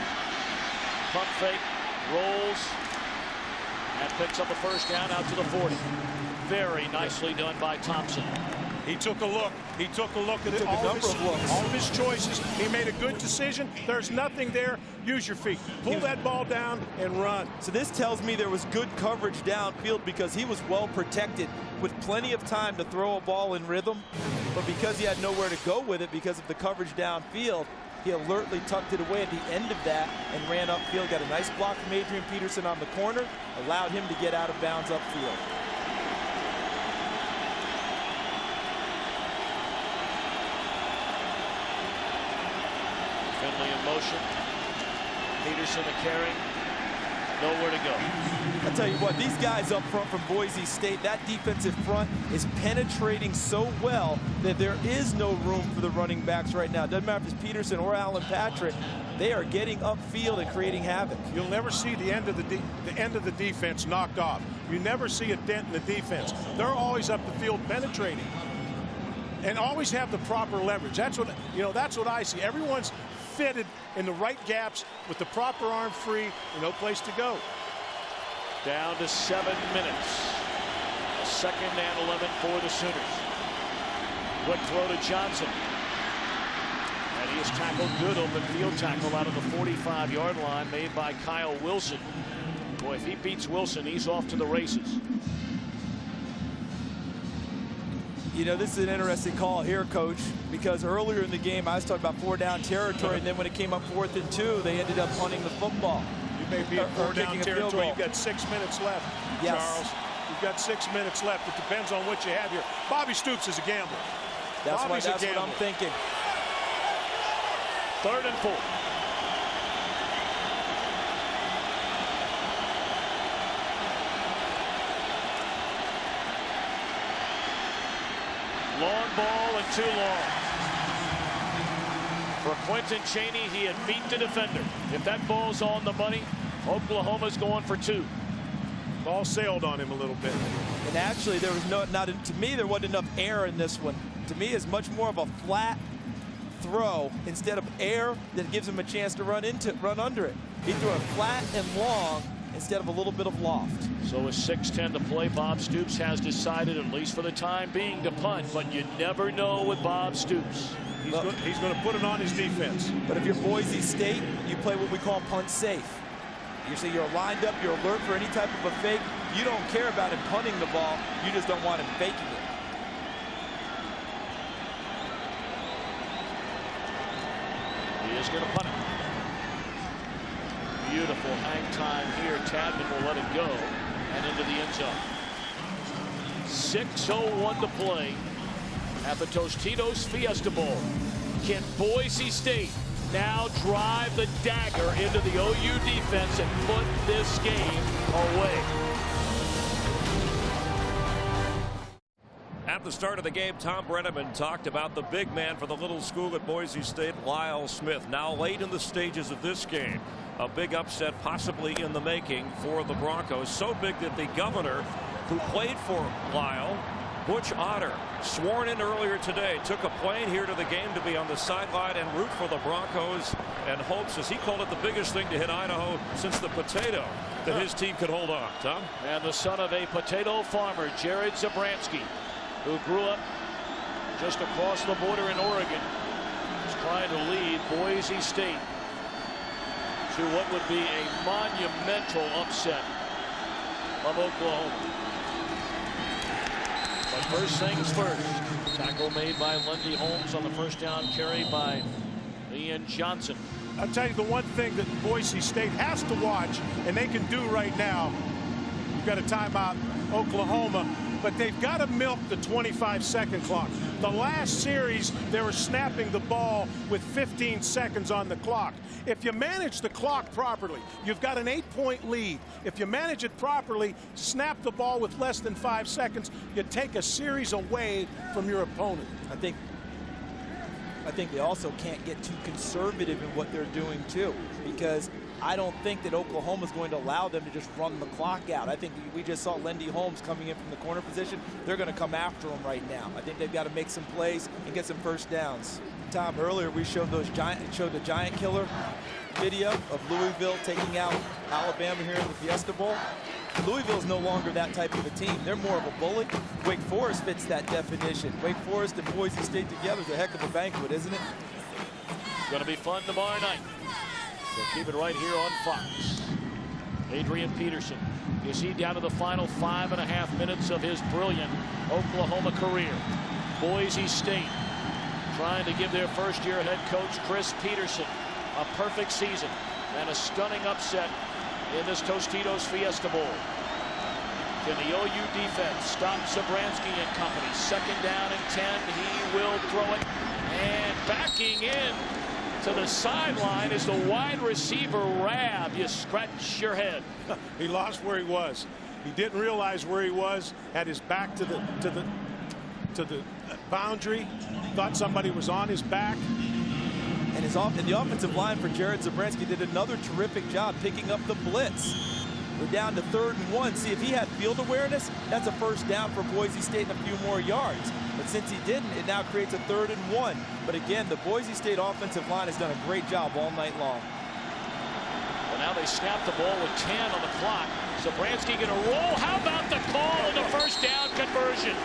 pump fake, rolls, And picks up a first down out to the 40. Very nicely done by Thompson. He took a look. He took a look at it. All of his choices. He made a good decision. There's nothing there. Use your feet. Pull that ball down and run. So this tells me there was good coverage downfield because he was well protected with plenty of time to throw a ball in rhythm. But because he had nowhere to go with it because of the coverage downfield, he alertly tucked it away at the end of that and ran upfield. Got a nice block from Adrian Peterson on the corner. Allowed him to get out of bounds upfield. Finley in motion. Peterson a carry. Nowhere to go. I'll tell you what, these guys up front from Boise State, that defensive front is penetrating so well that there is no room for the running backs right now. Doesn't matter if it's Peterson or Alan Patrick. They are getting upfield and creating havoc. You'll never see the end of the defense knocked off. You never see a dent in the defense. They're always up the field penetrating and always have the proper leverage. That's what I see. Everyone's fitted in the right gaps with the proper arm free and no place to go. Down to 7 minutes. A 2nd and 11 for the Sooners. Quick throw to Johnson. And he is tackled. Good open field tackle out of the 45-yard line made by Kyle Wilson. Boy, if he beats Wilson, he's off to the races. You know, this is an interesting call here, Coach, because earlier in the game I was talking about 4-down territory, and then when it came up 4th and 2, they ended up punting the football. You may be in 4-down territory. You've got 6 minutes left, yes. Charles. You've got 6 minutes left. It depends on what you have here. Bobby Stoops is a gambler. That's what I'm thinking. 3rd and 4. Long ball and too long. For Quentin Chaney, he had beat the defender. If that ball's on the money, Oklahoma's going for 2. Ball sailed on him a little bit. And actually, there was to me, there wasn't enough air in this one. To me, it's much more of a flat throw instead of air that gives him a chance to run under it. He threw it flat and long instead of a little bit of loft. So with 6:10 to play, Bob Stoops has decided, at least for the time being, to punt. But you never know with Bob Stoops. He's going to put it on his defense. But if you're Boise State, you play what we call punt safe. You say you're lined up, you're alert for any type of a fake. You don't care about him punting the ball. You just don't want him faking it. He is going to punt it. Beautiful hang time here. Tadman will let it go and into the end zone. 6:01 to play at the Tostitos Fiesta Bowl. Can Boise State now drive the dagger into the OU defense and put this game away? At the start of the game, Tom Brenneman talked about the big man for the little school at Boise State, Lyle Smith. Now late in the stages of this game, a big upset possibly in the making for the Broncos. So big that the governor who played for Lyle, Butch Otter, sworn in earlier today, took a plane here to the game to be on the sideline and root for the Broncos, and hopes, as he called it, the biggest thing to hit Idaho since the potato, that his team could hold on. Tom? And the son of a potato farmer, Jared Zabransky, who grew up just across the border in Oregon, is trying to lead Boise State to what would be a monumental upset of Oklahoma. But first things first, tackle made by Lundy Holmes on the first down carry by Ian Johnson. I'll tell you the one thing that Boise State has to watch, and they can do right now. You've got a timeout, Oklahoma, but they've got to milk the 25-second clock. The last series, they were snapping the ball with 15 seconds on the clock. If you manage the clock properly, you've got an 8-point lead. If you manage it properly, snap the ball with less than 5 seconds, you take a series away from your opponent. I think they also can't get too conservative in what they're doing too, because I don't think that Oklahoma's going to allow them to just run the clock out. I think we just saw Lundy Holmes coming in from the corner position. They're going to come after him right now. I think they've got to make some plays and get some first downs. Tom, earlier we showed the giant killer. video of Louisville taking out Alabama here in the Fiesta Bowl. Louisville's no longer that type of a team. They're more of a bully. Wake Forest fits that definition. Wake Forest and Boise State together is a heck of a banquet, isn't it? It's going to be fun tomorrow night. So keep it right here on Fox. Adrian Peterson. Is he down to the final 5.5 minutes of his brilliant Oklahoma career? Boise State trying to give their first-year head coach Chris Peterson a perfect season and a stunning upset in this Tostitos Fiesta Bowl. Can the OU defense stop Zabransky and company? 2nd down and 10. He will throw it. And backing in to the sideline is the wide receiver Rab. You scratch your head. He lost where he was. He didn't realize where he was. Had his back to the boundary. Thought somebody was on his back. And the offensive line for Jared Zabransky did another terrific job picking up the blitz. We're down to 3rd and 1. See, if he had field awareness, that's a first down for Boise State and a few more yards. But since he didn't, it now creates a 3rd and 1. But again, the Boise State offensive line has done a great job all night long. Well, now they snap the ball with 10 on the clock. Zabransky going to roll. How about the call on the first down conversion?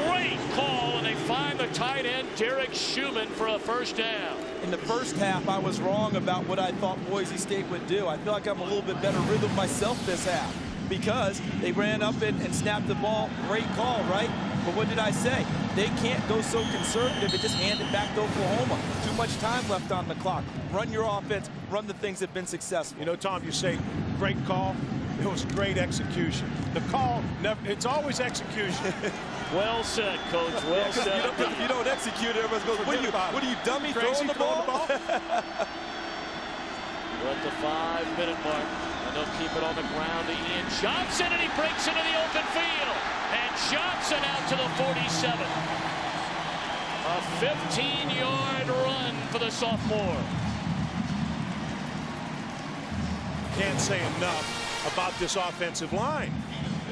Great call, and they find the tight end, Derek Schumann, for a first down. In the first half, I was wrong about what I thought Boise State would do. I feel like I'm a little bit better rhythm myself this half because they ran up and snapped the ball. Great call, right? But what did I say? They can't go so conservative and just hand it back to Oklahoma. Too much time left on the clock. Run your offense. Run the things that have been successful. You know, Tom, you say great call. It was great execution. The call, it's always execution. Well said, Coach. Well said. If you don't execute, everybody goes, what are you, dummy, throwing the ball? We're at the 5-minute mark, and they'll keep it on the ground to Ian Johnson, and he breaks into the open field. And Johnson out to the 47. A 15-yard run for the sophomore. Can't say enough about this offensive line.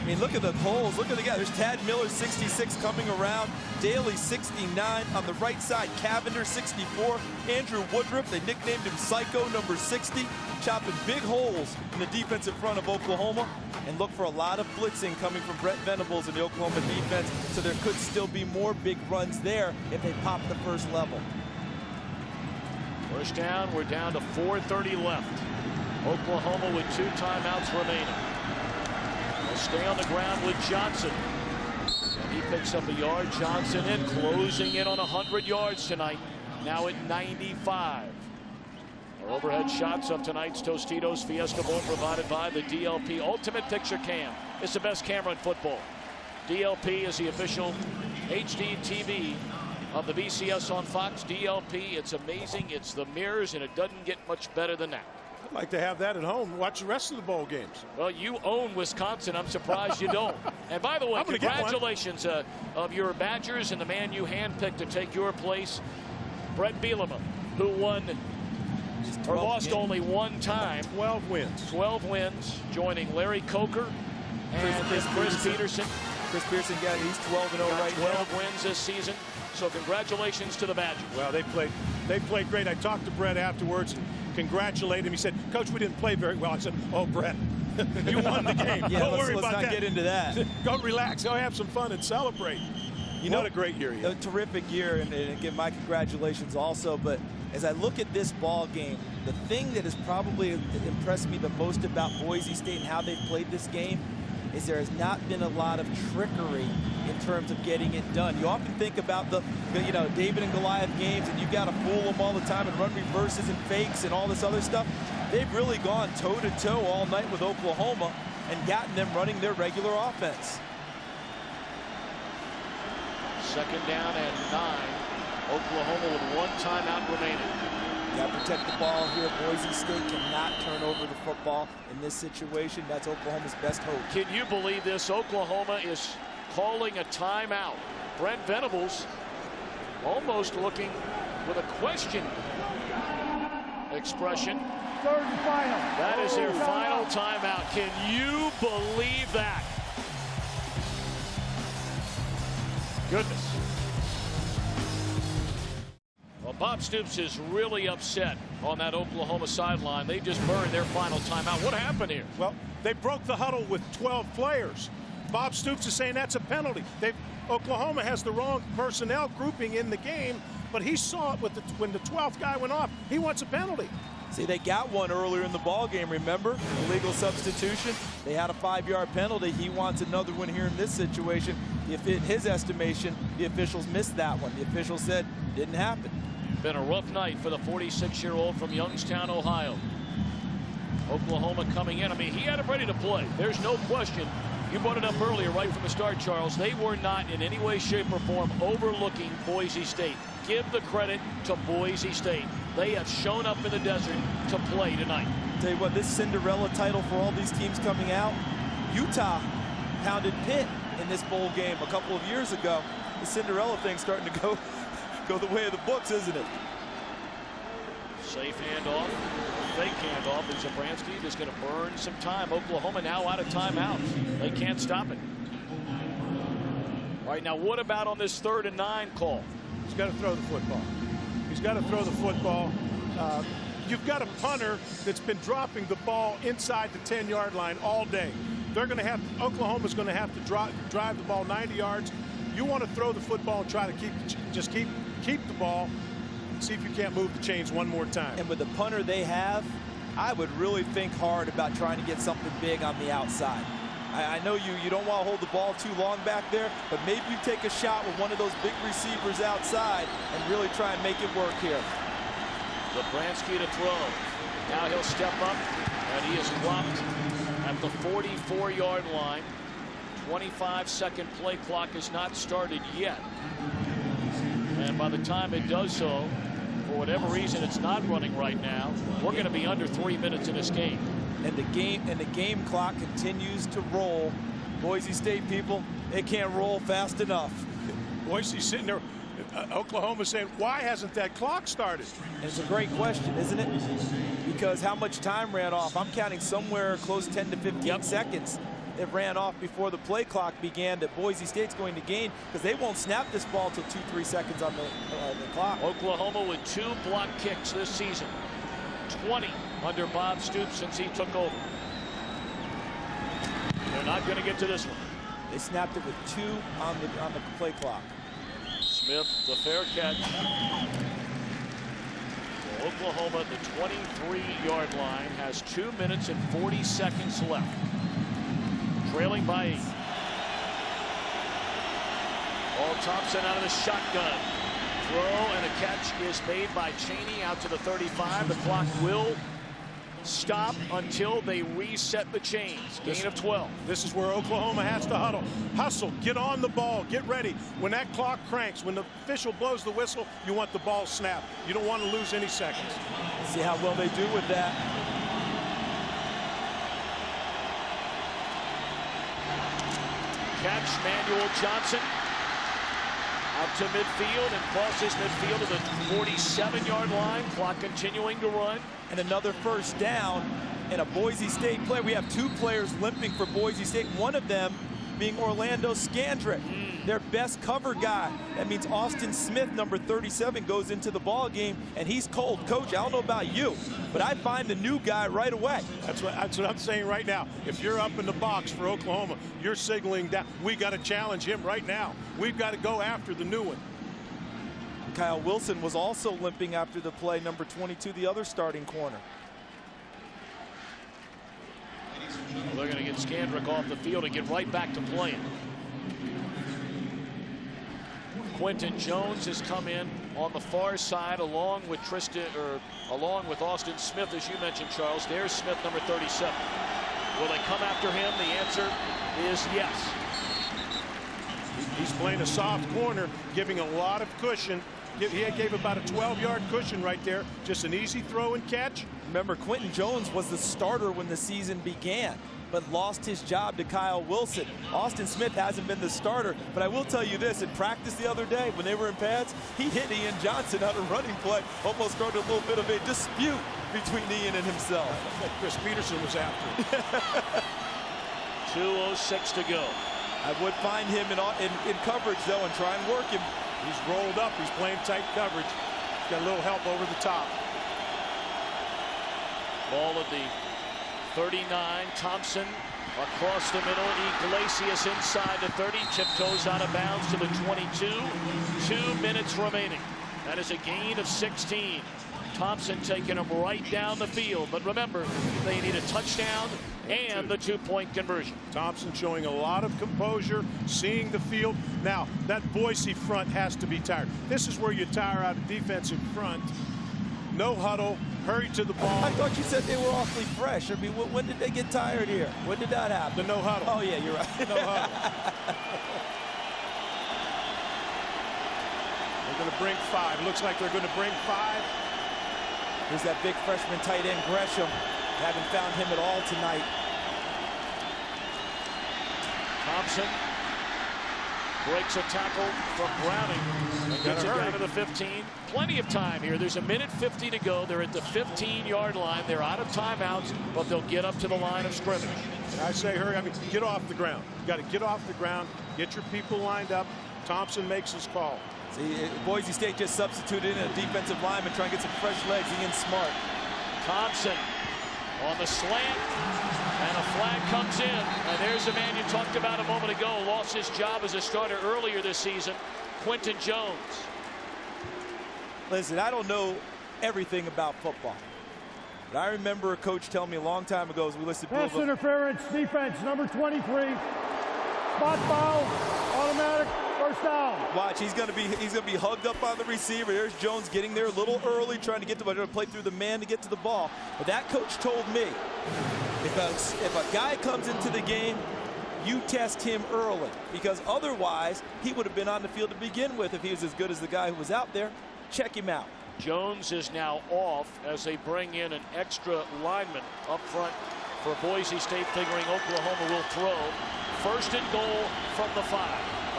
I mean, look at the holes. Look at the guy. There's Tad Miller, 66, coming around. Daly, 69. On the right side, Cavender, 64. Andrew Woodruff, they nicknamed him Psycho, number 60. Chopping big holes in the defensive front of Oklahoma. And look for a lot of blitzing coming from Brent Venables in the Oklahoma defense. So there could still be more big runs there if they pop the first level. First down, we're down to 4:30 left. Oklahoma with 2 timeouts remaining. They'll stay on the ground with Johnson. And he picks up a yard. Johnson in, closing in on 100 yards tonight. Now at 95. Our overhead shots of tonight's Tostitos Fiesta Bowl provided by the DLP Ultimate Picture Cam. It's the best camera in football. DLP is the official HD TV of the BCS on Fox. DLP, it's amazing. It's the mirrors, and it doesn't get much better than that. I'd like to have that at home. Watch the rest of the bowl games. Well, you own Wisconsin. I'm surprised you don't. And by the way, congratulations of your Badgers and the man you handpicked to take your place, Brett Bielema, who won or lost only 1 time. 12 wins. 12 wins, joining Larry Coker and Chris Peterson. Chris Peterson, he's 12-0 right now. 12 wins this season. So congratulations to the Badgers. Well, they played great. I talked to Brett afterwards and congratulated him. He said, Coach, we didn't play very well. I said, oh, Brett, you won the game. Yeah, Don't worry let's about not that. Get into that. Go relax. Go have some fun and celebrate. What a great year he had. A terrific year, and again, my congratulations also. But as I look at this ball game, the thing that has probably impressed me the most about Boise State and how they've played this game is there has not been a lot of trickery in terms of getting it done. You often think about the David and Goliath games, and you've got to fool them all the time and run reverses and fakes and all this other stuff. They've really gone toe-to-toe all night with Oklahoma and gotten them running their regular offense. 2nd down and 9. Oklahoma with 1 timeout remaining. Got to protect the ball here. Boise State cannot turn over the football in this situation. That's Oklahoma's best hope. Can you believe this? Oklahoma is calling a timeout. Brent Venables almost looking with a question expression. 3rd and final. That is their final timeout. Can you believe that? Goodness. Well, Bob Stoops is really upset on that Oklahoma sideline. They just burned their final timeout. What happened here? Well, they broke the huddle with 12 players. Bob Stoops is saying that's a penalty. Oklahoma has the wrong personnel grouping in the game, but he saw it when the 12th guy went off. He wants a penalty. See, they got one earlier in the ball game, remember? Illegal substitution. They had a 5-yard penalty. He wants another one here in this situation. If in his estimation, the officials missed that one. The official said it didn't happen. Been a rough night for the 46-year-old from Youngstown, Ohio. Oklahoma coming in. I mean, he had it ready to play. There's no question. You brought it up earlier right from the start, Charles. They were not in any way, shape, or form overlooking Boise State. Give the credit to Boise State. They have shown up in the desert to play tonight. Tell you what, this Cinderella title for all these teams coming out, Utah pounded Pitt in this bowl game a couple of years ago. The Cinderella thing's starting to go the way of the books, isn't it? Safe handoff, fake handoff, and Zabransky just going to burn some time. Oklahoma now out of timeouts. They can't stop it. All right, now what about on this 3rd and 9 call? He's got to throw the football. He's got to throw the football. You've got a punter that's been dropping the ball inside the 10-yard line all day. Oklahoma's going to have to drive the ball 90 yards. You want to throw the football and try to keep the ball. See if you can't move the chains one more time. And with the punter they have, I would really think hard about trying to get something big on the outside. I know you don't want to hold the ball too long back there, but maybe you take a shot with one of those big receivers outside and really try and make it work here. Zabransky to throw. Now he'll step up, and he is blocked at the 44-yard line. 25-second play clock is not started yet. And by the time it does so, for whatever reason it's not running right now, we're going to be under 3 minutes in this game. And the game clock continues to roll. Boise State people, they can't roll fast enough. Boise's sitting there. Oklahoma saying, why hasn't that clock started? And it's a great question, isn't it? Because how much time ran off? I'm counting somewhere close 10 to 15 seconds. It ran off before the play clock began that Boise State's going to gain, because they won't snap this ball till 2-3 seconds on the clock. Oklahoma with 2 block kicks this season. 20 under Bob Stoops since he took over. They're not going to get to this one. They snapped it with 2 on the play clock. Smith, the fair catch. So Oklahoma at the 23-yard line has 2 minutes and 40 seconds left. Trailing by 8. Paul Thompson out of the shotgun. Throw and a catch is made by Chaney out to the 35. The clock will stop until they reset the chains. Gain of 12. This is where Oklahoma has to huddle. Hustle, get on the ball, get ready. When that clock cranks, when the official blows the whistle, you want the ball snapped. You don't want to lose any seconds. See how well they do with that. Catch, Manuel Johnson out to midfield and crosses midfield to the 47-yard line. Clock continuing to run. And another first down and a Boise State player. We have 2 players limping for Boise State. One of them being Orlando Scandrick, their best cover guy. That means Austin Smith, number 37, goes into the ball game, and he's cold. Coach, I don't know about you, but I find the new guy right away. That's what I'm saying right now. If you're up in the box for Oklahoma, you're signaling that we got to challenge him right now. We've got to go after the new one. Kyle Wilson was also limping after the play, number 22, the other starting corner. Well, they're going to get Scandrick off the field and get right back to playing. Quentin Jones has come in on the far side along with Austin Smith, as you mentioned, Charles. There's Smith, number 37. Will they come after him? The answer is yes. He's playing a soft corner, giving a lot of cushion. He gave about a 12-yard cushion right there. Just an easy throw and catch. Remember, Quentin Jones was the starter when the season began, but lost his job to Kyle Wilson. Austin Smith hasn't been the starter, but I will tell you this, in practice the other day when they were in pads, he hit Ian Johnson on a running play, almost started a little bit of a dispute between Ian and himself. Chris Peterson was after him. 2:06 to go. I would find him in coverage, though, and try and work him. He's rolled up. He's playing tight coverage. got a little help over the top. Ball at the 39. Thompson across the middle. Iglesias inside the 30. Tiptoes out of bounds to the 22. 2 minutes remaining. That is a gain of 16. Thompson taking him right down the field. But remember, they need a touchdown and the 2-point conversion. Thompson showing a lot of composure, seeing the field. Now, that Boise front has to be tired. This is where you tire out a defensive front. No huddle, hurry to the ball. I thought you said they were awfully fresh. I mean, when did they get tired here? When did that happen? The no huddle. Oh, yeah, you're right. No huddle. They're going to bring 5. Looks like they're going to bring 5. Here's that big freshman tight end, Gresham. Haven't found him at all tonight. Thompson breaks a tackle from Browning and gets it down to the 15. Plenty of time here. There's a minute 50 to go. They're at the 15-yard line. They're out of timeouts, but they'll get up to the line of scrimmage. And I say hurry. I mean, get off the ground. You got to get off the ground, get your people lined up. Thompson makes his call. See, Boise State just substituted in a defensive lineman trying to get some fresh legs. He in smart. Thompson on the slant, and a flag comes in. And there's a man you talked about a moment ago, lost his job as a starter earlier this season, Quentin Jones. Listen, I don't know everything about football, but I remember a coach telling me a long time ago as we listed pass interference, defense, number 23, spot foul, automatic, first down. Watch, he's gonna be hugged up on the receiver. There's Jones getting there a little early, trying to get the ball, trying to play through the man to get to the ball. But that coach told me, if a guy comes into the game, you test him early, because otherwise he would have been on the field to begin with if he was as good as the guy who was out there. Check him out. Jones is now off as they bring in an extra lineman up front for Boise State, figuring Oklahoma will throw. First and goal from the 5.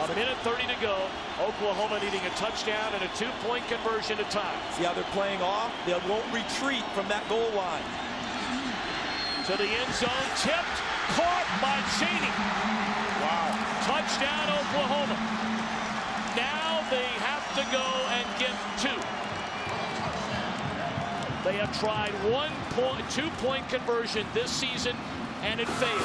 A minute 30 to go. Oklahoma needing a touchdown and a 2-point conversion to tie. See how they're playing off? They won't retreat from that goal line. To the end zone, tipped, caught by Cheney. Wow. Touchdown Oklahoma. Now they have to go and get 2. They have tried 2-point conversion this season, and it failed.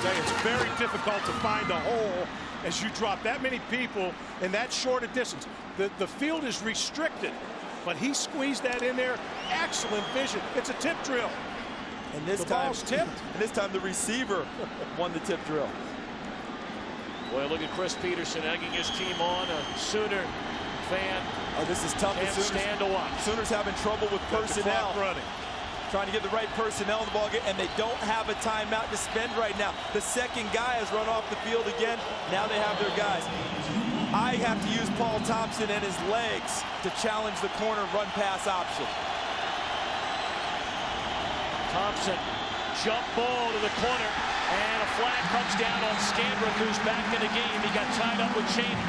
It's very difficult to find a hole as you drop that many people in that short a distance. The field is restricted, but he squeezed that in there. Excellent vision. It's a tip drill. And this the time, ball's tipped. And this time the receiver won the tip drill. Boy, look at Chris Peterson egging his team on. A Sooner fan. Oh, this is tough. Can't stand to watch. Sooners having trouble with personnel. Running. Trying to get the right personnel in the ball game, and they don't have a timeout to spend right now. The second guy has run off the field again. Now they have their guys. I have to use Paul Thompson and his legs to challenge the corner run pass option. Thompson, jump ball to the corner, and a flag comes down on Scandrick, who's back in the game. He got tied up with Cheney.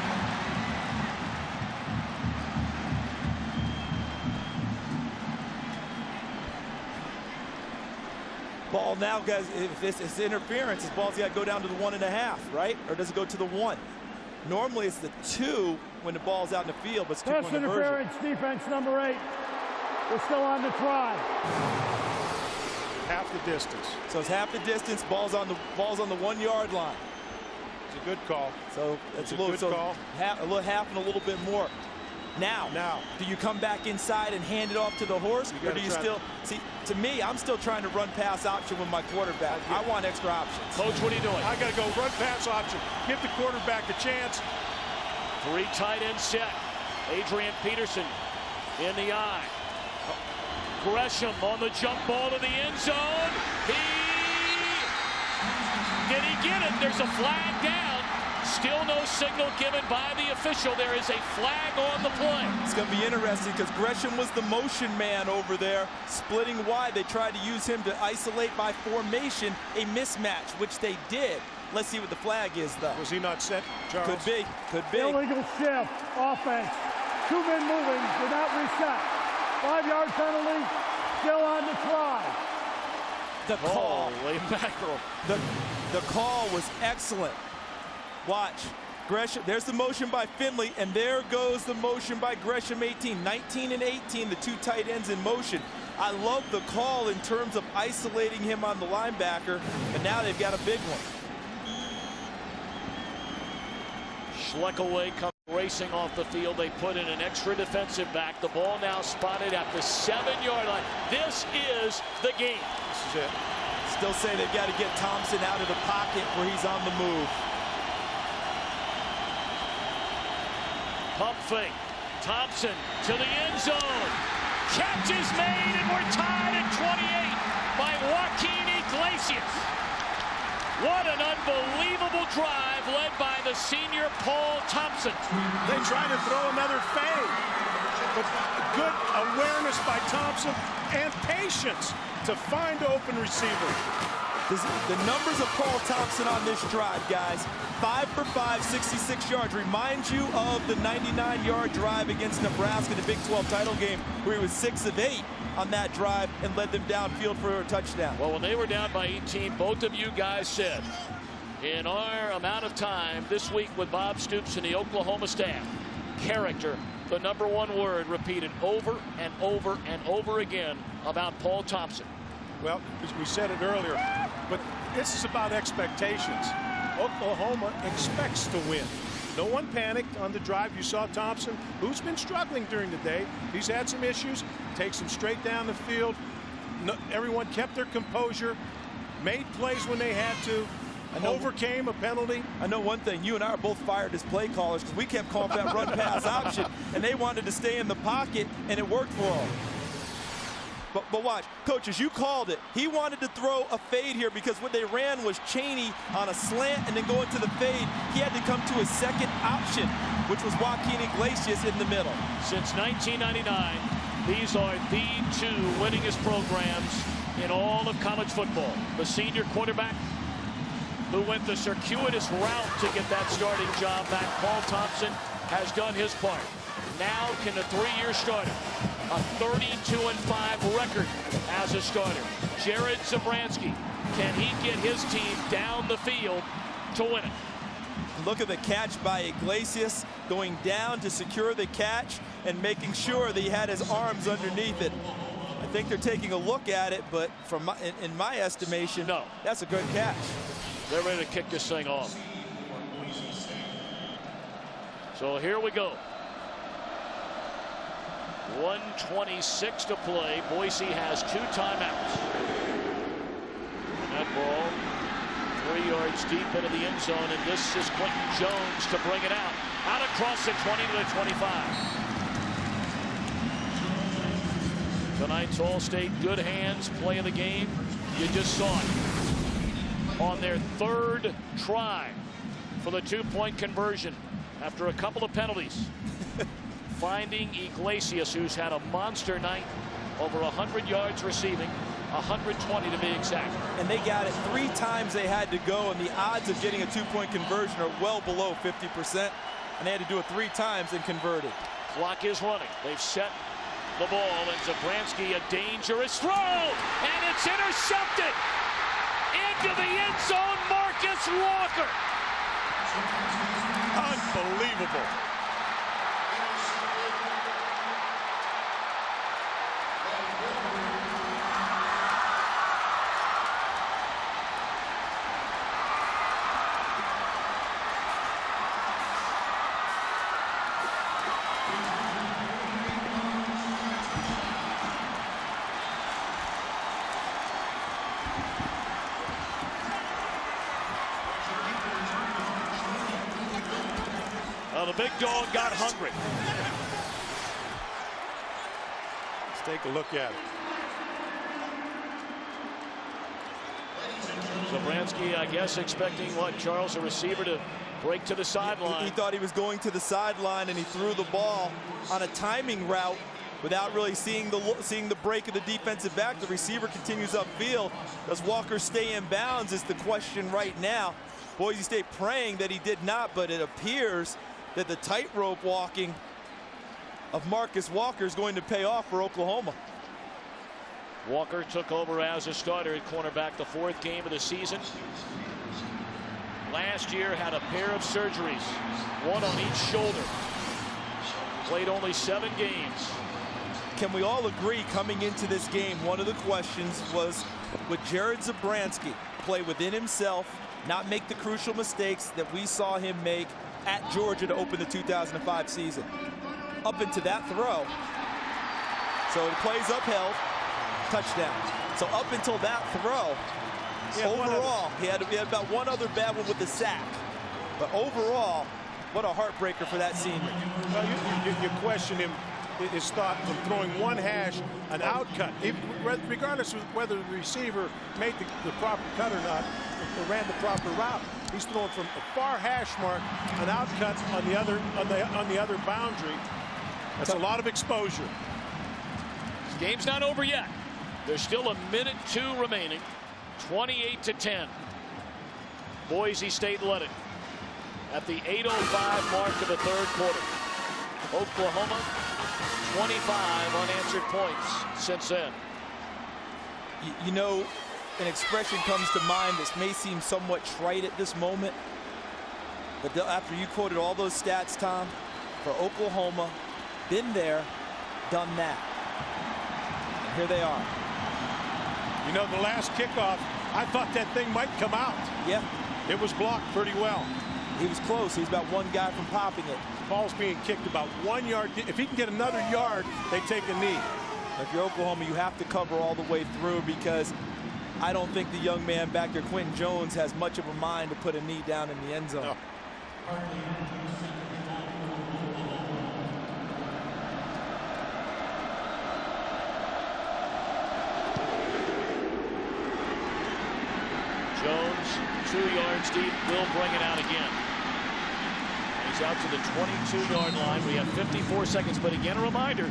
Ball now, guys, if this is interference, this ball's got to go down to the 1.5, right? Or does it go to the 1? Normally it's the 2 when the ball's out in the field, but it's 2-point conversion. Pass interference, defense number 8. We're still on the try. Half the distance. So it's half the distance. Ball's on the 1-yard line. It's a good call. So it's a good call. Half and a little bit more. Now, do you come back inside and hand it off to the horse, or do you still see? To me, I'm still trying to run pass option with my quarterback. I want extra options. Coach, what are you doing? I got to go run pass option. Give the quarterback a chance. 3 tight end set. Adrian Peterson in the eye. Gresham on the jump ball to the end zone. Did he get it? There's a flag down. Still no signal given by the official. There is a flag on the play. It's going to be interesting because Gresham was the motion man over there, splitting wide. They tried to use him to isolate by formation, a mismatch, which they did. Let's see what the flag is, though. Was he not set, Charles? Could be. Could be. Illegal shift, offense. 2 men moving, did not reset. 5-yard penalty, still on the try. The call. Way back. The call was excellent. Watch. Gresham, there's the motion by Finley, and there goes the motion by Gresham 18. 19 and 18, the two tight ends in motion. I love the call in terms of isolating him on the linebacker, and now they've got a big one. Schleckaway comes racing off the field. They put in an extra defensive back. The ball now spotted at the 7-yard line. This is the game. This is it. Still say they've got to get Thompson out of the pocket where he's on the move. Pump fake. Thompson to the end zone. Catch is made, and we're tied at 28 by Joaquin Iglesias. What an unbelievable drive led by the senior Paul Thompson. They try to throw another fade, but good awareness by Thompson and patience to find open receiver. The numbers of Paul Thompson on this drive, guys. 5 for 5, 66 yards. Reminds you of the 99-yard drive against Nebraska in the Big 12 title game, where he was 6 of 8 on that drive and led them downfield for a touchdown. Well, when they were down by 18, both of you guys said, in our amount of time this week with Bob Stoops and the Oklahoma staff, character, the #1 word, repeated over and over and over again about Paul Thompson. Well, we said it earlier, but this is about expectations. Oklahoma expects to win. No one panicked on the drive. You saw Thompson, who's been struggling during the day. He's had some issues, takes them straight down the field. No, everyone kept their composure, made plays when they had to, overcame a penalty. I know one thing, you and I are both fired as play callers because we kept calling for that run pass option, and they wanted to stay in the pocket, and it worked for them. But watch, coaches, you called it. He wanted to throw a fade here because what they ran was Chaney on a slant and then going to the fade. He had to come to his second option, which was Joaquin Iglesias in the middle. Since 1999, these are the two winningest programs in all of college football. The senior quarterback who went the circuitous route to get that starting job back, Paul Thompson, has done his part. Now can the 3-year starter, a 32-5 record as a starter, Jared Zabransky, can he get his team down the field to win it? Look at the catch by Iglesias, going down to secure the catch and making sure that he had his arms underneath it. I think they're taking a look at it, but from in my estimation, no, that's a good catch. They're ready to kick this thing off. So here we go. 1:26 to play. Boise has 2 timeouts. And that ball 3 yards deep into the end zone, and this is Quentin Jones to bring it out across the 20 to the 25. Tonight's All-State good hands play of the game. You just saw it on their 3rd try for the 2-point conversion after a couple of penalties. Finding Iglesias, who's had a monster night, over 100 yards receiving, 120 to be exact. And they got it 3 times they had to go, and the odds of getting a 2-point conversion are well below 50%. And they had to do it 3 times and converted. Clock is running. They've set the ball, and Zabransky, a dangerous throw, and it's intercepted into the end zone. Marcus Walker. Unbelievable. The big dog got hungry. Let's take a look at it. Zabransky, I guess, expecting what, Charles, a receiver to break to the sideline. He thought he was going to the sideline, and he threw the ball on a timing route without really seeing the break of the defensive back. The receiver continues upfield. Does Walker stay in bounds is the question right now. Boise State praying that he did not, but it appears that the tightrope walking of Marcus Walker is going to pay off for Oklahoma. Walker took over as a starter at cornerback, the 4th game of the season. Last year had a pair of surgeries, one on each shoulder. Played only 7 games. Can we all agree coming into this game, one of the questions was, would Jared Zabransky play within himself, not make the crucial mistakes that we saw him make at Georgia to open the 2005 season? Up into that throw. So the play's upheld, touchdown. So up until that throw, overall, he had about one other bad one with the sack. But overall, what a heartbreaker for that senior. Well, you question his thought from throwing one hash, an out cut, regardless of whether the receiver made the proper cut or not, or ran the proper route. He's throwing from a far hash mark, an out cut on the other boundary. That's a lot of exposure. Game's not over yet. There's still a minute 2 remaining. 28-10. Boise State led it at the 8:05 mark of the 3rd quarter. Oklahoma 25 unanswered points since then. You know, an expression comes to mind that may seem somewhat trite at this moment, but after you quoted all those stats, Tom, for Oklahoma, been there, done that. And here they are. You know, the last kickoff, I thought that thing might come out. Yeah. It was blocked pretty well. He was close. He was about one guy from popping it. Ball's being kicked about 1 yard. If he can get another yard, they take a knee. If you're Oklahoma, you have to cover all the way through, because I don't think the young man back there, Quentin Jones, has much of a mind to put a knee down in the end zone. No. Jones 2 yards deep, will bring it out again. He's out to the 22-yard line. We have 54 seconds, but again, a reminder,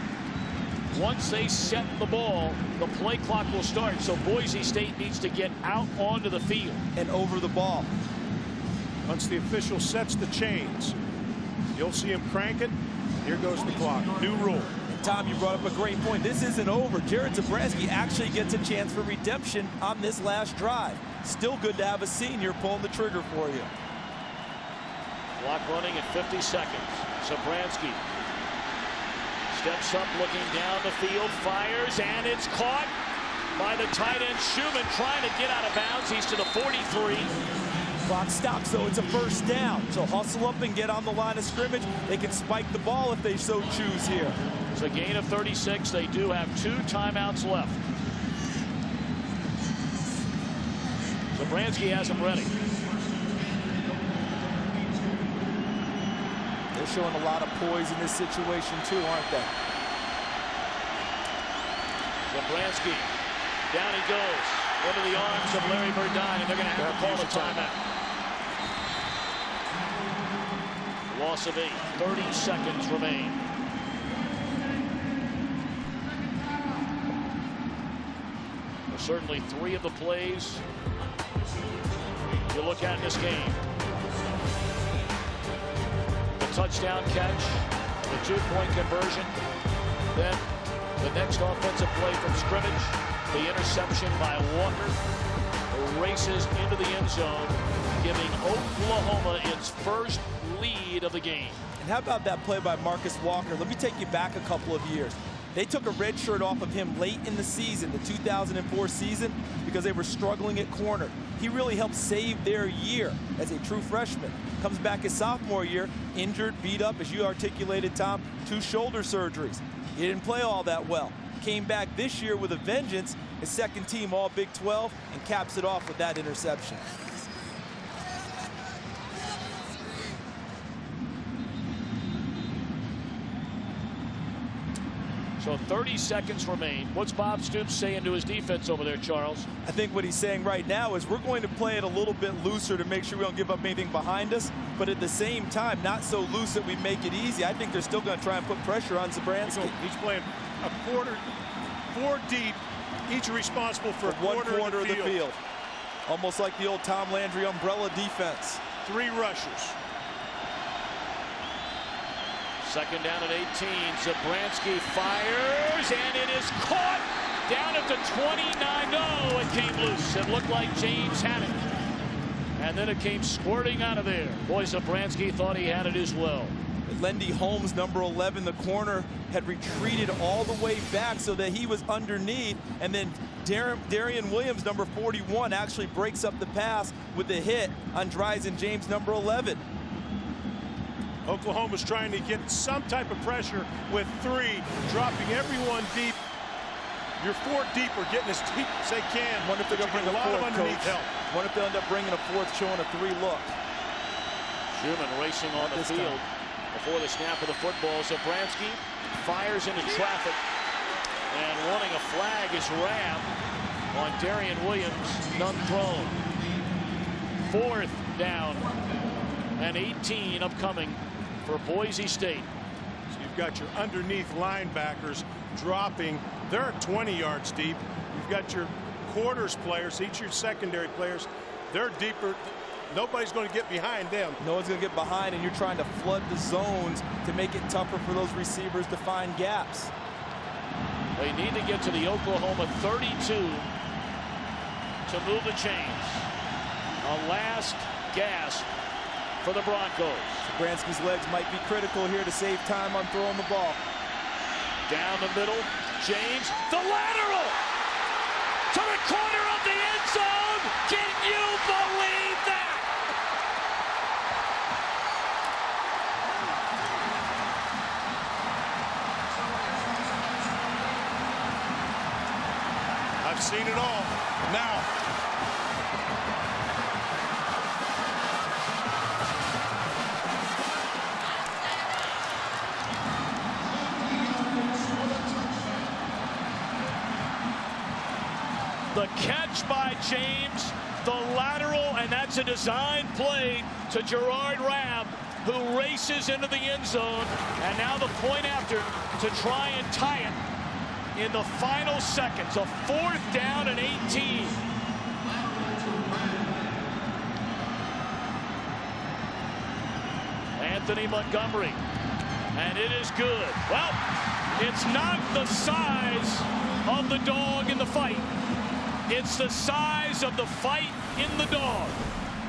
once they set the ball, the play clock will start. So Boise State needs to get out onto the field and over the ball. Once the official sets the chains, you'll see him crank it. Here goes the clock. New rule. Tom, you brought up a great point. This isn't over. Jared Zabransky actually gets a chance for redemption on this last drive. Still good to have a senior pulling the trigger for you. Clock running at 50 seconds. Zabransky steps up, looking down the field, fires, and it's caught by the tight end Schumann, trying to get out of bounds. He's to the 43. Clock stops, so it's a first down. So hustle up and get on the line of scrimmage. They can spike the ball if they so choose here. It's a gain of 36. They do have 2 timeouts left. Zabransky has them ready. They're showing a lot of poise in this situation too, aren't they? Zabransky, down he goes into the arms of Larry Verdine, and they're going to have to call a timeout. Loss of 8. 30 seconds remain. There's certainly 3 of the plays you look at in this game. The touchdown catch, the 2-point conversion, then the next offensive play from scrimmage, the interception by Walker, races into the end zone, giving Oklahoma its first lead of the game. And how about that play by Marcus Walker? Let me take you back a couple of years. They took a red shirt off of him late in the season, the 2004 season, because they were struggling at corner. He really helped save their year as a true freshman. Comes back his sophomore year, injured, beat up, as you articulated, Tom, 2 shoulder surgeries. He didn't play all that well. Came back this year with a vengeance, his second team all Big 12, and caps it off with that interception. So 30 seconds remain. What's Bob Stoops saying to his defense over there, Charles? I think what he's saying right now is we're going to play it a little bit looser to make sure we don't give up anything behind us, but at the same time, not so loose that we make it easy. I think they're still going to try and put pressure on Zabransky. He's playing a quarter, 4 deep, each responsible for one quarter of the field. Almost like the old Tom Landry umbrella defense. 3 rushers. Second down at 18. Zabransky fires, and it is caught down at the 29. No, it came loose. It looked like James had it. And then it came squirting out of there. Boy, Zabransky thought he had it as well. Lendy Holmes, number 11, the corner, had retreated all the way back so that he was underneath, and then Darian Williams, number 41, actually breaks up the pass with the hit on Dryzen James, number 11. Oklahoma's trying to get some type of pressure with 3, dropping everyone deep. Your 4 deep are getting as deep as they can. Wonder if they're going to bring a fourth, underneath Coach. Wonder if they'll end up bringing a fourth, showing a 3 look. Schumann racing on the field before the snap of the football. Zabransky fires into traffic, and wanting a flag is Ram on Darian Williams, none thrown. 4th down and 18 upcoming for Boise State. So you've got your underneath linebackers dropping. They're 20 yards deep. You've got your quarters players, each your secondary players. They're deeper. Nobody's going to get behind them. No one's going to get behind, and you're trying to flood the zones to make it tougher for those receivers to find gaps. They need to get to the Oklahoma 32 to move the chains. A last gasp for the Broncos. Zabransky's legs might be critical here to save time on throwing the ball. Down the middle, James, the lateral to the corner of the end zone. Can you believe that? I've seen it all. Now, the catch by James, the lateral, and that's a design play to Gerard Rabb, who races into the end zone, and now the point after to try and tie it in the final seconds. A 4th down and 18. Anthony Montgomery, and it is good. Well, it's not the size of the dog in the fight. It's the size of the fight in the dog.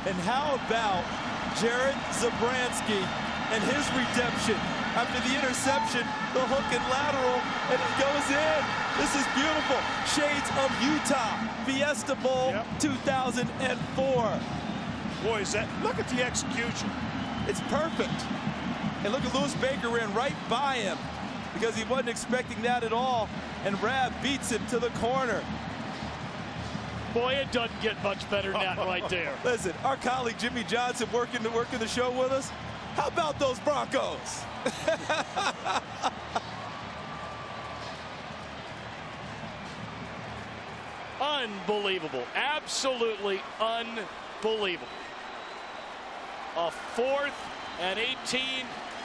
And how about Jared Zabransky and his redemption after the interception, the hook and lateral, and it goes in. This is beautiful. Shades of Utah, Fiesta Bowl 2004. boy, is that, look at the execution. It's perfect. And look at Lewis Baker ran right by him because he wasn't expecting that at all. And Rabb beats him to the corner. Boy, it doesn't get much better than that right there. Listen, our colleague Jimmy Johnson working the show with us. How about those Broncos? Unbelievable. Absolutely unbelievable. A 4th and 18.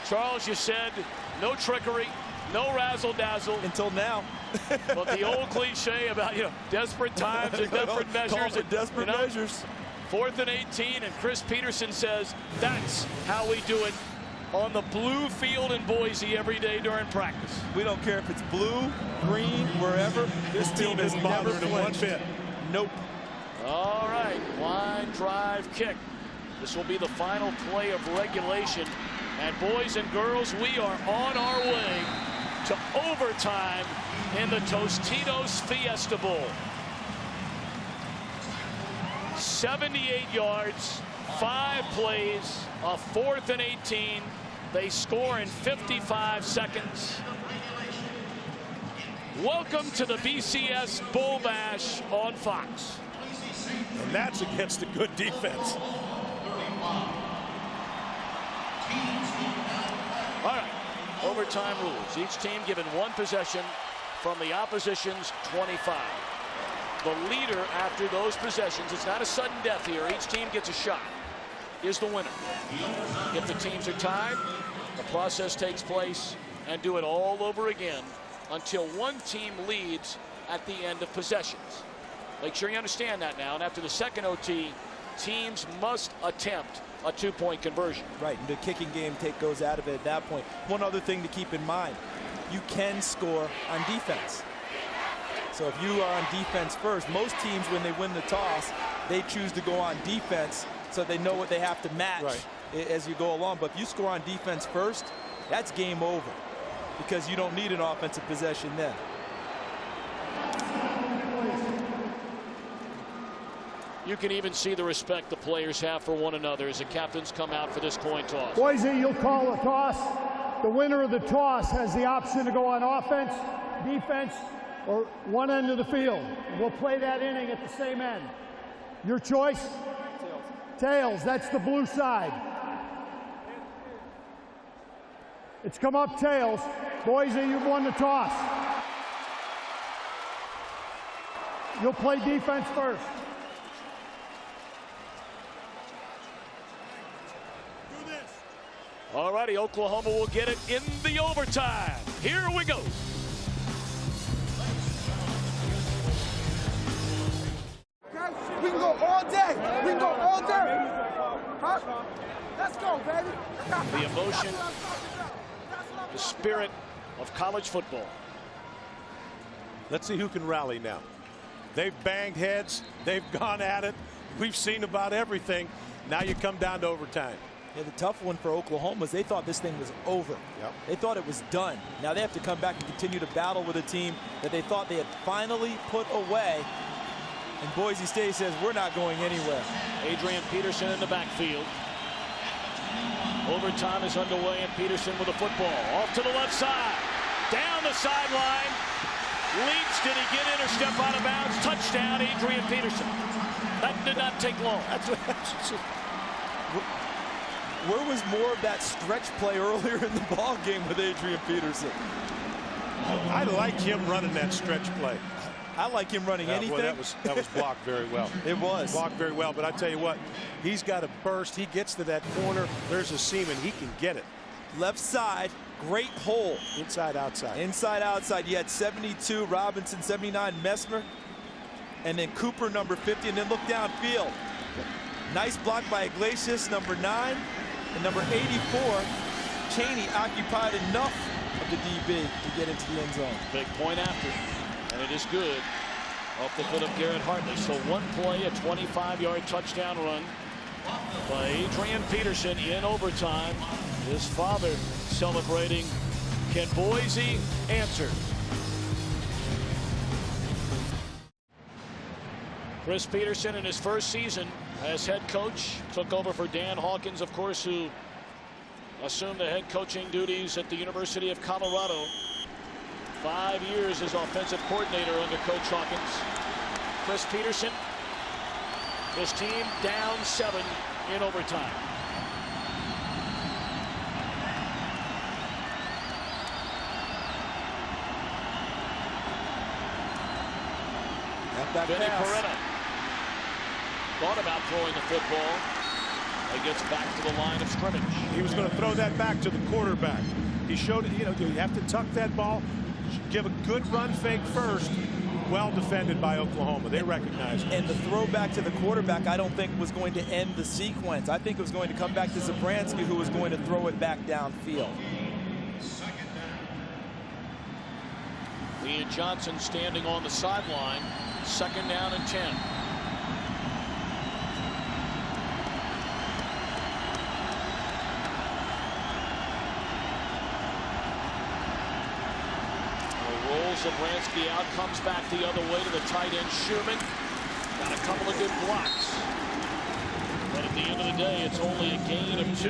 Charles, you said no trickery, no razzle-dazzle. Until now. But the old cliche about, desperate times and desperate measures. And desperate measures. 4th and 18, and Chris Peterson says that's how we do it on the blue field in Boise every day during practice. We don't care if it's blue, green, wherever. This team has never flinched. Nope. All right, line drive kick. This will be the final play of regulation. And boys and girls, we are on our way to overtime in the Tostitos Fiesta Bowl. 78 yards, 5 plays, a 4th and 18. They score in 55 seconds. Welcome to the BCS Bull Bash on Fox. And that's against a good defense. All right, overtime rules. Each team given 1 possession from the opposition's 25. The leader after those possessions, it's not a sudden death here, each team gets a shot, is the winner. If the teams are tied, the process takes place and do it all over again until one team leads at the end of possessions. Make sure you understand that now. And after the second OT, teams must attempt a 2-point conversion. Right, and the kicking game goes out of it at that point. One other thing to keep in mind, you can score on defense. So if you are on defense first, most teams when they win the toss, they choose to go on defense so they know what they have to match as you go along. But if you score on defense first, that's game over, because you don't need an offensive possession then. You can even see the respect the players have for one another as the captains come out for this coin toss. Boise, you'll call a toss. The winner of the toss has the option to go on offense, defense, or one end of the field. We'll play that inning at the same end. Your choice? Tails. That's the blue side. It's come up tails. Boise, you've won the toss. You'll play defense first. All righty, Oklahoma will get it in the overtime. Here we go. We can go all day. We can go all day. Huh? Let's go, baby. The emotion, the spirit of college football. Let's see who can rally now. They've banged heads. They've gone at it. We've seen about everything. Now you come down to overtime. Yeah, the tough one for Oklahoma is they thought this thing was over. Yep. They thought it was done. Now they have to come back and continue to battle with a team that they thought they had finally put away. And Boise State says, we're not going anywhere. Adrian Peterson in the backfield. Overtime is underway, and Peterson with the football. Off to the left side. Down the sideline. Leaps. Did he get in or step out of bounds? Touchdown, Adrian Peterson. That did not take long. Where was more of that stretch play earlier in the ball game with Adrian Peterson? I like him running that stretch play. I like him running anything. Well, that was blocked very well. It was. Blocked very well, but I tell you what, he's got a burst. He gets to that corner. There's a seam, and he can get it. Left side, great hole. Inside, outside. Inside, outside. You had 72, Robinson, 79, Messmer. And then Cooper, number 50, and then look downfield. Nice block by Iglesias, number 9. And number 84, Chaney, occupied enough of the DB to get into the end zone. Big point after. And it is good off the foot of Garrett Hartley. So one play, a 25-yard touchdown run by Adrian Peterson in overtime. His father celebrating. Can Boise answer? Chris Peterson in his first season as head coach took over for Dan Hawkins, of course, who assumed the head coaching duties at the University of Colorado. 5 years as offensive coordinator under Coach Hawkins. Chris Peterson, his team down 7 in overtime. Vinny Peretta thought about throwing the football. He gets back to the line of scrimmage. He was going to throw that back to the quarterback. He showed it, you have to tuck that ball, give a good run fake first. Well defended by Oklahoma. They recognized it. And the throw back to the quarterback, I don't think was going to end the sequence. I think it was going to come back to Zabransky, who was going to throw it back downfield. Ian Johnson standing on the sideline. 2nd down and 10. Zabransky out, comes back the other way to the tight end Schumann. Got a couple of good blocks. But at the end of the day, it's only a gain of 2.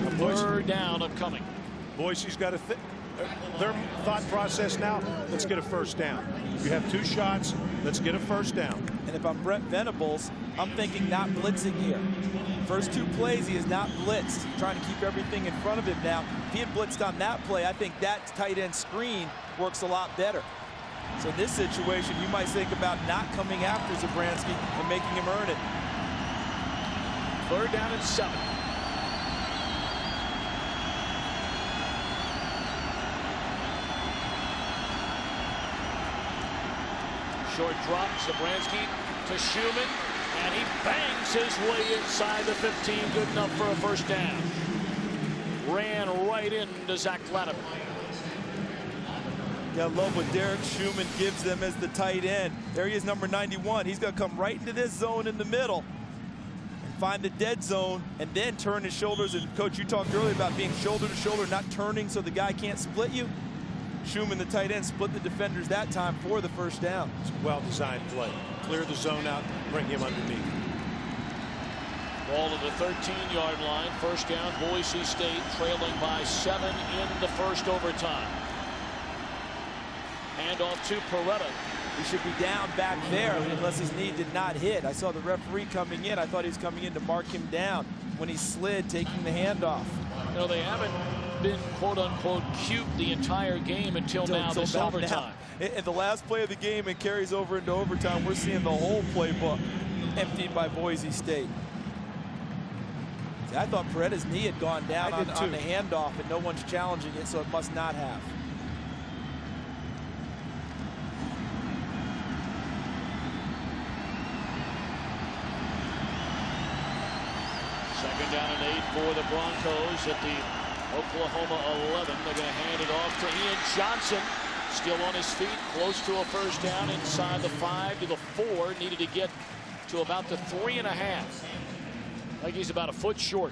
A 3rd down upcoming. Boise's got their thought process now, let's get a 1st down. You have 2 shots, let's get a 1st down. And if I'm Brent Venables, I'm thinking not blitzing here. First 2 plays, he is not blitzed. Trying to keep everything in front of him now. If he had blitzed on that play, I think that tight end screen works a lot better. So in this situation, you might think about not coming after Zabransky and making him earn it. 3rd down and 7. Short drop, Zabransky to Schumann, and he bangs his way inside the 15, good enough for a 1st down. Ran right into Zach Latimer. Yeah, I love what Derek Schumann gives them as the tight end. There he is, number 91. He's going to come right into this zone in the middle and find the dead zone, and then turn his shoulders. And Coach, you talked earlier about being shoulder to shoulder, not turning so the guy can't split you. Schumann, the tight end, split the defenders that time for the first down. It's a well-designed play. Clear the zone out, bring him underneath. Ball to the 13-yard line. First down, Boise State trailing by 7 in the first overtime. Hand off to Peretta. He should be down back there unless his knee did not hit. I saw the referee coming in. I thought he was coming in to mark him down when he slid, taking the handoff. You know, they haven't been quote-unquote cute the entire game until now, this overtime. And the last play of the game, it carries over into overtime. We're seeing the whole playbook emptied by Boise State. See, I thought Peretta's knee had gone down on the handoff, and no one's challenging it, so it must not have. Second down and 8 for the Broncos at the Oklahoma 11. They're going to hand it off to Ian Johnson. Still on his feet, close to a first down inside the 5 to the 4. Needed to get to about the 3.5. I think he's about a foot short.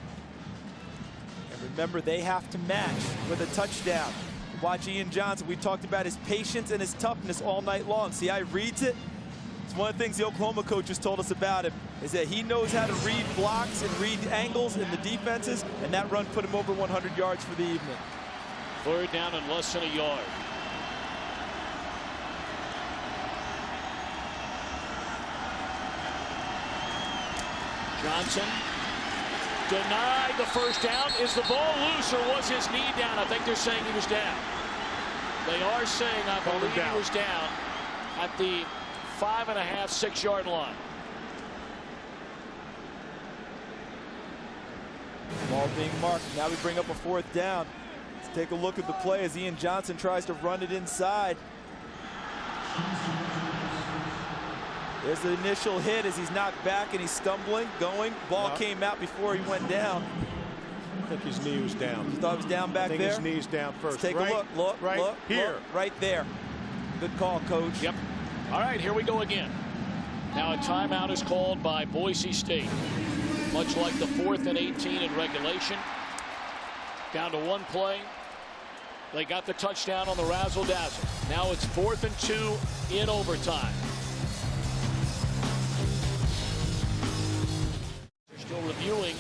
And remember, they have to match with a touchdown. Watch Ian Johnson. We talked about his patience and his toughness all night long. See how he reads it? It's one of the things the Oklahoma coaches told us about him, is that he knows how to read blocks and read angles in the defenses, and that run put him over 100 yards for the evening. Third down and less than a yard. Johnson denied the first down. Is the ball loose or was his knee down? I think they're saying he was down. They are saying, I believe he was down at the 5.5, 6 yard line. Ball being marked. Now we bring up a fourth down. Let's take a look at the play as Ian Johnson tries to run it inside. There's the initial hit as he's knocked back and he's stumbling, going. Ball came out before he went down. I think his knee was down. You thought it was down back there? I think his knee's down first. Let's take a look. Look, right look, here. Look, right there. Good call, Coach. Yep. All right, here we go again. Now a timeout is called by Boise State. Much like the 4th and 18 in regulation. Down to one play. They got the touchdown on the razzle-dazzle. Now it's 4th and 2 in overtime. They're still reviewing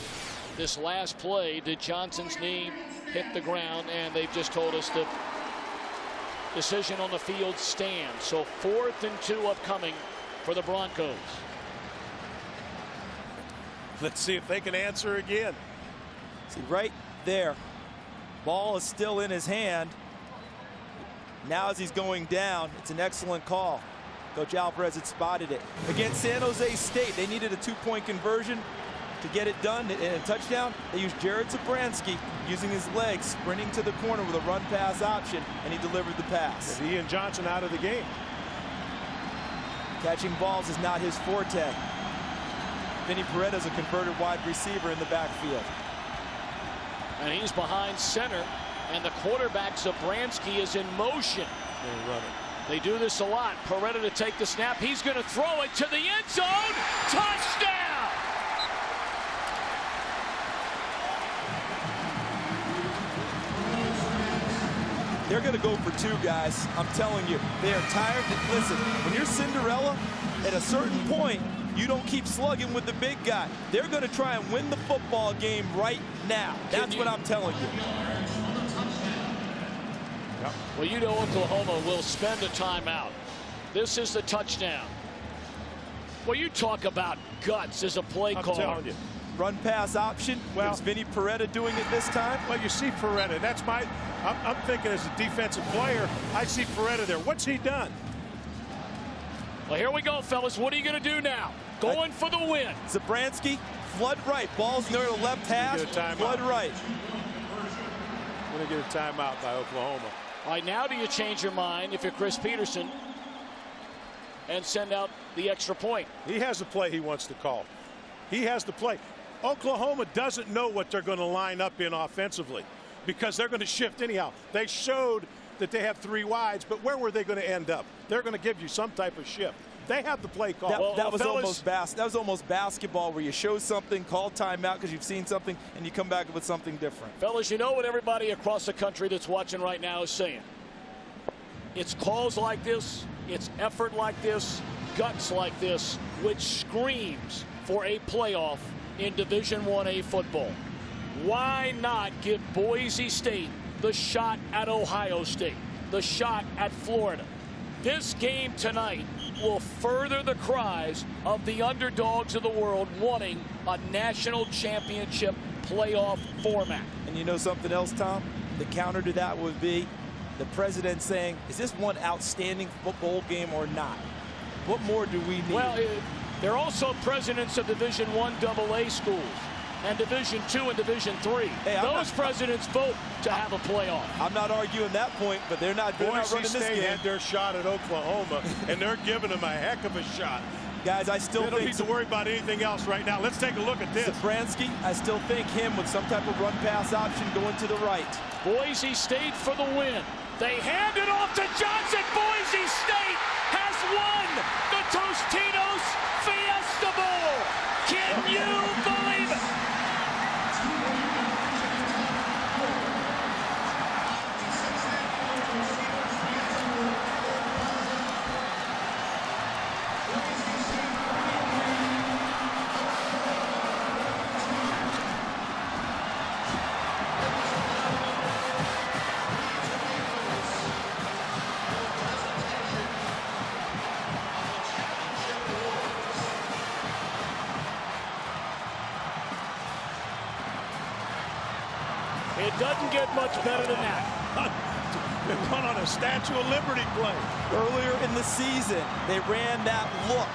this last play. Did Johnson's knee hit the ground? And they've just told us the decision on the field stands. So 4th and 2 upcoming for the Broncos. Let's see if they can answer again. See, right there. Ball is still in his hand. Now as he's going down, it's an excellent call. Coach Alvarez had spotted it. Against San Jose State, they needed a 2-point conversion to get it done in a touchdown. They used Jared Zabransky using his legs, sprinting to the corner with a run-pass option, and he delivered the pass. With Ian Johnson out of the game. Catching balls is not his forte. Vinny Peretta's a converted wide receiver in the backfield. And he's behind center, and the quarterback Zabransky is in motion. They run it. They do this a lot. Peretta to take the snap. He's going to throw it to the end zone. Touchdown! They're going to go for 2, guys. I'm telling you, they are tired. Listen, when you're Cinderella, at a certain point, you don't keep slugging with the big guy. They're going to try and win the football game right now. That's what I'm telling you. Yep. Well, you know Oklahoma will spend a timeout. This is the touchdown. Well, you talk about guts as a play call. I'm telling you. Run pass option. Well, is Vinny Peretta doing it this time? Well, you see Peretta. That's I'm thinking as a defensive player, I see Peretta there. What's he done? Well, here we go, fellas. What are you going to do now? Going for the win. Zabransky, flood right. Ball's near the left half. Flood right. Going to get a timeout by Oklahoma. All right, now do you change your mind if you're Chris Peterson and send out the extra point? He has a play he wants to call. He has the play. Oklahoma doesn't know what they're going to line up in offensively because they're going to shift anyhow. They showed that they have 3 wides, but where were they going to end up? They're going to give you some type of shift. They have the play call. That was almost basketball, where you show something, call timeout because you've seen something, and you come back with something different. Fellas, you know what everybody across the country that's watching right now is saying. It's calls like this, it's effort like this, guts like this, which screams for a playoff in Division 1A football. Why not give Boise State the shot at Ohio State, the shot at Florida? This game tonight will further the cries of the underdogs of the world wanting a national championship playoff format. And you know something else, Tom? The counter to that would be the president saying, is this one outstanding football game or not? What more do we need? Well, they're also presidents of Division I AA schools and Division II and Division III. Hey, those presidents vote to have a playoff. I'm not arguing that point, but they're not running this game. Boise State had their shot at Oklahoma, and they're giving them a heck of a shot. Guys, I still they don't need to worry about anything else right now. Let's take a look at this. Zabransky, I still think him with some type of run-pass option going to the right. Boise State for the win. They hand it off to Johnson. Boise State has won the Tostitos Fiesta Bowl. Can you believe it? It doesn't get much better than that. They went on a Statue of Liberty play. Earlier in the season, they ran that look,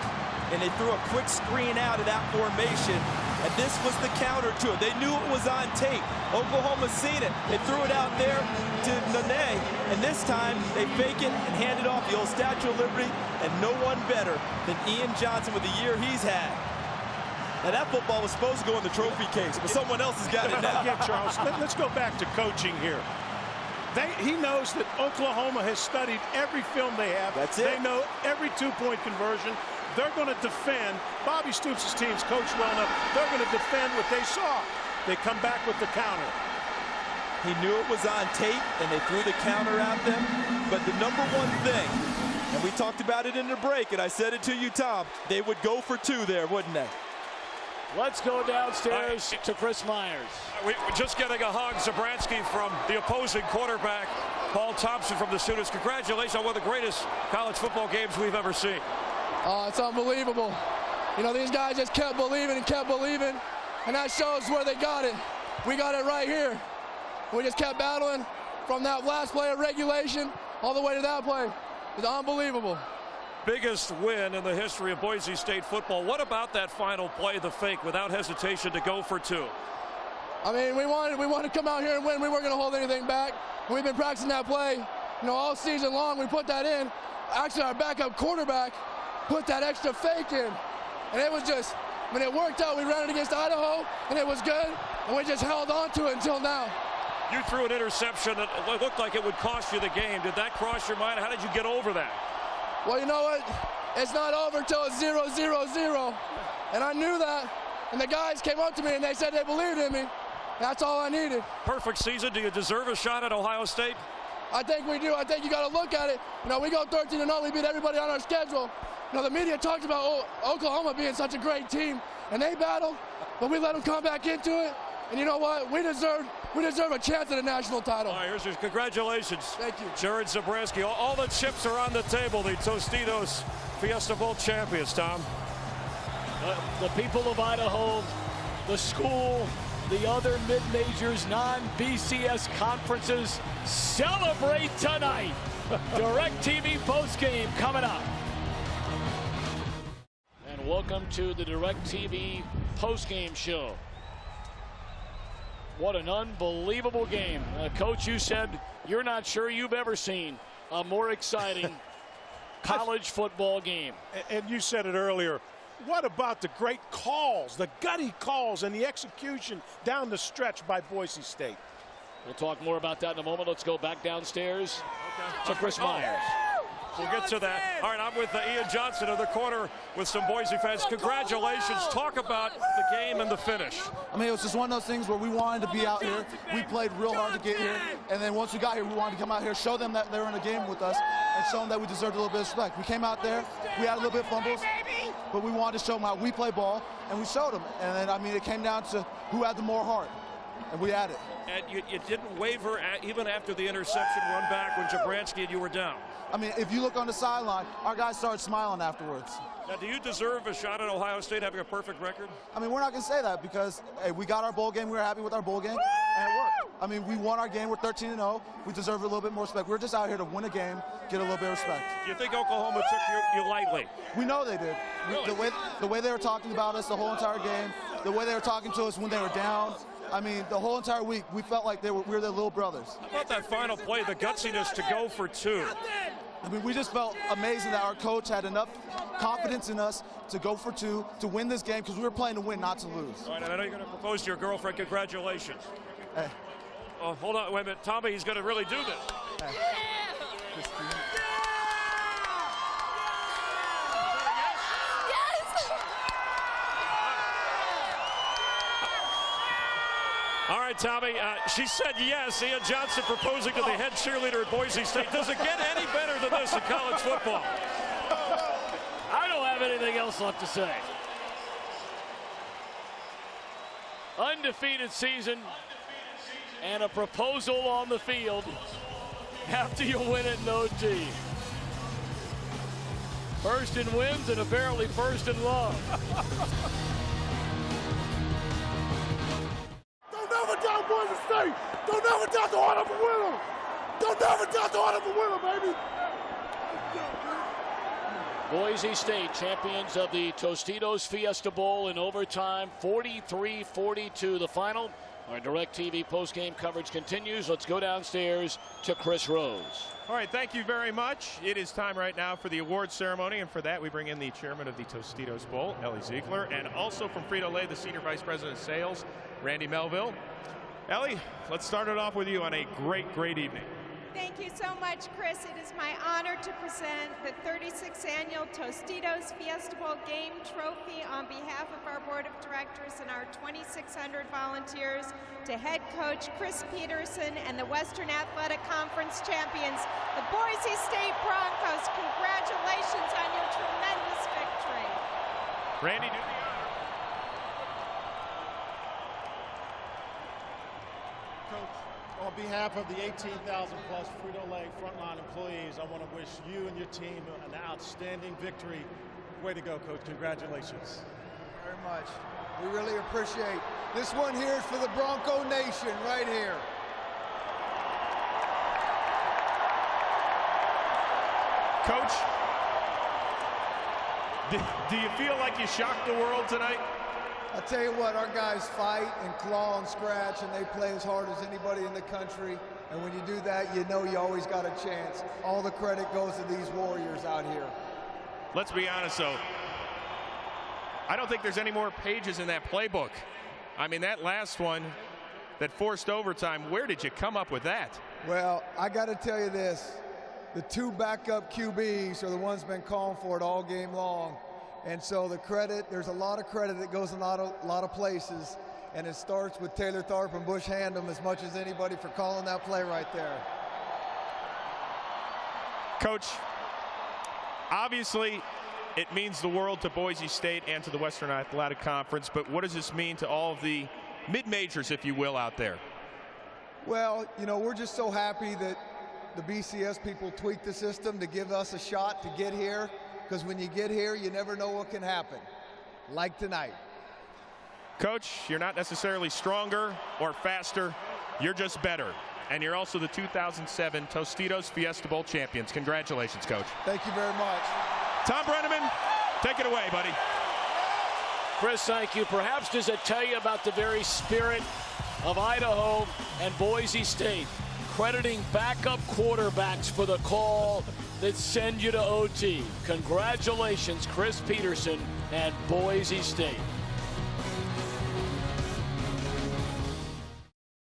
and they threw a quick screen out of that formation, and this was the counter to it. They knew it was on tape. Oklahoma's seen it. They threw it out there to Nene, and this time they fake it and hand it off the old Statue of Liberty, and no one better than Ian Johnson with the year he's had. Now, that football was supposed to go in the trophy case, but someone else has got it now. Yeah, Charles, let's go back to coaching here. He knows that Oklahoma has studied every film they have. That's it. They know every two-point conversion. They're going to defend. Bobby Stoops' team's coached well enough. They're going to defend what they saw. They come back with the counter. He knew it was on tape, and they threw the counter at them. But the number one thing, and we talked about it in the break, and I said it to you, Tom, they would go for two there, wouldn't they? Let's go downstairs to Chris Myers. We're just getting a hug, Zabransky, from the opposing quarterback, Paul Thompson from the students. Congratulations on one of the greatest college football games we've ever seen. It's unbelievable. You know, these guys just kept believing, and that shows where they got it. We got it right here. We just kept battling from that last play of regulation all the way to that play. It's unbelievable. Biggest win in the history of Boise State football. What about that final play, the fake, without hesitation to go for two? I mean, we wanted to come out here and win. We weren't going to hold anything back. We've been practicing that play, you know, all season long. We put that in. Actually, our backup quarterback put that extra fake in, and it was just, when it worked out, we ran it against Idaho, and it was good, and we just held on to it until now. You threw an interception that looked like it would cost you the game. Did that cross your mind? How did you get over that? Well, you know what? It's not over till it's 0-0-0. And I knew that. And the guys came up to me and they said they believed in me. That's all I needed. Perfect season. Do you deserve a shot at Ohio State? I think we do. I think you got to look at it. You know, we go 13-0. We beat everybody on our schedule. You know, the media talked about Oklahoma being such a great team. And they battled, but we let them come back into it. And you know what? We deserve a chance at a national title. All right, here's your congratulations. Thank you. Jared Zabransky. All the chips are on the table. The Tostitos Fiesta Bowl champions, Tom. The people of Idaho, the school, the other mid-majors, non-BCS conferences celebrate tonight. DirecTV postgame coming up. And welcome to the DirecTV postgame show. What an unbelievable game. Coach, you said you're not sure you've ever seen a more exciting college football game. And you said it earlier. What about the great calls, the gutty calls, and the execution down the stretch by Boise State? We'll talk more about that in a moment. Let's go back downstairs to Chris Myers. We'll get to that. All right, I'm with Ian Johnson in the corner with some Boise fans. Congratulations. Talk about the game and the finish. I mean, it was just one of those things where we wanted to be out here. We played real hard to get here. And then once we got here, we wanted to come out here, show them that they were in a game with us, and show them that we deserved a little bit of respect. We came out there. We had a little bit of fumbles, but we wanted to show them how we play ball, and we showed them. And then, I mean, it came down to who had the more heart, and we had it. And you didn't waver even after the interception run back when Jabransky and you were down. I mean, if you look on the sideline, our guys started smiling afterwards. Now, do you deserve a shot at Ohio State having a perfect record? I mean, we're not going to say that because, hey, we got our bowl game. We were happy with our bowl game, and it worked. I mean, we won our game. We're 13-0. We deserve a little bit more respect. We're just out here to win a game, get a little bit of respect. Do you think Oklahoma took you lightly? We know they did. Really? The way they were talking about us the whole entire game, the way they were talking to us when they were down, I mean, the whole entire week, we felt like we were their little brothers. How about that final play, the gutsiness to go for 2? I mean, we just felt amazing that our coach had enough confidence in us to go for 2, to win this game, because we were playing to win, not to lose. All right, and I know you're going to propose to your girlfriend. Congratulations. Hey. Oh, hold on, wait a minute. Tommy, he's going to really do this. Hey. All right, Tommy, she said yes. Ian Johnson proposing to the head cheerleader at Boise State. Does it get any better than this in college football? I don't have anything else left to say. Undefeated season and a proposal on the field after you win it in OT. First in wins and apparently first in love. Don't never doubt Boise State. Don't never doubt the heart of a winner. Don't never doubt the heart of a winner, baby. Boise State, champions of the Tostitos Fiesta Bowl in overtime, 43-42 the final. Our DirecTV post-game coverage continues. Let's go downstairs to Chris Rose. All right, thank you very much. It is time right now for the awards ceremony, and for that we bring in the chairman of the Tostitos Bowl, Ellie Ziegler, and also from Frito-Lay, the senior vice president of sales, Randy Melville. Ellie, let's start it off with you on a great evening. Thank you so much, Chris. It is my honor to present the 36th annual Tostitos Fiesta Bowl Game Trophy on behalf of our board of directors and our 2,600 volunteers to head coach Chris Peterson and the Western Athletic Conference champions, the Boise State Broncos. Congratulations on your tremendous victory. Randy, do the honor. Coach, on behalf of the 18,000 plus Frito-Lay frontline employees, I want to wish you and your team an outstanding victory. Way to go, Coach. Congratulations. Very much. We really appreciate. This one here is for the Bronco Nation right here. Coach, do you feel like you shocked the world tonight? I'll tell you what, our guys fight and claw and scratch, and they play as hard as anybody in the country. And when you do that, you know you always got a chance. All the credit goes to these warriors out here. Let's be honest, though. I don't think there's any more pages in that playbook. I mean, that last one that forced overtime, where did you come up with that? Well, I got to tell you this. The 2 backup QBs are the ones been calling for it all game long. And so the credit, there's a lot of credit that goes in a lot of places. And it starts with Taylor Tharp and Bush Handem as much as anybody for calling that play right there. Coach, obviously it means the world to Boise State and to the Western Athletic Conference, but what does this mean to all of the mid-majors, if you will, out there? Well, you know, we're just so happy that the BCS people tweaked the system to give us a shot to get here, because when you get here, you never know what can happen, like tonight. Coach, you're not necessarily stronger or faster, you're just better. And you're also the 2007 Tostitos Fiesta Bowl champions. Congratulations, Coach. Thank you very much. Tom Brenneman, take it away, buddy. Chris, thank you. Perhaps does it tell you about the very spirit of Idaho and Boise State, crediting backup quarterbacks for the call that send you to OT. Congratulations, Chris Peterson and Boise State.